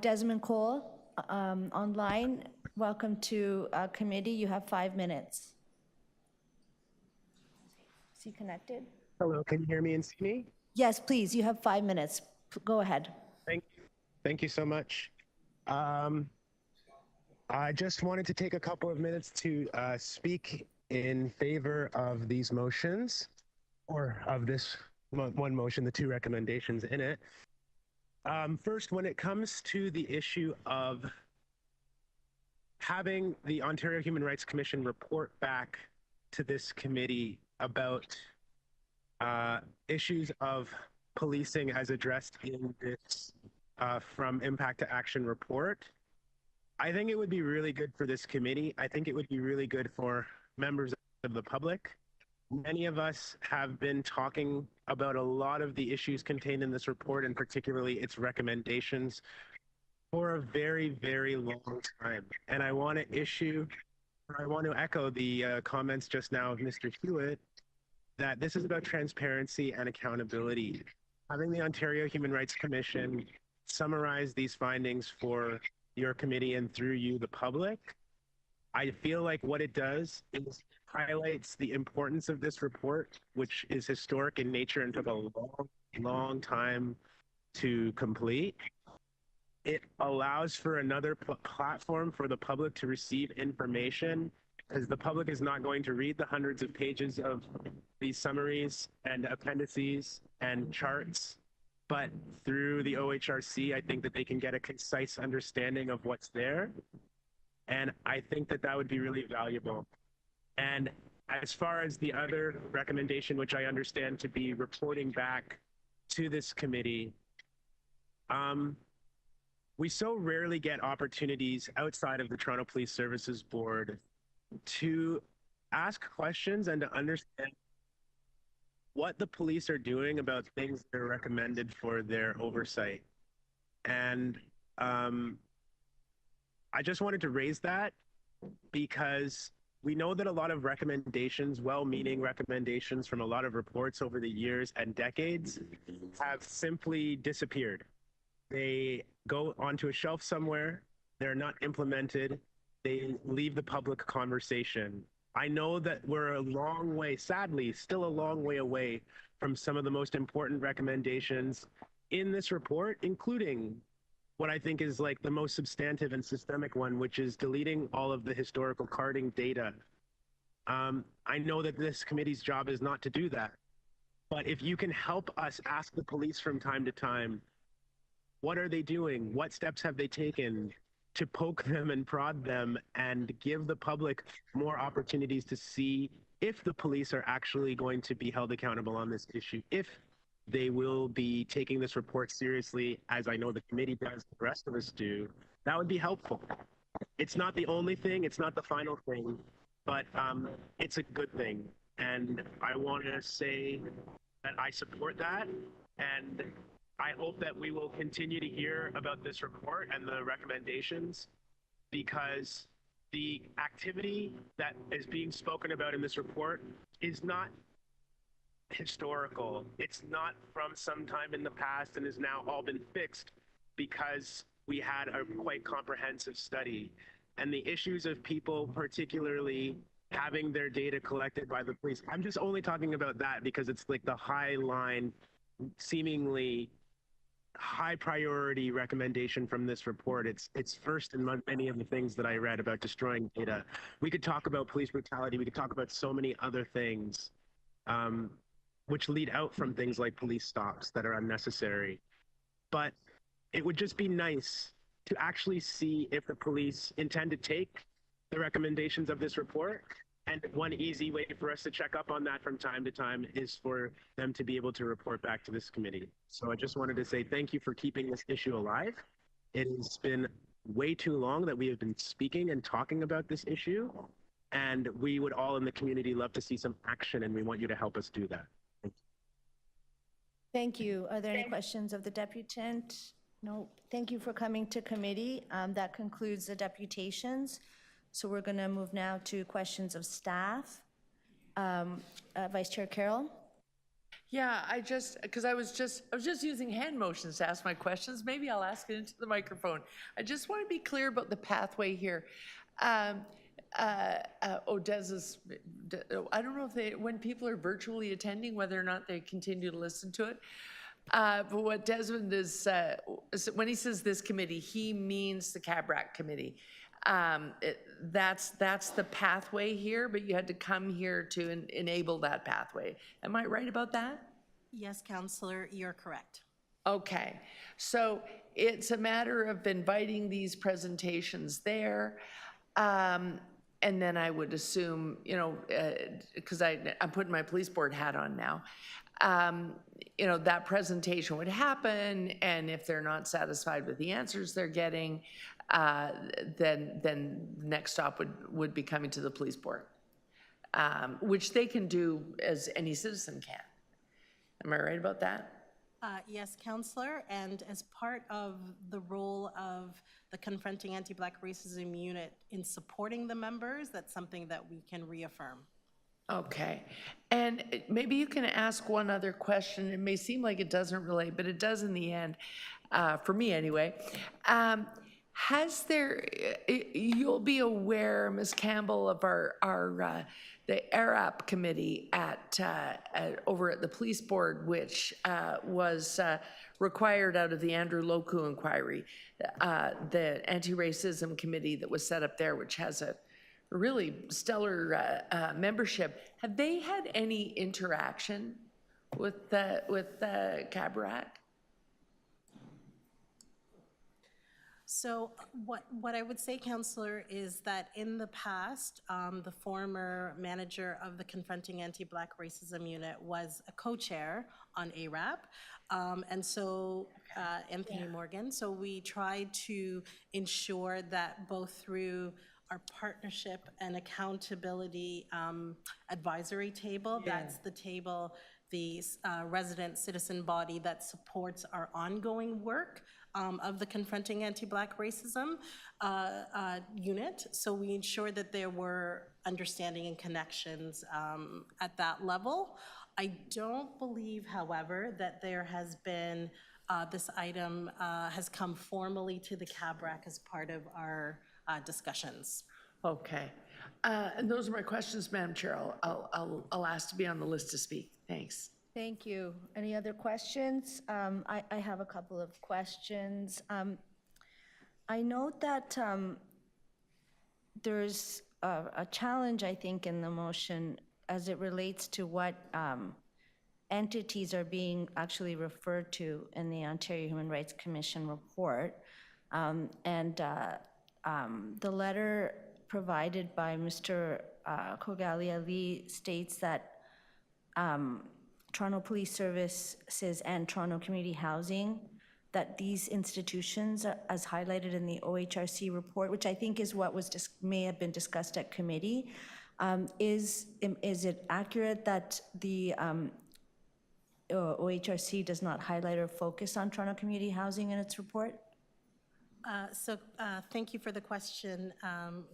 Desmond Cole, online. Welcome to committee. You have 5 minutes. Is he connected? Hello, can you hear me and see me? Yes, please. You have 5 minutes. Go ahead. Thank you so much. I just wanted to take a couple of minutes to speak in favor of these motions, or of this one motion, the 2 recommendations in it. First, when it comes to the issue of having the Ontario Human Rights Commission report back to this committee about issues of policing as addressed in this From Impact to Action report, I think it would be really good for this committee. I think it would be really good for members of the public. Many of us have been talking about a lot of the issues contained in this report, and particularly its recommendations, for a very, very long time. And I want to echo the comments just now of Mr. Hewitt, that this is about transparency and accountability. Having the Ontario Human Rights Commission summarize these findings for your committee and through you, the public, I feel like what it does is highlights the importance of this report, which is historic in nature and took a long, long time to complete. It allows for another platform for the public to receive information, because the public is not going to read the hundreds of pages of these summaries and appendices and charts, but through the OHRC, I think that they can get a concise understanding of what's there. And I think that that would be really valuable. And as far as the other recommendation, which I understand to be reporting back to this committee, we so rarely get opportunities outside of the Toronto Police Services Board to ask questions and to understand what the police are doing about things that are recommended for their oversight. And I just wanted to raise that because we know that a lot of recommendations, well-meaning recommendations from a lot of reports over the years and decades, have simply disappeared. They go onto a shelf somewhere, they're not implemented, they leave the public conversation. I know that we're a long way, sadly, still a long way away from some of the most important recommendations in this report, including what I think is like the most substantive and systemic one, which is deleting all of the historical carding data. I know that this committee's job is not to do that, but if you can help us ask the police from time to time, what are they doing? What steps have they taken to poke them and prod them and give the public more opportunities to see if the police are actually going to be held accountable on this issue, if they will be taking this report seriously, as I know the committee does, the rest of us do, that would be helpful. It's not the only thing, it's not the final thing, but it's a good thing. And I want to say that I support that, and I hope that we will continue to hear about this report and the recommendations, because the activity that is being spoken about in this report is not historical. It's not from some time in the past and has now all been fixed because we had a quite comprehensive study. And the issues of people particularly having their data collected by the police, I'm just only talking about that because it's like the high line, seemingly high priority recommendation from this report. It's first in many of the things that I read about destroying data. We could talk about police brutality. We could talk about so many other things, which lead out from things like police stops that are unnecessary. But it would just be nice to actually see if the police intend to take the recommendations of this report. And one easy way for us to check up on that from time to time is for them to be able to report back to this committee. So I just wanted to say thank you for keeping this issue alive. It has been way too long that we have been speaking and talking about this issue, and we would all in the community love to see some action, and we want you to help us do that. Thank you. Are there any questions of the deputant? No. Thank you for coming to committee. That concludes the deputations. So we're going to move now to questions of staff. Vice Chair Carroll. Yeah, because I was just using hand motions to ask my questions. Maybe I'll ask it into the microphone. I just want to be clear about the pathway here. Odessa's, I don't know if when people are virtually attending, whether or not they continue to listen to it. But what Desmond is, when he says this committee, he means the CABRAC committee. That's the pathway here, but you had to come here to enable that pathway. Am I right about that? Yes, Councillor, you're correct. Okay, so it's a matter of inviting these presentations there. And then I would assume, you know, because I'm putting my police board hat on now, you know, that presentation would happen, and if they're not satisfied with the answers they're getting, then the next stop would be coming to the police board, which they can do as any citizen can. Am I right about that? Yes, Councillor, and as part of the role of the Confronting Anti-Black Racism Unit in supporting the members, that's something that we can reaffirm. Okay, and maybe you can ask one other question. It may seem like it doesn't relate, but it does in the end, for me anyway. Has there, you'll be aware, Ms. Campbell, of the ARAP committee over at the police board, which was required out of the Andrew Loku inquiry, the anti-racism committee that was set up there, which has a really stellar membership. Have they had any interaction with CABRAC? So what I would say, Councillor, is that in the past, the former manager of the Confronting Anti-Black Racism Unit was a co-chair on ARAP, and so Anthony Morgan. So we tried to ensure that both through our partnership and accountability advisory table, that's the table, the resident citizen body that supports our ongoing work of the Confronting Anti-Black Racism unit. So we ensured that there were understanding and connections at that level. I don't believe, however, that there has been, this item has come formally to the CABRAC as part of our discussions. Okay. And those are my questions, Madam Chair. I'll ask to be on the list to speak. Thanks. Thank you. Any other questions? I have a couple of questions. I note that there's a challenge, I think, in the motion as it relates to what entities are being actually referred to in the Ontario Human Rights Commission report. The letter provided by Mr. Kogali Ali states that Toronto Police Services and Toronto Community Housing, that these institutions, as highlighted in the OHRC report, which I think is what was may have been discussed at committee, is it accurate that the OHRC does not highlight or focus on Toronto Community Housing in its report? Thank you for the question,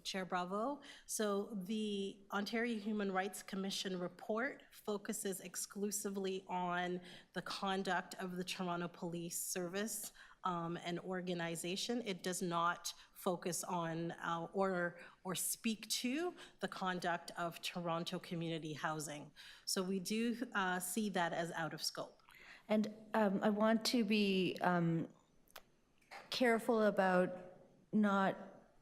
Chair Bravo. So the Ontario Human Rights Commission report focuses exclusively on the conduct of the Toronto Police Service and organization. It does not focus on or speak to the conduct of Toronto Community Housing. So we do see that as out of scope. And I want to be careful about not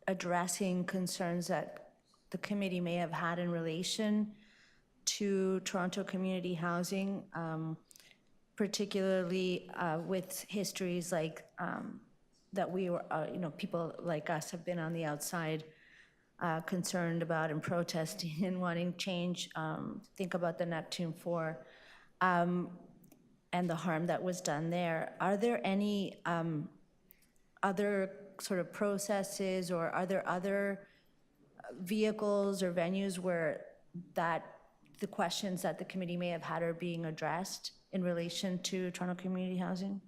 addressing concerns that the committee may have had in relation to Toronto Community Housing, particularly with histories like that we were, people like us have been on the outside concerned about and protesting and wanting change. Think about the Neptune 4 and the harm that was done there. Are there any other sort of processes, or are there other vehicles or venues where the questions that the committee may have had are being addressed in relation to Toronto Community Housing?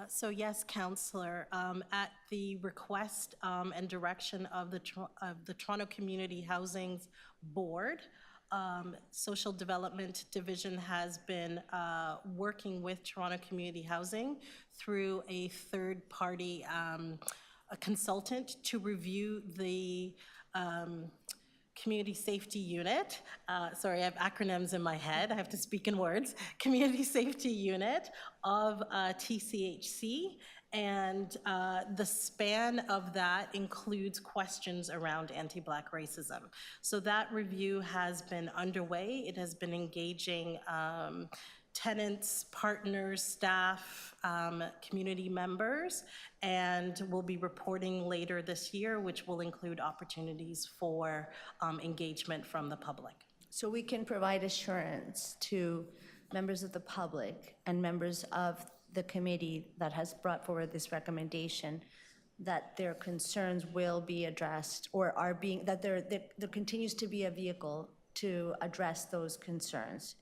So yes, Councillor, at the request and direction of the Toronto Community Housing's board, Social Development Division has been working with Toronto Community Housing through a third-party consultant to review the Community Safety Unit. Sorry, I have acronyms in my head. I have to speak in words. Community Safety Unit of TCHC. And the span of that includes questions around anti-Black racism. So that review has been underway. It has been engaging tenants, partners, staff, community members, and we'll be reporting later this year, which will include opportunities for engagement from the public. So we can provide assurance to members of the public and members of the committee that has brought forward this recommendation that their concerns will be addressed or are being, that there continues to be a vehicle to address those concerns.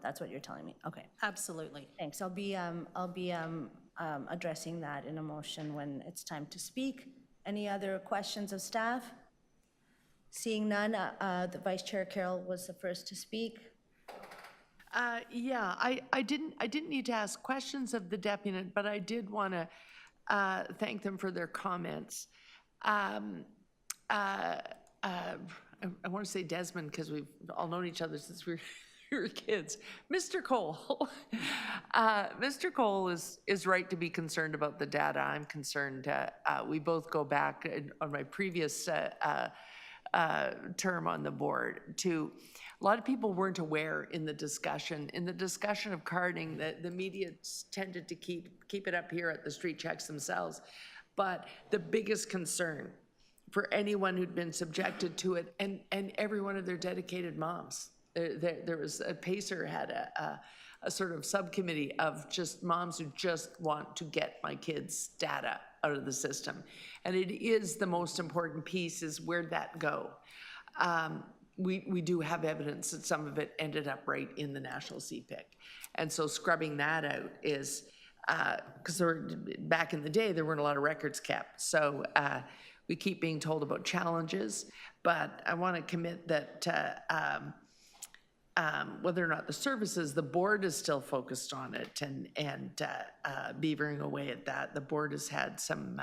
That's what you're telling me. Okay. Absolutely. Thanks. I'll be addressing that in a motion when it's time to speak. Any other questions of staff? Seeing none, the Vice Chair Carroll was the first to speak. Yeah, I didn't need to ask questions of the deputant, but I did want to thank them for their comments. I want to say Desmond because we've all known each other since we were kids. Mr. Cole, Mr. Cole is right to be concerned about the data. I'm concerned. We both go back on my previous term on the board to a lot of people weren't aware in the discussion of carding. The media tended to keep it up here at the street checks themselves, but the biggest concern for anyone who'd been subjected to it, and every one of their dedicated moms. There was a PACER had a sort of subcommittee of just moms who just want to get my kids' data out of the system. And it is the most important piece is where'd that go? We do have evidence that some of it ended up right in the national CPIC. And so scrubbing that out is, because back in the day, there weren't a lot of records kept. So we keep being told about challenges, but I want to commit that whether or not the services, the board is still focused on it and beavering away at that. The board has had some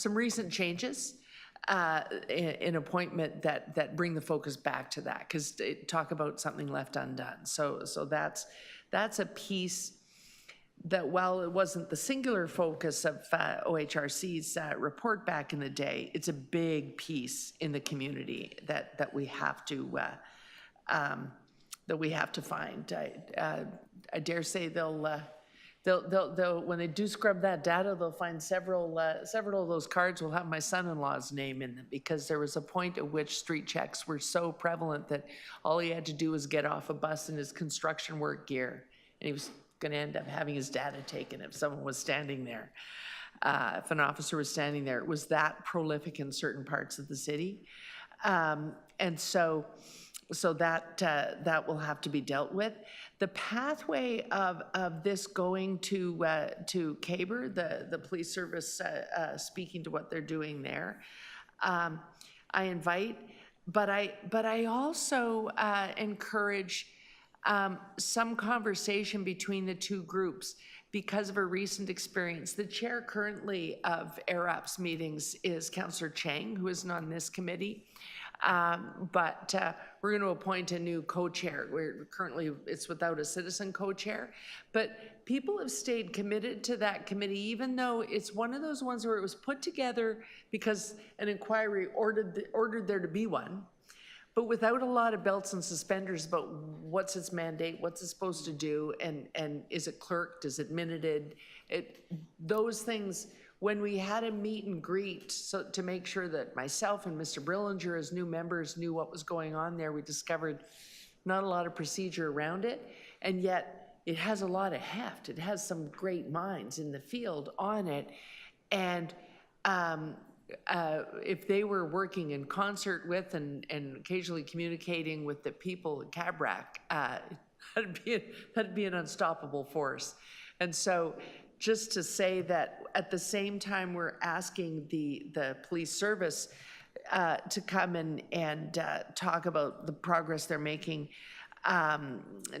recent changes in appointment that bring the focus back to that, because talk about something left undone. So that's a piece that, while it wasn't the singular focus of OHRC's report back in the day, it's a big piece in the community that we have to find. I dare say they'll when they do scrub that data, they'll find several of those cards will have my son-in-law's name in them, because there was a point at which street checks were so prevalent that all he had to do was get off a bus in his construction work gear, and he was going to end up having his data taken if someone was standing there. If an officer was standing there, it was that prolific in certain parts of the city. And so that will have to be dealt with. The pathway of this going to CABR, the police service, speaking to what they're doing there, I invite, but I also encourage some conversation between the two groups because of a recent experience. The chair currently of ARAP's meetings is Councillor Chang, who isn't on this committee. But we're going to appoint a new co-chair. Currently it's without a citizen co-chair, but people have stayed committed to that committee, even though it's one of those ones where it was put together because an inquiry ordered there to be one, but without a lot of belts and suspenders about what's its mandate, what's it supposed to do, and is it clerked, is it minuted, those things. When we had a meet and greet to make sure that myself and Mr. Brillinger as new members knew what was going on there, we discovered not a lot of procedure around it, and yet it has a lot of heft. It has some great minds in the field on it, and if they were working in concert with and occasionally communicating with the people at CABRAC, that'd be an unstoppable force. And so just to say that at the same time we're asking the police service to come and talk about the progress they're making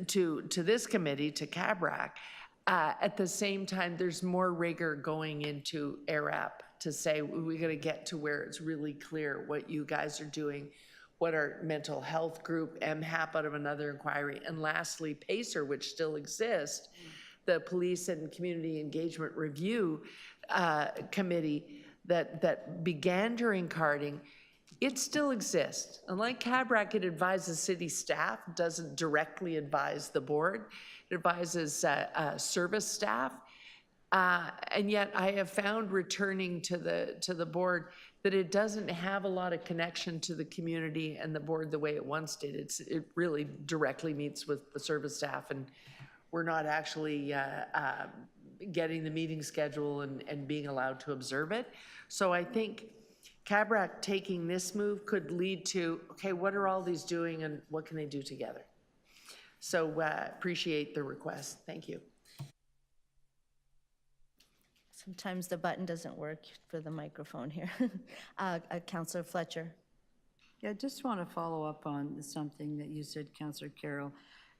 to this committee, to CABRAC, at the same time there's more rigor going into ARAP to say we got to get to where it's really clear what you guys are doing, what our mental health group, MHAP out of another inquiry, and lastly PACER, which still exists, the Police and Community Engagement Review Committee that began during carding, it still exists. Unlike CABRAC, it advises city staff, doesn't directly advise the board. It advises service staff. And yet I have found returning to the board that it doesn't have a lot of connection to the community and the board the way it once did. It really directly meets with the service staff, and we're not actually getting the meeting schedule and being allowed to observe it. So I think CABRAC taking this move could lead to, okay, what are all these doing and what can they do together? So appreciate the request. Thank you. Sometimes the button doesn't work for the microphone here. Councillor Fletcher. Yeah, I just want to follow up on something that you said, Councillor Carroll,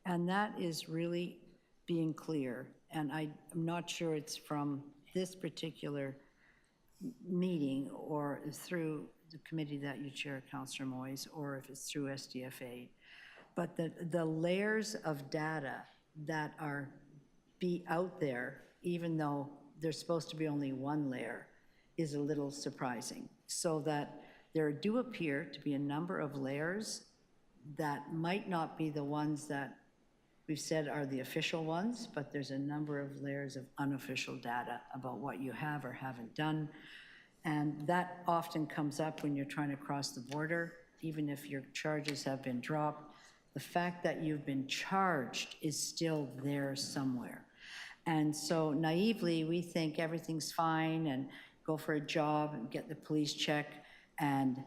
and that is really being clear. And I'm not sure it's from this particular meeting or through the committee that you chair, Councillor Moyes, or if it's through SDFA, but the layers of data that are out there, even though there's supposed to be only one layer, is a little surprising. So that there do appear to be a number of layers that might not be the ones that we've said are the official ones, but there's a number of layers of unofficial data about what you have or haven't done. And that often comes up when you're trying to cross the border, even if your charges have been dropped. The fact that you've been charged is still there somewhere. And so naively, we think everything's fine and go for a job and get the police check and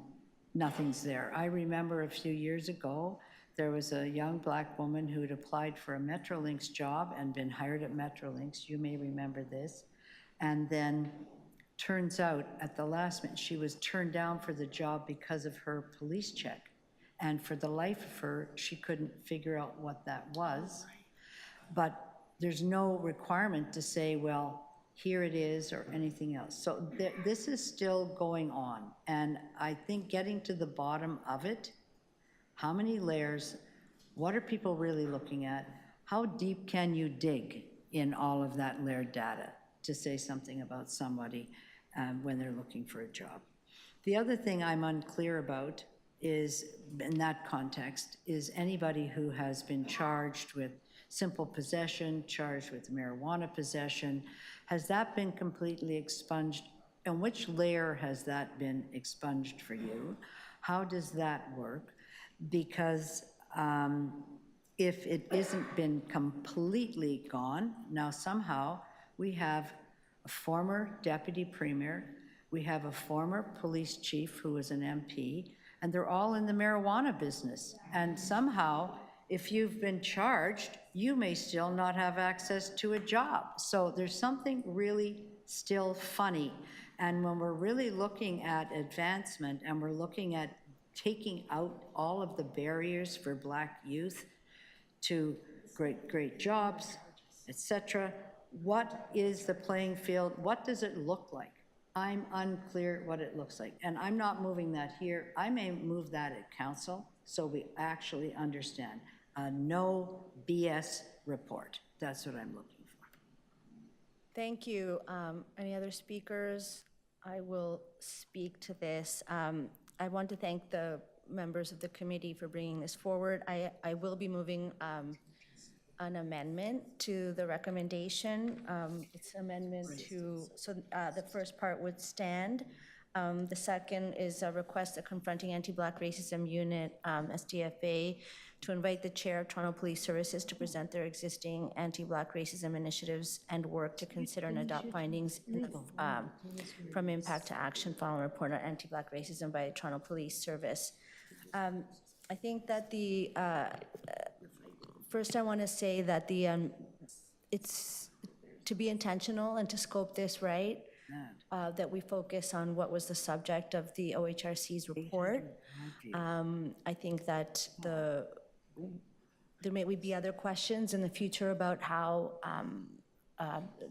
nothing's there. I remember a few years ago, there was a young Black woman who had applied for a Metrolinx job and been hired at Metrolinx. You may remember this. And then turns out at the last minute, she was turned down for the job because of her police check. And for the life of her, she couldn't figure out what that was. But there's no requirement to say, well, here it is or anything else. So this is still going on. And I think getting to the bottom of it, how many layers, what are people really looking at? How deep can you dig in all of that layered data to say something about somebody when they're looking for a job? The other thing I'm unclear about is, in that context, is anybody who has been charged with simple possession, charged with marijuana possession, has that been completely expunged? And which layer has that been expunged for you? How does that work? Because if it isn't been completely gone, now somehow we have a former deputy premier, we have a former police chief who was an MP, and they're all in the marijuana business. And somehow, if you've been charged, you may still not have access to a job. So there's something really still funny. And when we're really looking at advancement and we're looking at taking out all of the barriers for Black youth to great jobs, etc., what is the playing field? What does it look like? I'm unclear what it looks like. And I'm not moving that here. I may move that at council so we actually understand. A no BS report. That's what I'm looking for. Thank you. Any other speakers? I will speak to this. I want to thank the members of the committee for bringing this forward. I will be moving an amendment to the recommendation. It's amendment to, so the first part would stand. The second is a request of Confronting Anti-Black Racism Unit, SDFA, to invite the chair of Toronto Police Services to present their existing anti-Black racism initiatives and work to consider and adopt findings from impact to action following a report on anti-Black racism by the Toronto Police Service. I think that first I want to say that it's to be intentional and to scope this right, that we focus on what was the subject of the OHRC's report. I think that there may be other questions in the future about how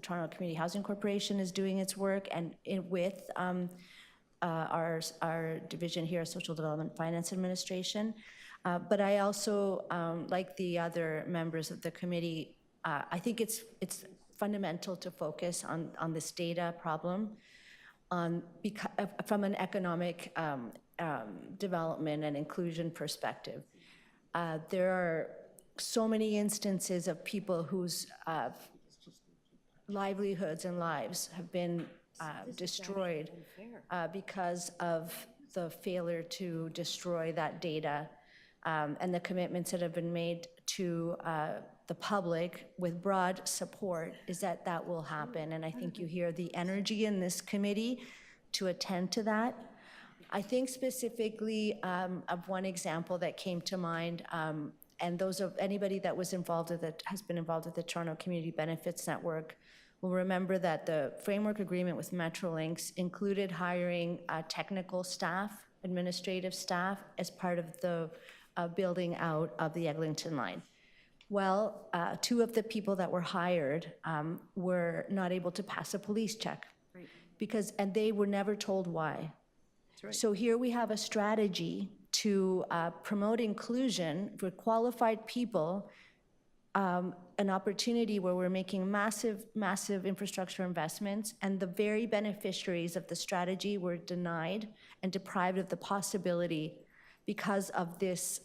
Toronto Community Housing Corporation is doing its work and with our division here, Social Development Finance Administration. But I also, like the other members of the committee, I think it's fundamental to focus on this data problem from an economic development and inclusion perspective. There are so many instances of people whose livelihoods and lives have been destroyed because of the failure to destroy that data, and the commitments that have been made to the public with broad support is that that will happen. And I think you hear the energy in this committee to attend to that. I think specifically of one example that came to mind, and those of anybody that was involved with it, has been involved with the Toronto Community Benefits Network will remember that the framework agreement with Metrolinx included hiring technical staff, administrative staff, as part of the building out of the Eglinton line. Well, two of the people that were hired were not able to pass a police check, and they were never told why. So here we have a strategy to promote inclusion for qualified people, an opportunity where we're making massive, massive infrastructure investments, and the very beneficiaries of the strategy were denied and deprived of the possibility because of this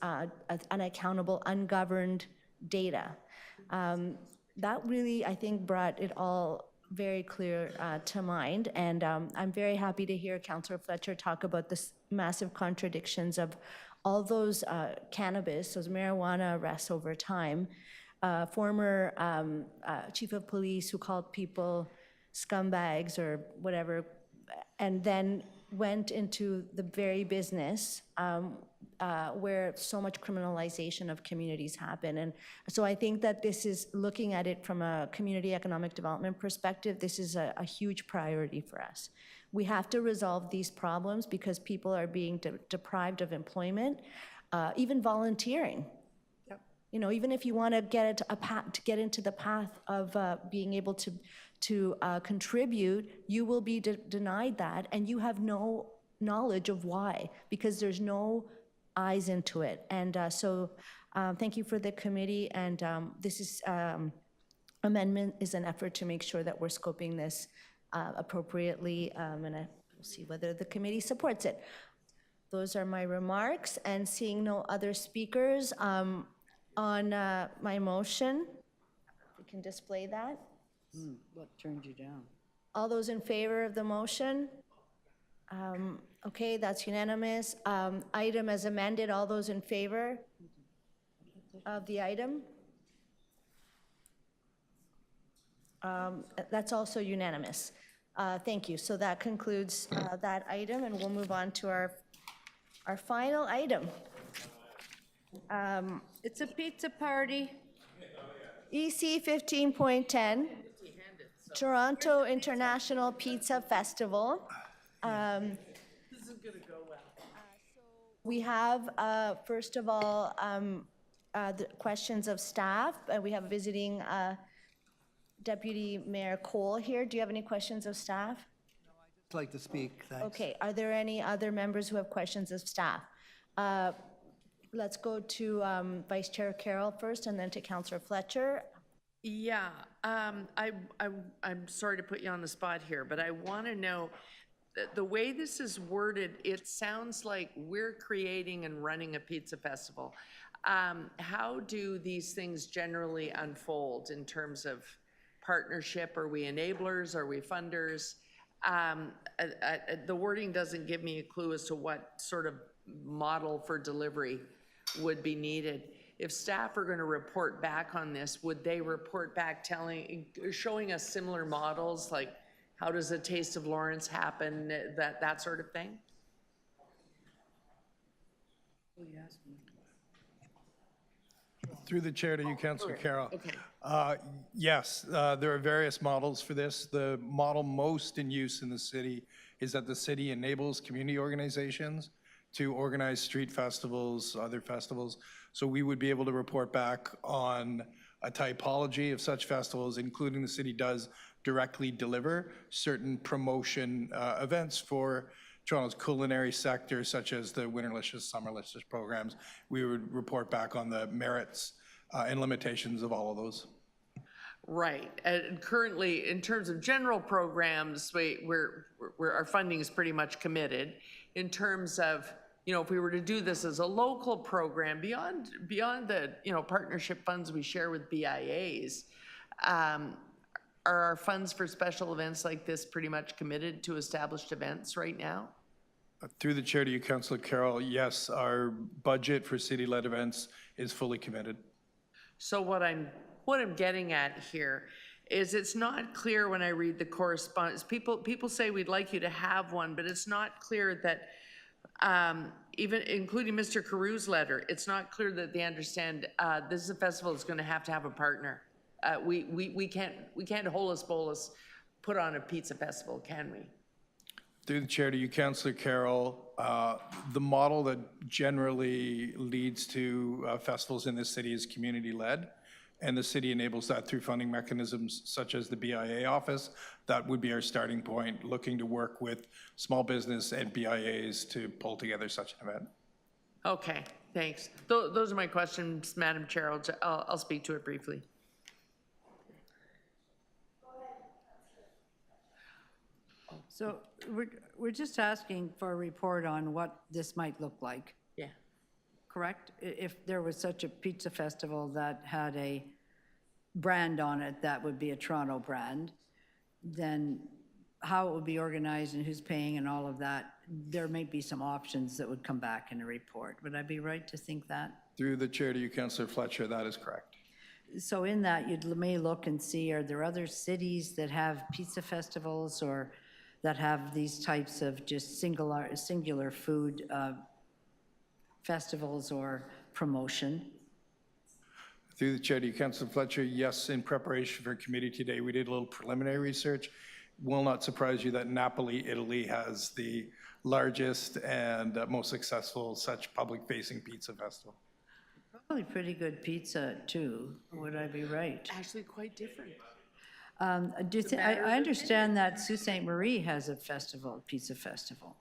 unaccountable, ungoverned data. That really, I think, brought it all very clear to mind, and I'm very happy to hear Councillor Fletcher talk about the massive contradictions of all those cannabis, those marijuana arrests over time. Former chief of police who called people scumbags or whatever, and then went into the very business where so much criminalization of communities happen. And so I think that this is, looking at it from a community economic development perspective, this is a huge priority for us. We have to resolve these problems because people are being deprived of employment, even volunteering. You know, even if you want to get into the path of being able to contribute, you will be denied that, and you have no knowledge of why, because there's no eyes into it. And so thank you for the committee, and this is amendment is an effort to make sure that we're scoping this appropriately, and we'll see whether the committee supports it. Those are my remarks, and seeing no other speakers, on my motion, we can display that. What turned you down? All those in favor of the motion? Okay, that's unanimous. Item as amended, all those in favor of the item? That's also unanimous. Thank you. So that concludes that item, and we'll move on to our final item. It's a pizza party. EC 15.10, Toronto International Pizza Festival. This is gonna go well. We have, first of all, the questions of staff. We have visiting Deputy Mayor Cole here. Do you have any questions of staff? I'd like to speak, thanks. Okay, are there any other members who have questions of staff? Let's go to Vice Chair Carroll first, and then to Councillor Fletcher. Yeah, I'm sorry to put you on the spot here, but I want to know, the way this is worded, it sounds like we're creating and running a pizza festival. How do these things generally unfold in terms of partnership? Are we enablers? Are we funders? The wording doesn't give me a clue as to what sort of model for delivery would be needed. If staff are going to report back on this, would they report back showing us similar models, like how does a Taste of Lawrence happen, that sort of thing? Through the chair to you, Councillor Carroll. Okay. Yes, there are various models for this. The model most in use in the city is that the city enables community organizations to organize street festivals, other festivals. So we would be able to report back on a typology of such festivals, including the city does directly deliver certain promotion events for Toronto's culinary sector, such as the Winterlicious, Summerlicious programs. We would report back on the merits and limitations of all of those. Right, and currently, in terms of general programs, our funding is pretty much committed, in terms of, you know, if we were to do this as a local program, beyond the, you know, partnership funds we share with BIAs, are our funds for special events like this pretty much committed to established events right now? Through the chair to you, Councillor Carroll, yes, our budget for city-led events is fully committed. So what I'm getting at here is it's not clear when I read the correspondence. People say we'd like you to have one, but it's not clear that, even including Mr. Carew's letter, it's not clear that they understand this is a festival that's going to have a partner. We can't holus bolus put on a pizza festival, can we? Through the chair to you, Councillor Carroll, the model that generally leads to festivals in this city is community-led, and the city enables that through funding mechanisms such as the BIA office. That would be our starting point, looking to work with small business and BIAs to pull together such an event. Okay, thanks. Those are my questions, Madam Chair. I'll speak to it briefly. So we're just asking for a report on what this might look like. Yeah. Correct? If there was such a pizza festival that had a brand on it that would be a Toronto brand, then how it would be organized and who's paying and all of that, there may be some options that would come back in a report. Would I be right to think that? Through the chair to you, Councillor Fletcher, that is correct. So in that, you may look and see, are there other cities that have pizza festivals or that have these types of just singular food festivals or promotion? Through the chair to you, Councillor Fletcher, yes, in preparation for committee today, we did a little preliminary research. Will not surprise you that Napoli, Italy has the largest and most successful such public-facing pizza festival. Probably pretty good pizza too, would I be right? Actually quite different. I understand that Sault Ste. Marie has a festival, pizza festival.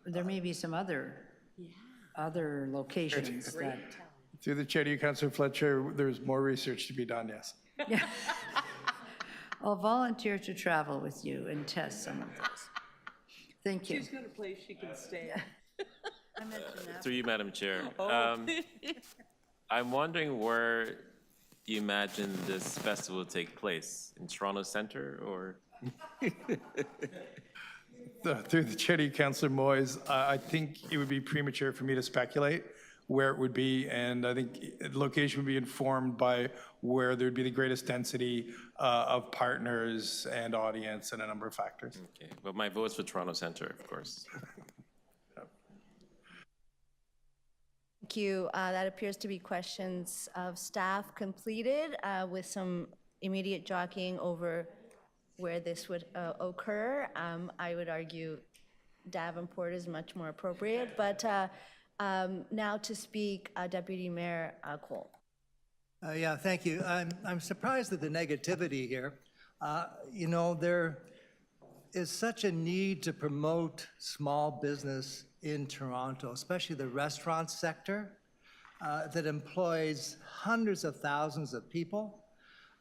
There may be some other locations that. Through the chair to you, Councillor Fletcher, there's more research to be done, yes. Yeah. I'll volunteer to travel with you and test some of those. Thank you. She's got a place she can stay. Through you, Madam Chair. Oh. I'm wondering where you imagine this festival will take place, in Toronto Centre or? Through the chair to you, Councillor Moyes, I think it would be premature for me to speculate where it would be, and I think the location would be informed by where there'd be the greatest density of partners and audience and a number of factors. Okay, well, my vote's for Toronto Centre, of course. Thank you. That appears to be questions of staff completed with some immediate jockeying over where this would occur. I would argue Davenport is much more appropriate, but now to speak, Deputy Mayor Cole. Yeah, thank you. I'm surprised at the negativity here. You know, there is such a need to promote small business in Toronto, especially the restaurant sector that employs hundreds of thousands of people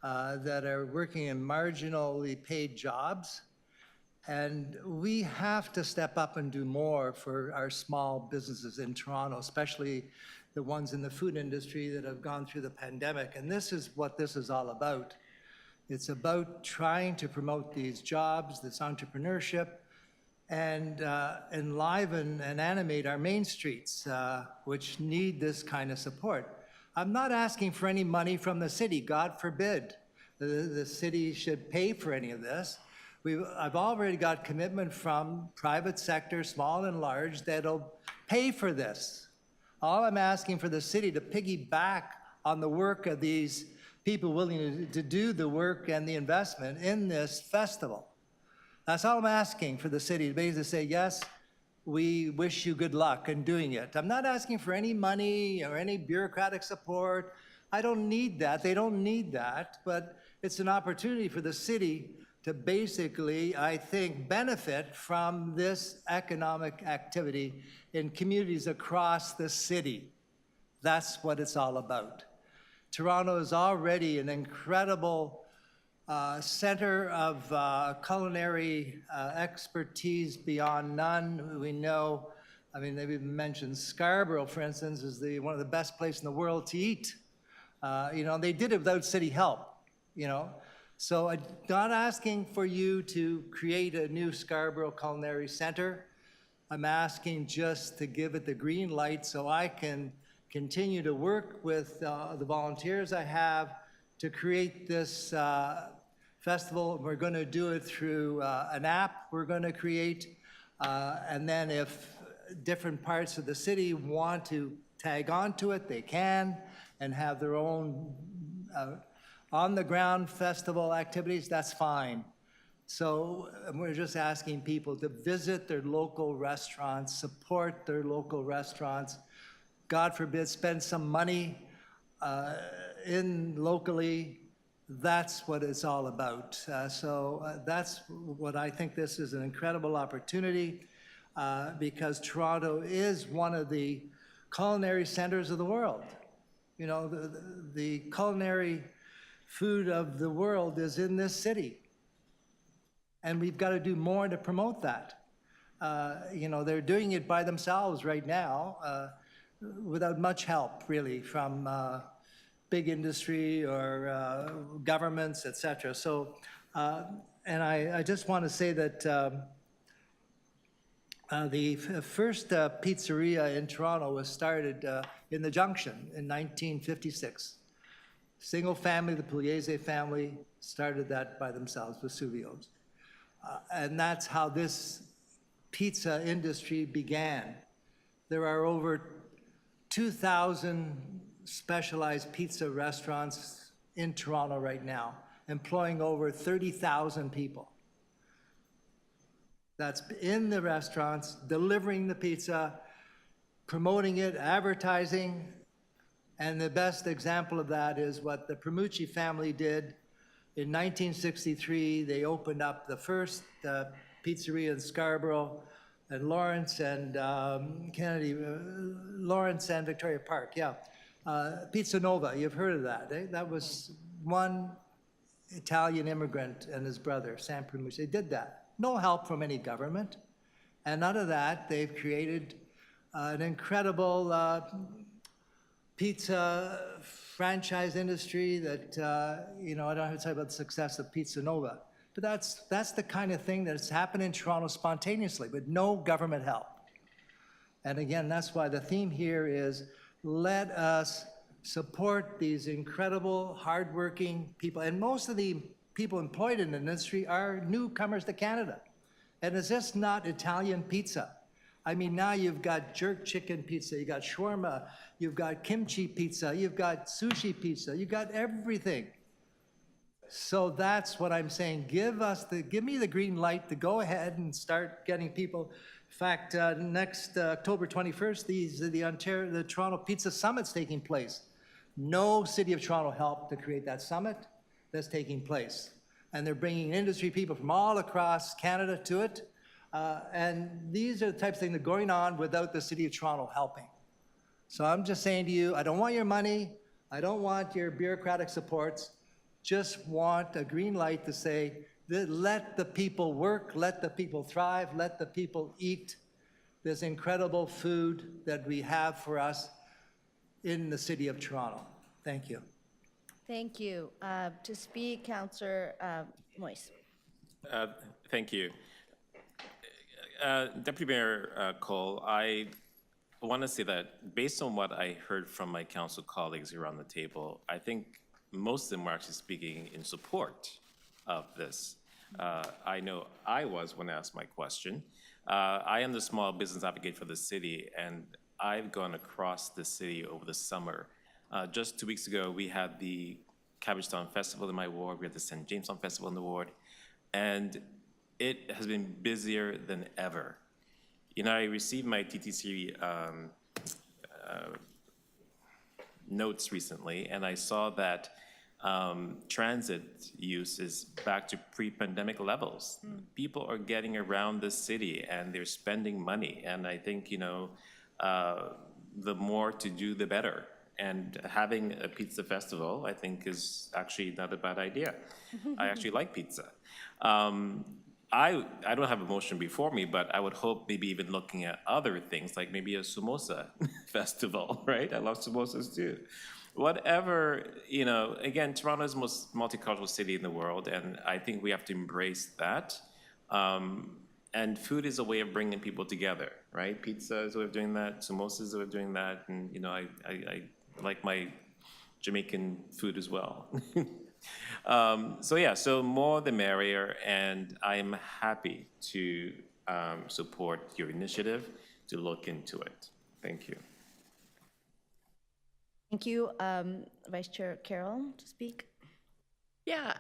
that are working in marginally paid jobs. And we have to step up and do more for our small businesses in Toronto, especially the ones in the food industry that have gone through the pandemic. And this is what this is all about. It's about trying to promote these jobs, this entrepreneurship, and enliven and animate our main streets, which need this kind of support. I'm not asking for any money from the city, God forbid. The city should pay for any of this. I've already got commitment from private sector, small and large, that'll pay for this. All I'm asking for the city to piggyback on the work of these people willing to do the work and the investment in this festival. That's all I'm asking for the city, to basically say, yes, we wish you good luck in doing it. I'm not asking for any money or any bureaucratic support. I don't need that. They don't need that. But it's an opportunity for the city to basically, I think, benefit from this economic activity in communities across the city. That's what it's all about. Toronto is already an incredible center of culinary expertise beyond none. We know I mean, they've even mentioned Scarborough, for instance, is one of the best places in the world to eat. You know, they did it without city help, you know. So I'm not asking for you to create a new Scarborough Culinary Center. I'm asking just to give it the green light so I can continue to work with the volunteers I have to create this festival. We're going to do it through an app we're going to create. And then if different parts of the city want to tag onto it, they can, and have their own on-the-ground festival activities, that's fine. So we're just asking people to visit their local restaurants, support their local restaurants, God forbid, spend some money locally. That's what it's all about. So that's what I think this is an incredible opportunity because Toronto is one of the culinary centers of the world. You know, the culinary food of the world is in this city. And we've got to do more to promote that. You know, they're doing it by themselves right now without much help, really, from big industry or governments, et cetera. So, and I just want to say that the first pizzeria in Toronto was started in the Junction in 1956. Single family, the Pugliese family started that by themselves, Vesuvio's. And that's how this pizza industry began. There are over 2,000 specialized pizza restaurants in Toronto right now, employing over 30,000 people. That's in the restaurants, delivering the pizza, promoting it, advertising, and the best example of that is what the Premucci family did. In 1963, they opened up the first pizzeria in Scarborough, and Lawrence and Lawrence and Victoria Park, yeah. Pizza Nova, you've heard of that, eh? That was one Italian immigrant and his brother, Sam Premucci. They did that. No help from any government. And out of that, they've created an incredible pizza franchise industry that, you know, I don't have to tell you about the success of Pizza Nova, but that's the kind of thing that's happened in Toronto spontaneously with no government help. And again, that's why the theme here is let us support these incredible, hardworking people. And most of the people employed in the industry are newcomers to Canada. And it's just not Italian pizza. I mean, now you've got jerk chicken pizza, you've got shawarma, you've got kimchi pizza, you've got sushi pizza, you've got everything. So that's what I'm saying. Give me the green light to go ahead and start getting people. In fact, next October 21st, the Toronto Pizza Summit's taking place. No City of Toronto helped to create that summit. That's taking place. And they're bringing industry people from all across Canada to it. And these are the types of things that are going on without the City of Toronto helping. So I'm just saying to you, I don't want your money. I don't want your bureaucratic supports. Just want a green light to say, let the people work, let the people thrive, let the people eat this incredible food that we have for us in the City of Toronto. Thank you. Thank you. To speak, Councillor Moise. Thank you. Deputy Mayor Cole, I want to say that based on what I heard from my council colleagues around the table, I think most of them were actually speaking in support of this. I know I was when I asked my question. I am the small business advocate for the city, and I've gone across the city over the summer. Just 2 weeks ago, we had the Cabbagetown Festival in my ward, we had the St. Jamestown Festival in the ward, and it has been busier than ever. You know, I received my TTC notes recently, and I saw that transit use is back to pre-pandemic levels. People are getting around the city and they're spending money, and I think, you know, the more to do, the better. And having a pizza festival, I think, is actually not a bad idea. I actually like pizza. I don't have a motion before me, but I would hope maybe even looking at other things, like maybe a samosa festival, right? I love samosas too. Whatever, you know, again, Toronto is the most multicultural city in the world, and I think we have to embrace that. And food is a way of bringing people together, right? Pizza is a way of doing that, samosas is a way of doing that, and, you know, I like my Jamaican food as well. So yeah, so more the merrier, and I'm happy to support your initiative to look into it. Thank you. Thank you. Vice Chair Carroll to speak. Yeah,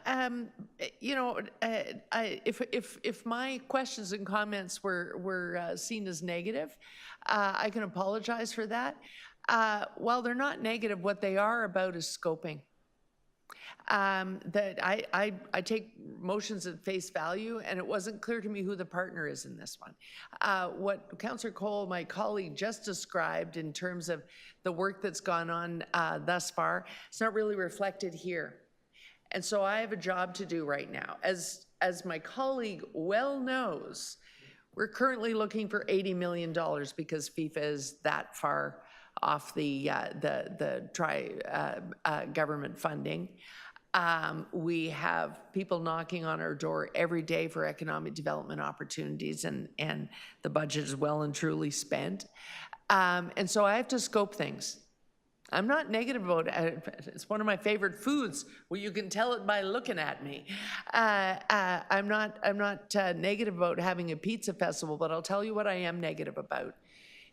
you know, if my questions and comments were seen as negative, I can apologize for that. While they're not negative, what they are about is scoping. That I take motions at face value, and it wasn't clear to me who the partner is in this one. What Councillor Cole, my colleague, just described in terms of the work that's gone on thus far, it's not really reflected here. And so I have a job to do right now. As my colleague well knows, we're currently looking for $80 million because FIFA is that far off the government funding. We have people knocking on our door every day for economic development opportunities, and the budget is well and truly spent. And so I have to scope things. I'm not negative about it. It's one of my favorite foods. Well, you can tell it by looking at me. I'm not negative about having a pizza festival, but I'll tell you what I am negative about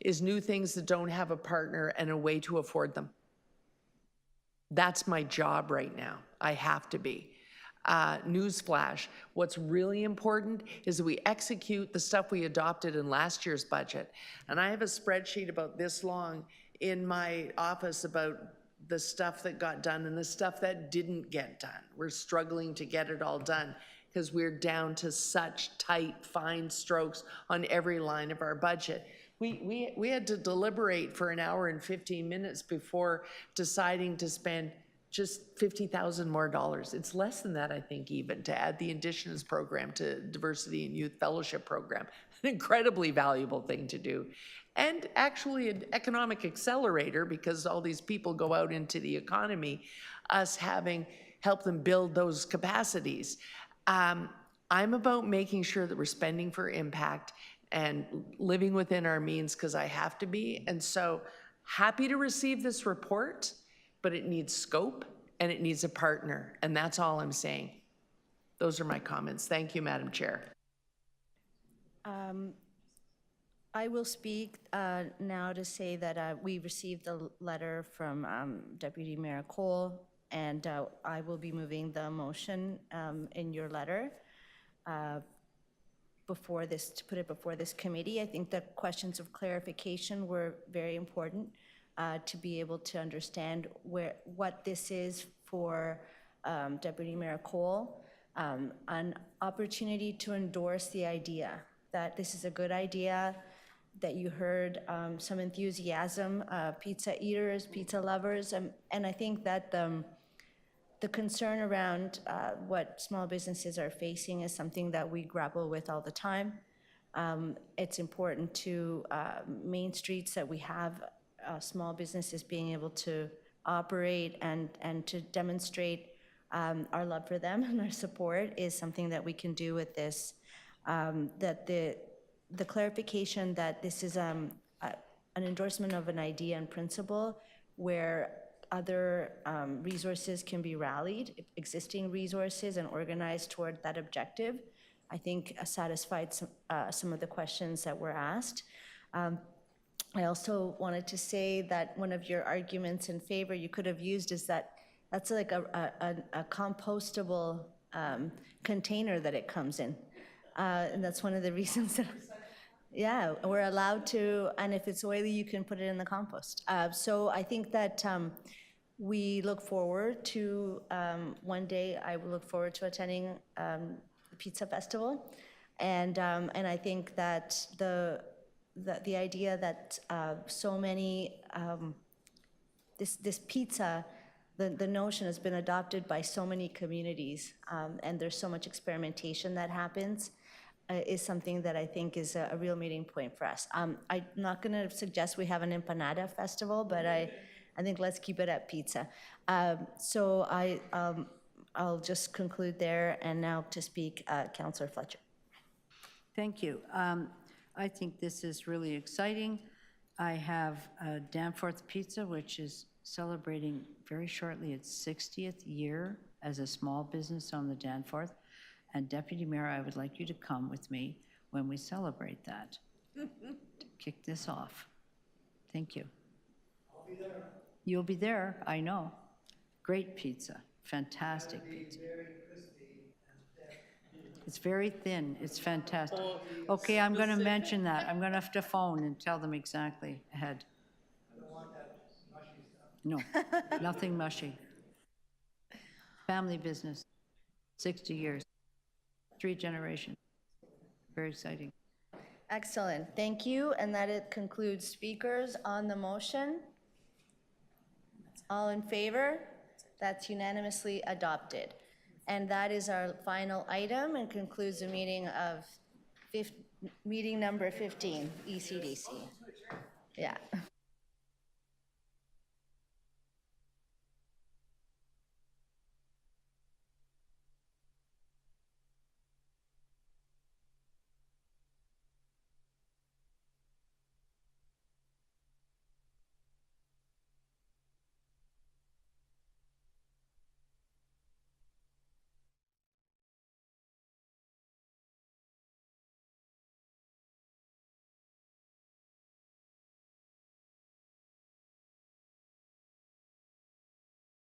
is new things that don't have a partner and a way to afford them. That's my job right now. I have to be. Newsflash, what's really important is that we execute the stuff we adopted in last year's budget. And I have a spreadsheet about this long in my office about the stuff that got done and the stuff that didn't get done. We're struggling to get it all done because we're down to such tight, fine strokes on every line of our budget. We had to deliberate for an hour and 15 minutes before deciding to spend just $50,000 more. It's less than that, I think, even, to add the Indigenous program to Diversity and Youth Fellowship program. An incredibly valuable thing to do. And actually an economic accelerator, because all these people go out into the economy, us having helped them build those capacities. I'm about making sure that we're spending for impact and living within our means, because I have to be. And so happy to receive this report, but it needs scope and it needs a partner. And that's all I'm saying. Those are my comments. Thank you, Madam Chair. I will speak now to say that we received a letter from Deputy Mayor Cole, and I will be moving the motion in your letter before this, to put it before this committee. I think the questions of clarification were very important to be able to understand what this is for Deputy Mayor Cole. An opportunity to endorse the idea that this is a good idea, that you heard some enthusiasm, pizza eaters, pizza lovers, and I think that the concern around what small businesses are facing is something that we grapple with all the time. It's important to main streets that we have small businesses being able to operate and to demonstrate our love for them and our support is something that we can do with this. That the clarification that this is an endorsement of an idea and principle where other resources can be rallied, existing resources, and organized toward that objective, I think satisfied some of the questions that were asked. I also wanted to say that one of your arguments in favor you could have used is that that's like a compostable container that it comes in. And that's one of the reasons that, yeah, we're allowed to, and if it's oily, you can put it in the compost. So I think that we look forward to, one day I will look forward to attending the Pizza Festival. And I think that the idea that so many, this pizza, the notion has been adopted by so many communities, and there's so much experimentation that happens. is something that I think is a real meeting point for us. I'm not going to suggest we have an empanada festival, but I think let's keep it at pizza. So I'll just conclude there, and now to speak, Councillor Fletcher. Thank you. I think this is really exciting. I have Danforth Pizza, which is celebrating very shortly its 60th year as a small business on the Danforth. And Deputy Mayor, I would like you to come with me when we celebrate that, to kick this off. Thank you. I'll be there. You'll be there, I know. Great pizza, fantastic pizza. It's very thin, it's fantastic. Okay, I'm going to mention that. I'm going to have to phone and tell them exactly ahead. I don't want that mushy stuff. No, nothing mushy. Family business, 60 years, 3 generations. Very exciting. Excellent, thank you. And that it concludes speakers on the motion. All in favor? That's unanimously adopted. And that is our final item and concludes the meeting of meeting number 15, ECDC. Yeah.